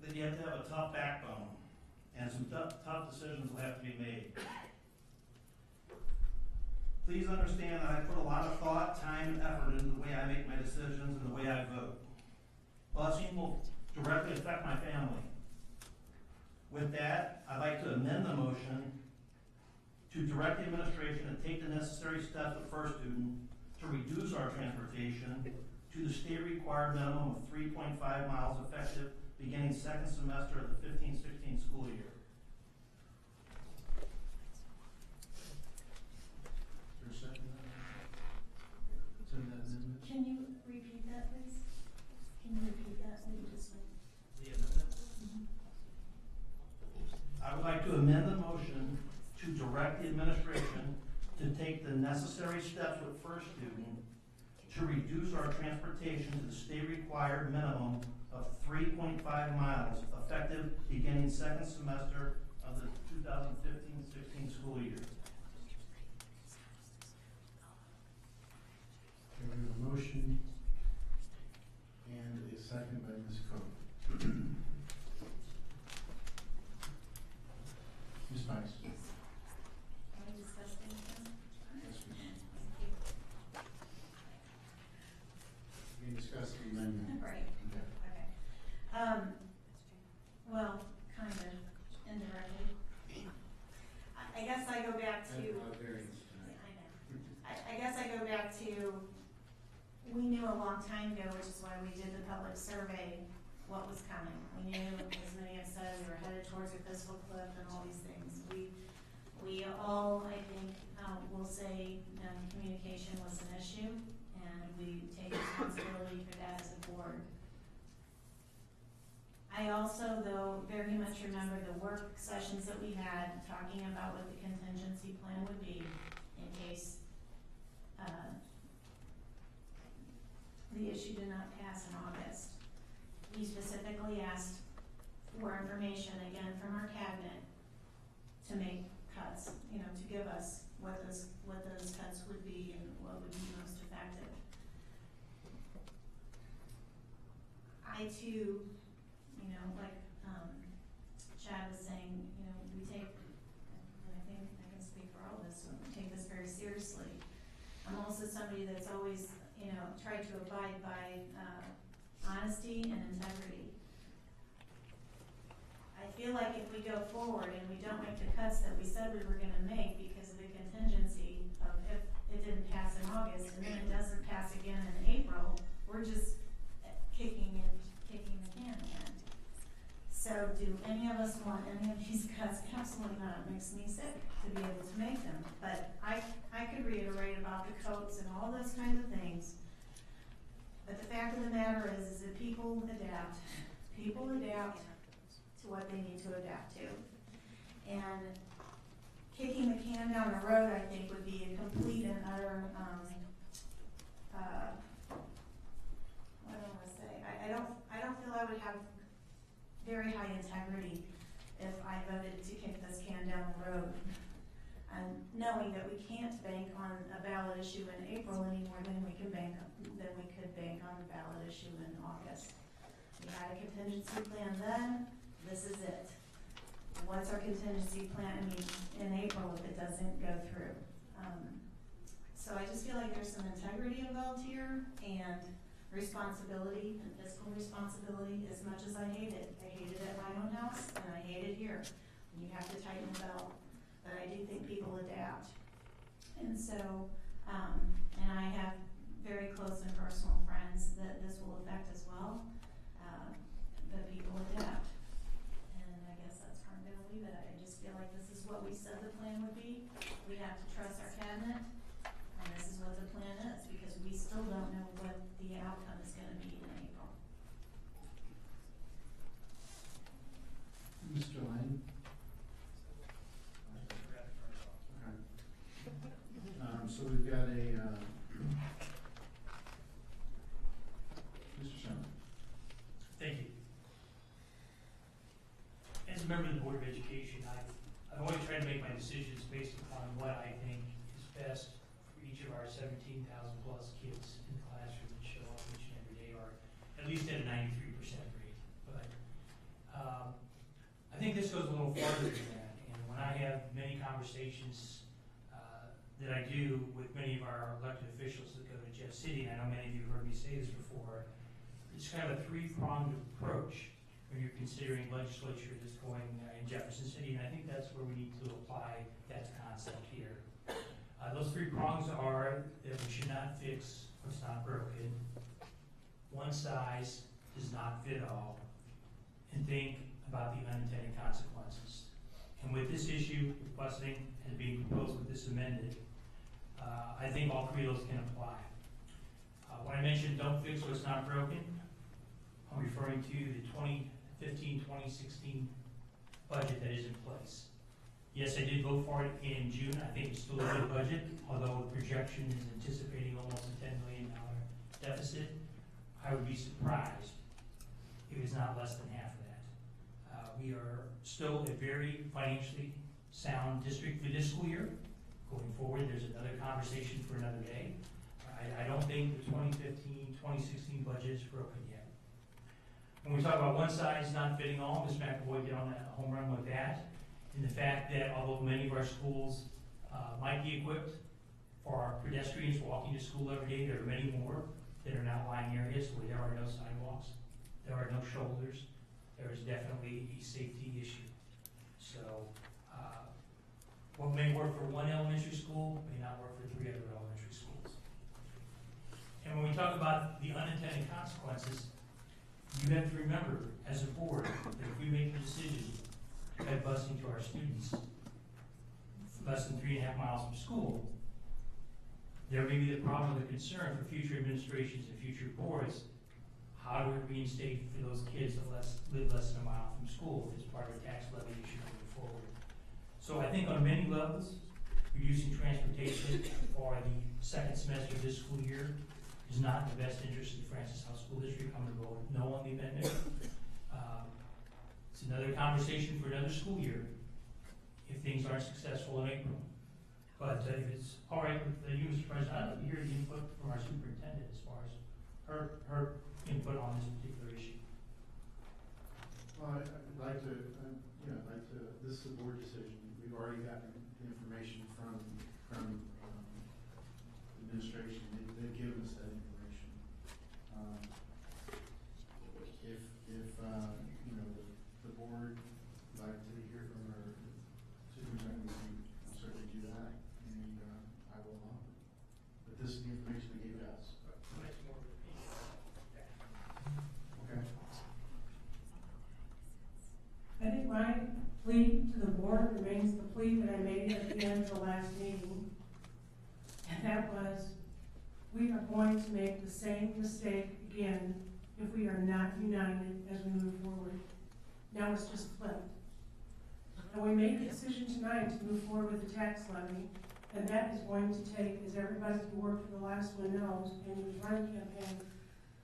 that you have to have a tough backbone, and some tough decisions will have to be made. Please understand that I put a lot of thought, time, and effort into the way I make my decisions and the way I vote. Busing will directly affect my family. With that, I'd like to amend the motion to direct the administration to take the necessary steps with First Student to reduce our transportation to the state required minimum of 3.5 miles effective beginning second semester of the 15-16 school year. Is there a second? To that amendment? Can you repeat that, please? Can you repeat that? Maybe just like. The amendment? I would like to amend the motion to direct the administration to take the necessary steps with First Student to reduce our transportation to the state required minimum of 3.5 miles effective beginning second semester of the 2015-16 school year. Okay, we have a motion and a second by Ms. Coe. Ms. Price? Well, kind of, indirectly. I guess I go back to. I guess I go back to, we knew a long time ago, which is why we did the public survey, what was coming. We knew, as many have said, we were headed towards a fiscal cliff and all these things. We all, I think, will say communication was an issue, and we take responsibility for that as a board. I also, though, very much remember the work sessions that we had talking about what the contingency plan would be in case the issue did not pass in August. We specifically asked for information, again, from our cabinet to make cuts, to give us what those cuts would be and what would be most effective. I too, like Chad was saying, we take, and I think I can speak for all of us, we take this very seriously. I'm also somebody that's always, tried to abide by honesty and integrity. I feel like if we go forward and we don't make the cuts that we said we were going to make because of the contingency of if it didn't pass in August and then it doesn't pass again in April, we're just kicking the can again. So do any of us want any of these cuts? Absolutely not. It makes me sick to be able to make them. But I could reiterate about the coats and all those kinds of things. But the fact of the matter is that people adapt. People adapt to what they need to adapt to. And kicking the can down the road, I think, would be a complete and utter, what do I want to say? I don't feel I would have very high integrity if I voted to kick this can down the road. And knowing that we can't bank on a ballot issue in April any more than we could bank on a ballot issue in August. We had a contingency plan then, this is it. What's our contingency plan, in April if it doesn't go through? So I just feel like there's some integrity involved here and responsibility and fiscal responsibility as much as I hate it. I hate it at my own house and I hate it here. You have to tighten the belt, but I do think people adapt. And so, and I have very close and personal friends that this will affect as well, but people adapt. And I guess that's where I'm gonna leave it. I just feel like this is what we said the plan would be. We have to trust our cabinet, and this is what the plan is, because we still don't know what the outcome is gonna be in April. Mr. Lane? Okay. So we've got a, Mr. Sherman. Thank you. As a member of the Board of Education, I've always tried to make my decisions based upon what I think is best for each of our 17,000 plus kids in the classroom that show up each and every day, or at least at a 93% rate. But I think this goes a little farther than that. And when I have many conversations that I do with many of our elected officials that go to Jeff City, and I know many of you have heard me say this before, it's kind of a three-pronged approach when you're considering legislature that's going in Jefferson City, and I think that's where we need to apply that concept here. Those three prongs are that we should not fix what's not broken, one size does not fit all, and think about the unintended consequences. And with this issue, with busing and being proposed with this amended, I think all three of those can apply. When I mentioned don't fix what's not broken, I'm referring to the 2015-2016 budget that is in place. Yes, I did vote for it in June. I think it's still a good budget, although the projection is anticipating almost a $10 million deficit. I would be surprised if it's not less than half of that. We are still a very financially sound district for this school year. Going forward, there's another conversation for another day. I don't think the 2015-2016 budget is broken yet. When we talk about one size not fitting all, Ms. McAvoy did on that home run with that, and the fact that although many of our schools might be equipped for our pedestrians walking to school every day, there are many more that are in outlying areas where there are no sidewalks. there are no shoulders, there is definitely a safety issue. So, what may work for one elementary school may not work for 3 other elementary schools. And when we talk about the unintended consequences, you have to remember, as a board, that if we make the decision to head busing to our students less than 3.5 miles from school, there may be the problem or the concern for future administrations and future boards. How do we reinstate for those kids that live less than a mile from school as part of a tax levy issue moving forward? So I think on many levels, reducing transportation for the second semester of this school year is not in the best interest of the Francis House School District. I'm going to vote no on the amendment. It's another conversation for another school year if things aren't successful in April. But if it's all right with you, Mr. President, I'd like to hear the input from our superintendent as far as her input on this particular issue. Well, I'd like to, this is a board decision. We've already gotten the information from administration. They've given us that information. The board would like to hear from our superintendent, we can certainly do that, and I will not. But this is the information they gave us. Okay. I think my plea to the board remains the plea that I made at the end of the last meeting. And that was, we are going to make the same mistake again if we are not united as we move forward. Now it's just flipped. And we made the decision tonight to move forward with the tax levy, and that is going to take, as everybody who worked for the last one knows, and who was running campaign,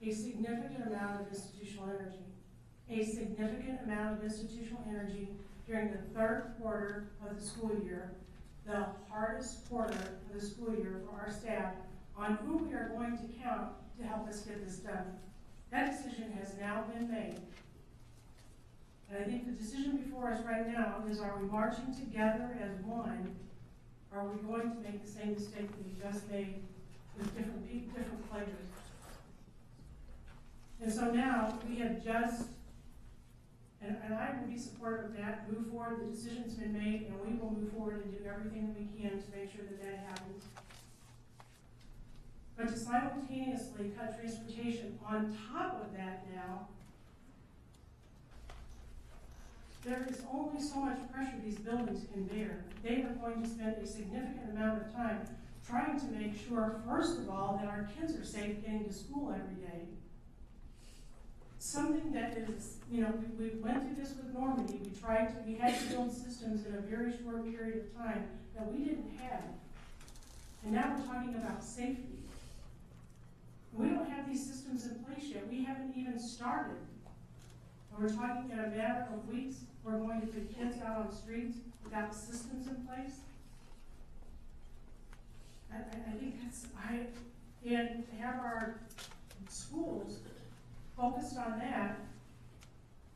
a significant amount of institutional energy. A significant amount of institutional energy during the third quarter of the school year, the hardest quarter of the school year for our staff, on who we are going to count to help us get this done. That decision has now been made. And I think the decision before us right now is, are we marching together as one, or are we going to make the same mistake that we just made with different flavors? And so now we have just, and I will be supportive of that, move forward, the decision's been made, and we will move forward and do everything that we can to make sure that that happens. But to simultaneously cut transportation on top of that now, there is only so much pressure these buildings can bear. They are going to spend a significant amount of time trying to make sure, first of all, that our kids are safe getting to school every day. Something that is, we went through this with Normandy. We had to build systems in a very short period of time that we didn't have. And now we're talking about safety. We don't have these systems in place yet. We haven't even started. And we're talking in a matter of weeks, we're going to put kids out on the streets without systems in place. I think and to have our schools focused on that,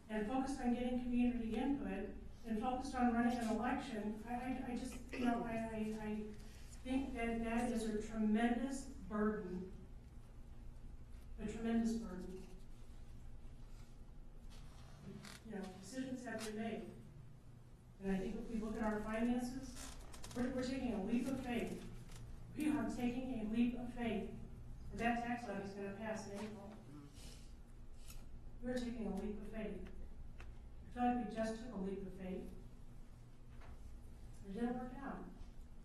and focused on getting community input, and focused on running an election, I just, I think that is a tremendous burden. A tremendous burden. Decisions have been made. And I think if we look at our finances, we're taking a leap of faith. We are taking a leap of faith that that tax levy is going to pass in April. We're taking a leap of faith. I feel like we just took a leap of faith. It didn't work out.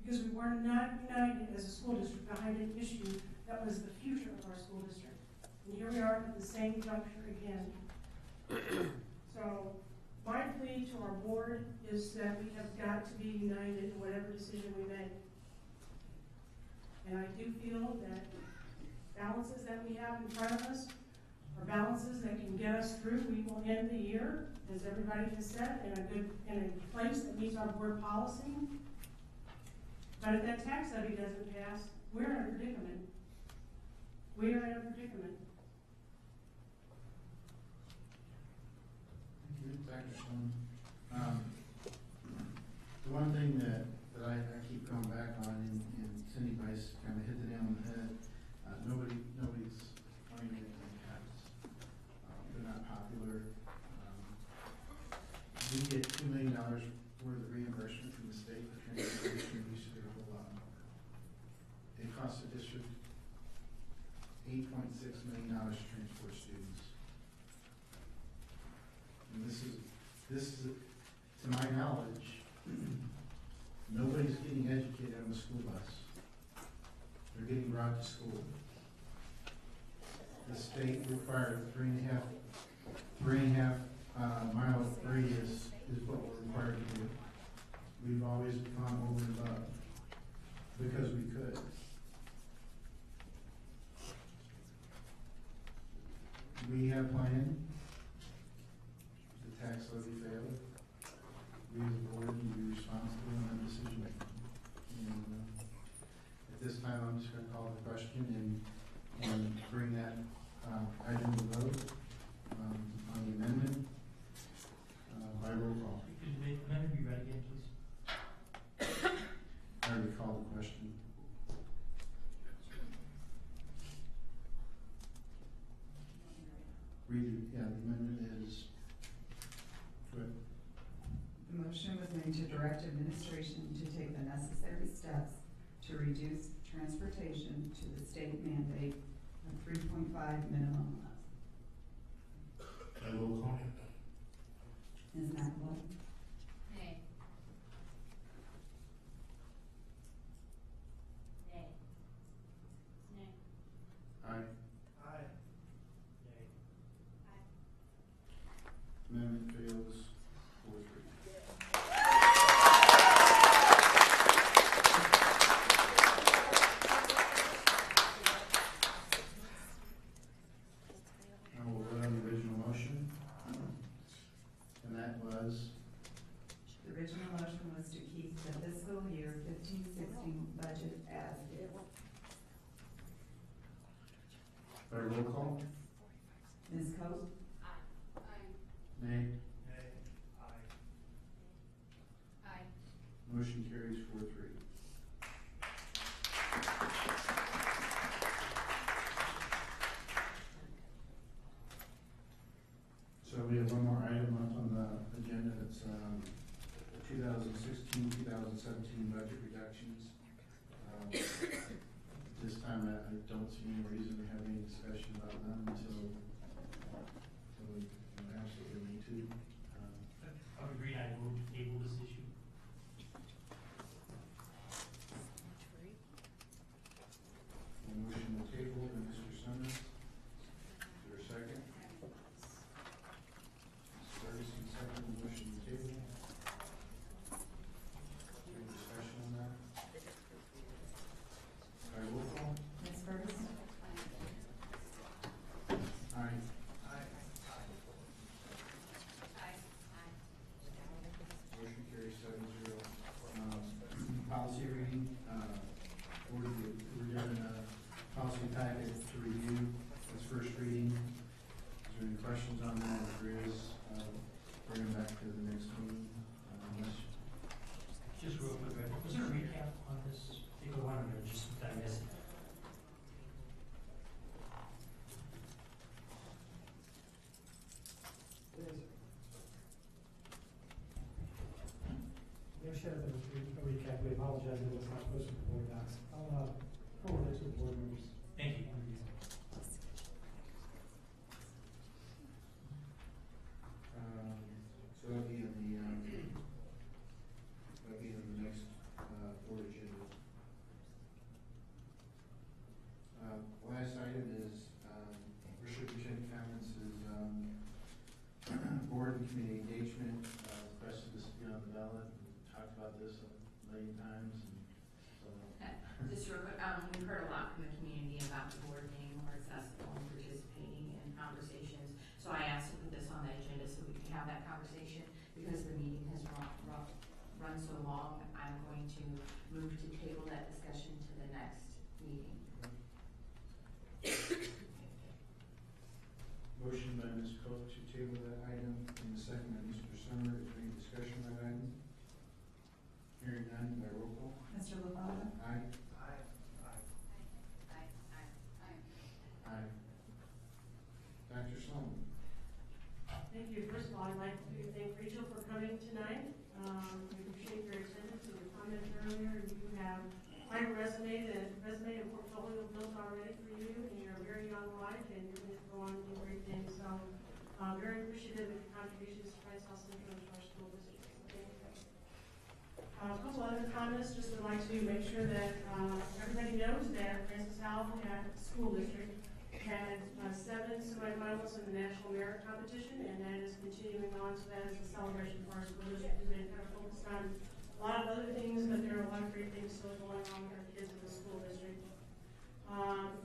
Because we were not united as a school district behind an issue that was the future of our school district. And here we are at the same juncture again. So my plea to our board is that we have got to be united in whatever decision we make. And I do feel that balances that we have in front of us are balances that can get us through. We will end the year, as everybody has said, in a place that meets our board policy. But if that tax levy doesn't pass, we're in a predicament. We are in a predicament. Thank you, Sean. The one thing that I keep going back on, and Cindy Weiss kind of hit the nail on the head, nobody's wanting to get taxed. They're not this is, to my knowledge, nobody's getting educated on the school bus. They're getting brought to school. The state required 3.5 mile radius is what we're required to do. We've always gone over and above because we could. We have planned. The tax levy failed. We as a board need to be responsible in that decision making. And at this time, I'm just going to call the question and bring that item to vote on the amendment by roll call. Could the amendment be read again, please? I already called the question. The amendment is, go ahead. The motion was made to direct administration to take the necessary steps to reduce transportation to the state mandate of 3.5 minimum. By roll call. Ms. Maxwell? Nay. Nay. Nay. Aye. Aye. Nay. Amendment fails 4-3. Now we'll vote on the original motion. And that was, The original motion was to keep the fiscal year 15-16 budget as is. by roll call. Ms. Coe? Nay. Nay. Aye. Aye. Motion carries 4-3. So we have one more item up on the agenda. It's 2016-2017 budget reductions. This time I don't see any reason to have any discussion about them until we absolutely need to. I would agree, I move to table this issue. A motion to table by Mr. Summers. Is there a second? Ms. Ferguson, second the motion to table. Any discussion on that? By roll call? Ms. Ferguson? Aye. Motion carries 7-0. Policy reading, we're given a policy packet to review. It's first reading. Is there any questions on that? If there is, bring them back to the next meeting. Just real quick, was there a recap on this particular one, or just did I miss it? There should have been a recap. We apologize, it was not posted to the board docs. I'll forward it to the board members. Thank you. So that'll be in the next board agenda. Last item is restricted comments is board and community engagement. Requested this to be on the ballot. We talked about this a million times. Just real quick, we've heard a lot from the community about the board being more accessible and participating in conversations. So I asked to put this on the agenda so we can have that conversation. Because the meeting has run so long, I'm going to move to table that discussion to the next meeting. Motion by Ms. Coe to table that item, and the second by Mr. Summer. Is there any discussion on that item? Hearing none, by roll call. Mr. LaFawn? Aye. Aye. Aye. Dr. Sloan? Thank you. First of all, I'd like to thank Rachel for coming tonight. We appreciate your attendance and your comments earlier. You have quite a resume and portfolio built already for you in your very young life, and you're going to go on to do great things. So Very appreciative of your contributions to Francis House Central and to our school district. So thank you. A couple other comments, just would like to make sure that everybody knows that Francis Howell School District had 7 semifinals in the National Merit Competition, and that is continuing on, so that is a celebration for our school district. We've been kind of focused on a lot of other things, but there are a lot of great things still going on with our kids in the school district.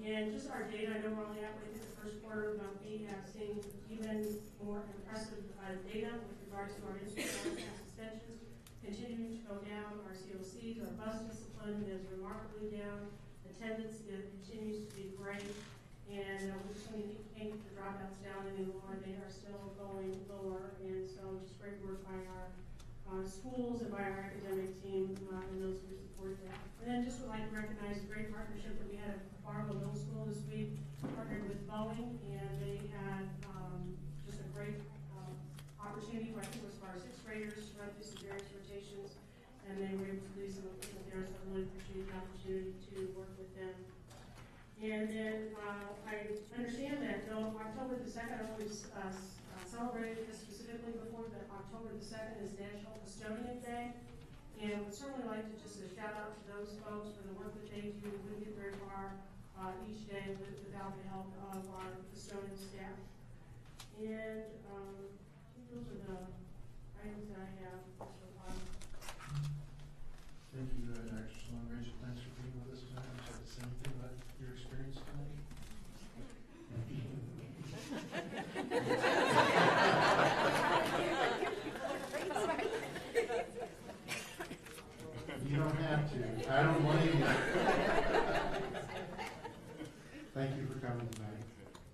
And just our data, I know we're only halfway through the first quarter, but we have seen even more impressive data with regards to our institutional suspensions continuing to go down. Our COCs, our bus discipline is remarkably down. Attendance continues to be great. And we just can't get the dropouts down anymore. They are still going lower. And so just great work by our schools and by our academic team and those who support that. And then just would like to recognize a great partnership that we had at Farmville Middle School this week, partnered with Boeing, and they had just a great opportunity for, I think it was for our 6th graders to run through some various rotations, and they were able to do some equipment there, so I really appreciate the opportunity to work with them. And then I understand that though October the 2nd, I always celebrated this specifically before, but October the 2nd is National Custodian Day. And would certainly like to just shout out to those folks for the work that they do. We wouldn't get very far each day without the help of our custodian staff. And those are the items that I have so far. Thank you, Dr. Sloan. Rachel, thanks for being with us tonight. I said the same thing about your experience tonight. You don't have to. I don't blame you. Thank you for coming tonight.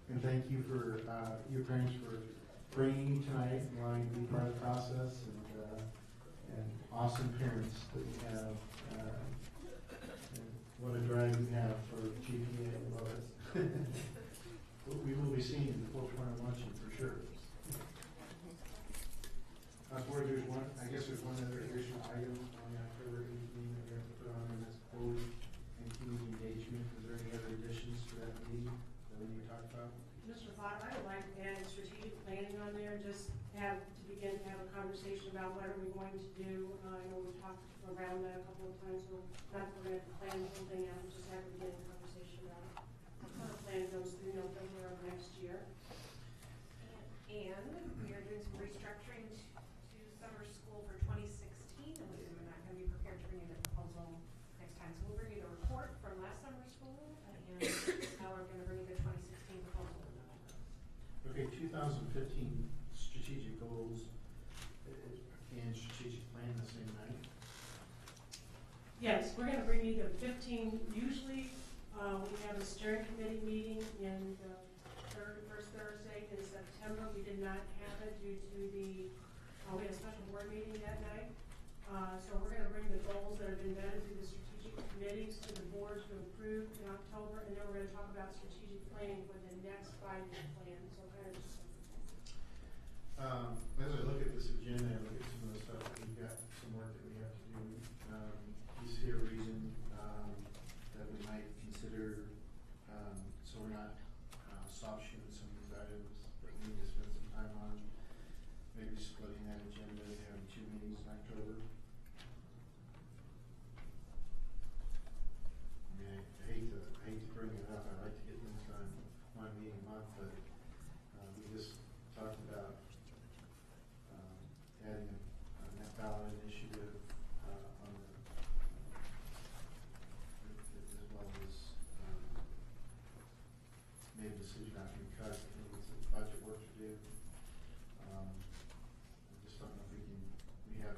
And thank you for your parents for bringing you tonight and allowing you to be part of the process. And awesome parents that we have. And what a drive we have for GPA. I love it. We will be seeing you before tomorrow luncheon for sure. I guess there's one other additional item on the October meeting that we have to put on, and that's board and community engagement. Is there any other additions to that meeting that we need to talk about? Mr. Potter, I would like to add strategic planning on there, just have to begin to have a conversation about what are we going to do. I know we've talked around that a couple of times, so not that we're going to plan the whole thing out, just have to begin a conversation about it. Our current plan goes through November of next year. And we are doing some restructuring to summer school for 2016, and we're not going to be prepared to bring you the proposal next time. So we'll bring you the report from last summer school, and now we're going to bring you the 2016 proposal in November. Okay, 2015 strategic goals and strategic plan the same night? Yes, we're going to bring you the 15, usually we have a steering committee meeting in the first Thursday in September. We did not have it due to we had a special board meeting that night. So we're going to bring the goals that have been vetted through the strategic committees to the board to approve in October, and then we're going to talk about strategic planning for the next 5-year plan. So kind of as I look at this agenda and look at some of the stuff that we've got, some work that we have to do, you see a reason that we might consider, so we're not soft shooting some of these items that we need to spend some time on, maybe splitting that agenda and having 2 meetings in October. I mean, I hate to bring it up. I like to get things done 1 meeting a month, but we just talked about adding a net ballot initiative on the, as well as made a decision not to cut. I think it's budget work to do. I just don't know if we have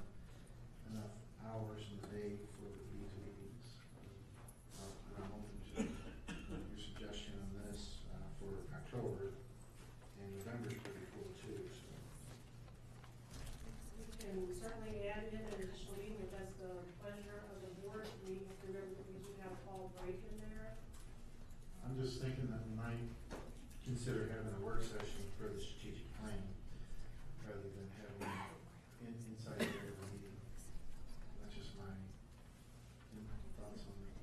enough hours in the day for these meetings. And I'm open to your suggestion on this for October, and November's pretty cool too. So. and certainly add in an additional meeting if that's the pleasure of the board. We have to remember that we do have a fall break in there. I'm just thinking that we might consider having a work session for the strategic plan rather than having inside the regular meeting. That's just my thoughts on that.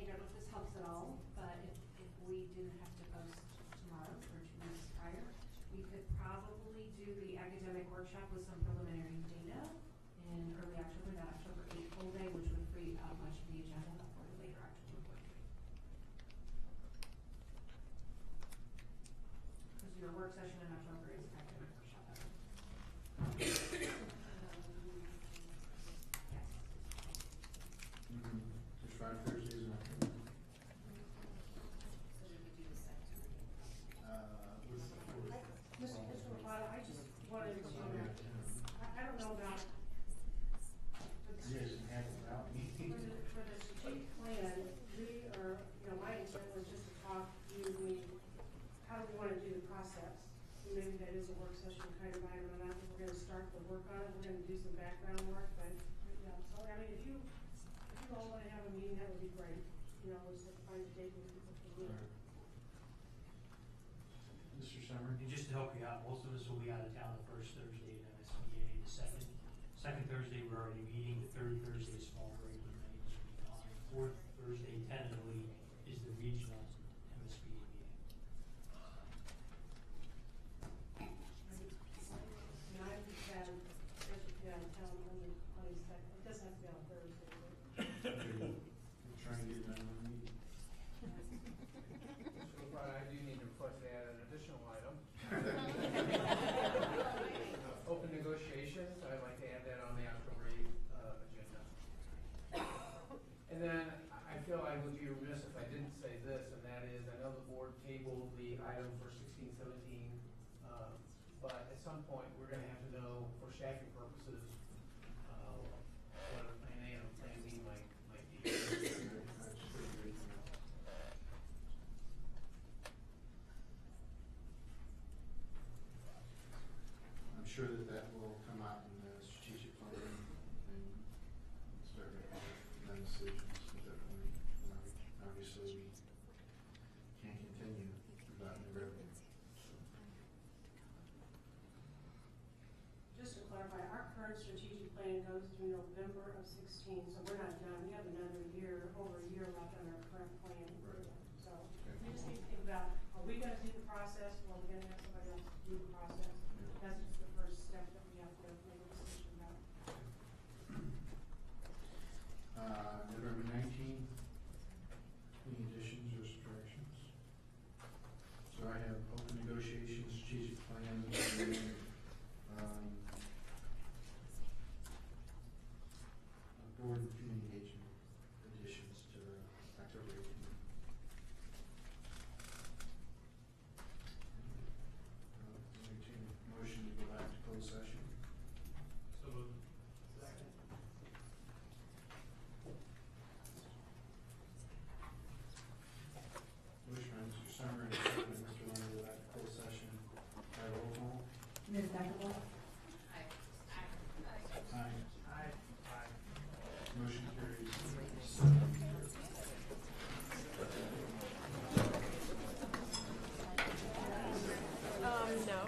I don't know if this helps at all, but if we didn't have to post tomorrow or 2 weeks prior, workshop with some preliminary data in early October, that October 8th full day, which would free up much of the agenda for the later October board meeting. Because your work session in October is academic workshop. Yes. There's 5 Thursdays in October. So we could do the second reading. What's the 4th? Mr. Rapata, I just wanted to, I don't know about, You guys can have it without me. for the strategic plan, we are, my intent was just to talk, you and me, how do we want to do the process? Maybe that is a work session kind of item, and I think we're gonna start the work on it, we're gonna do some background work, but, yeah, so, I mean, if you all wanna have a meeting, that would be great, we'll just have to find a date when people can meet. Mr. Summer? And just to help you out, most of us will be out of town the first Thursday in MSBA, the second Thursday we're already meeting, the third Thursday is small break, we may just be gone. Fourth Thursday tentatively is the regional MSBA meeting. And I just had, town on the 22nd, it doesn't have to be on Thursday, but. We're trying to get done on the meeting. So, I do need to request to add an additional item. Open negotiations, I'd like to add that on the October 8th agenda. And then I feel I would be remiss if I didn't say this, and that is, I know the board tabled the item for 1617, but at some point, we're gonna have to know, for staffing purposes, what a plan A and a plan B might be. I'm sure that will come out in the strategic plan and start making then decisions at that point. Obviously, we can't continue without new revenue. Just to clarify, our current strategic plan goes through November of 16, so we're not done. We have another year, over a year left on our current plan. Right. So we just need to think about, are we gonna do the process, or are we gonna have somebody else do the process? That's just the first step that we have to make a decision about. November 19th, any additions or subtractions? So I have open negotiations, strategic plan, board communication additions to October 18th. Entertain a motion to go back to closed session. So moved. Motion by Mr. Summer and second by Mr. Leonard to go back to closed session. By roll call. Ms. Beckerle? Aye. Motion carries. No.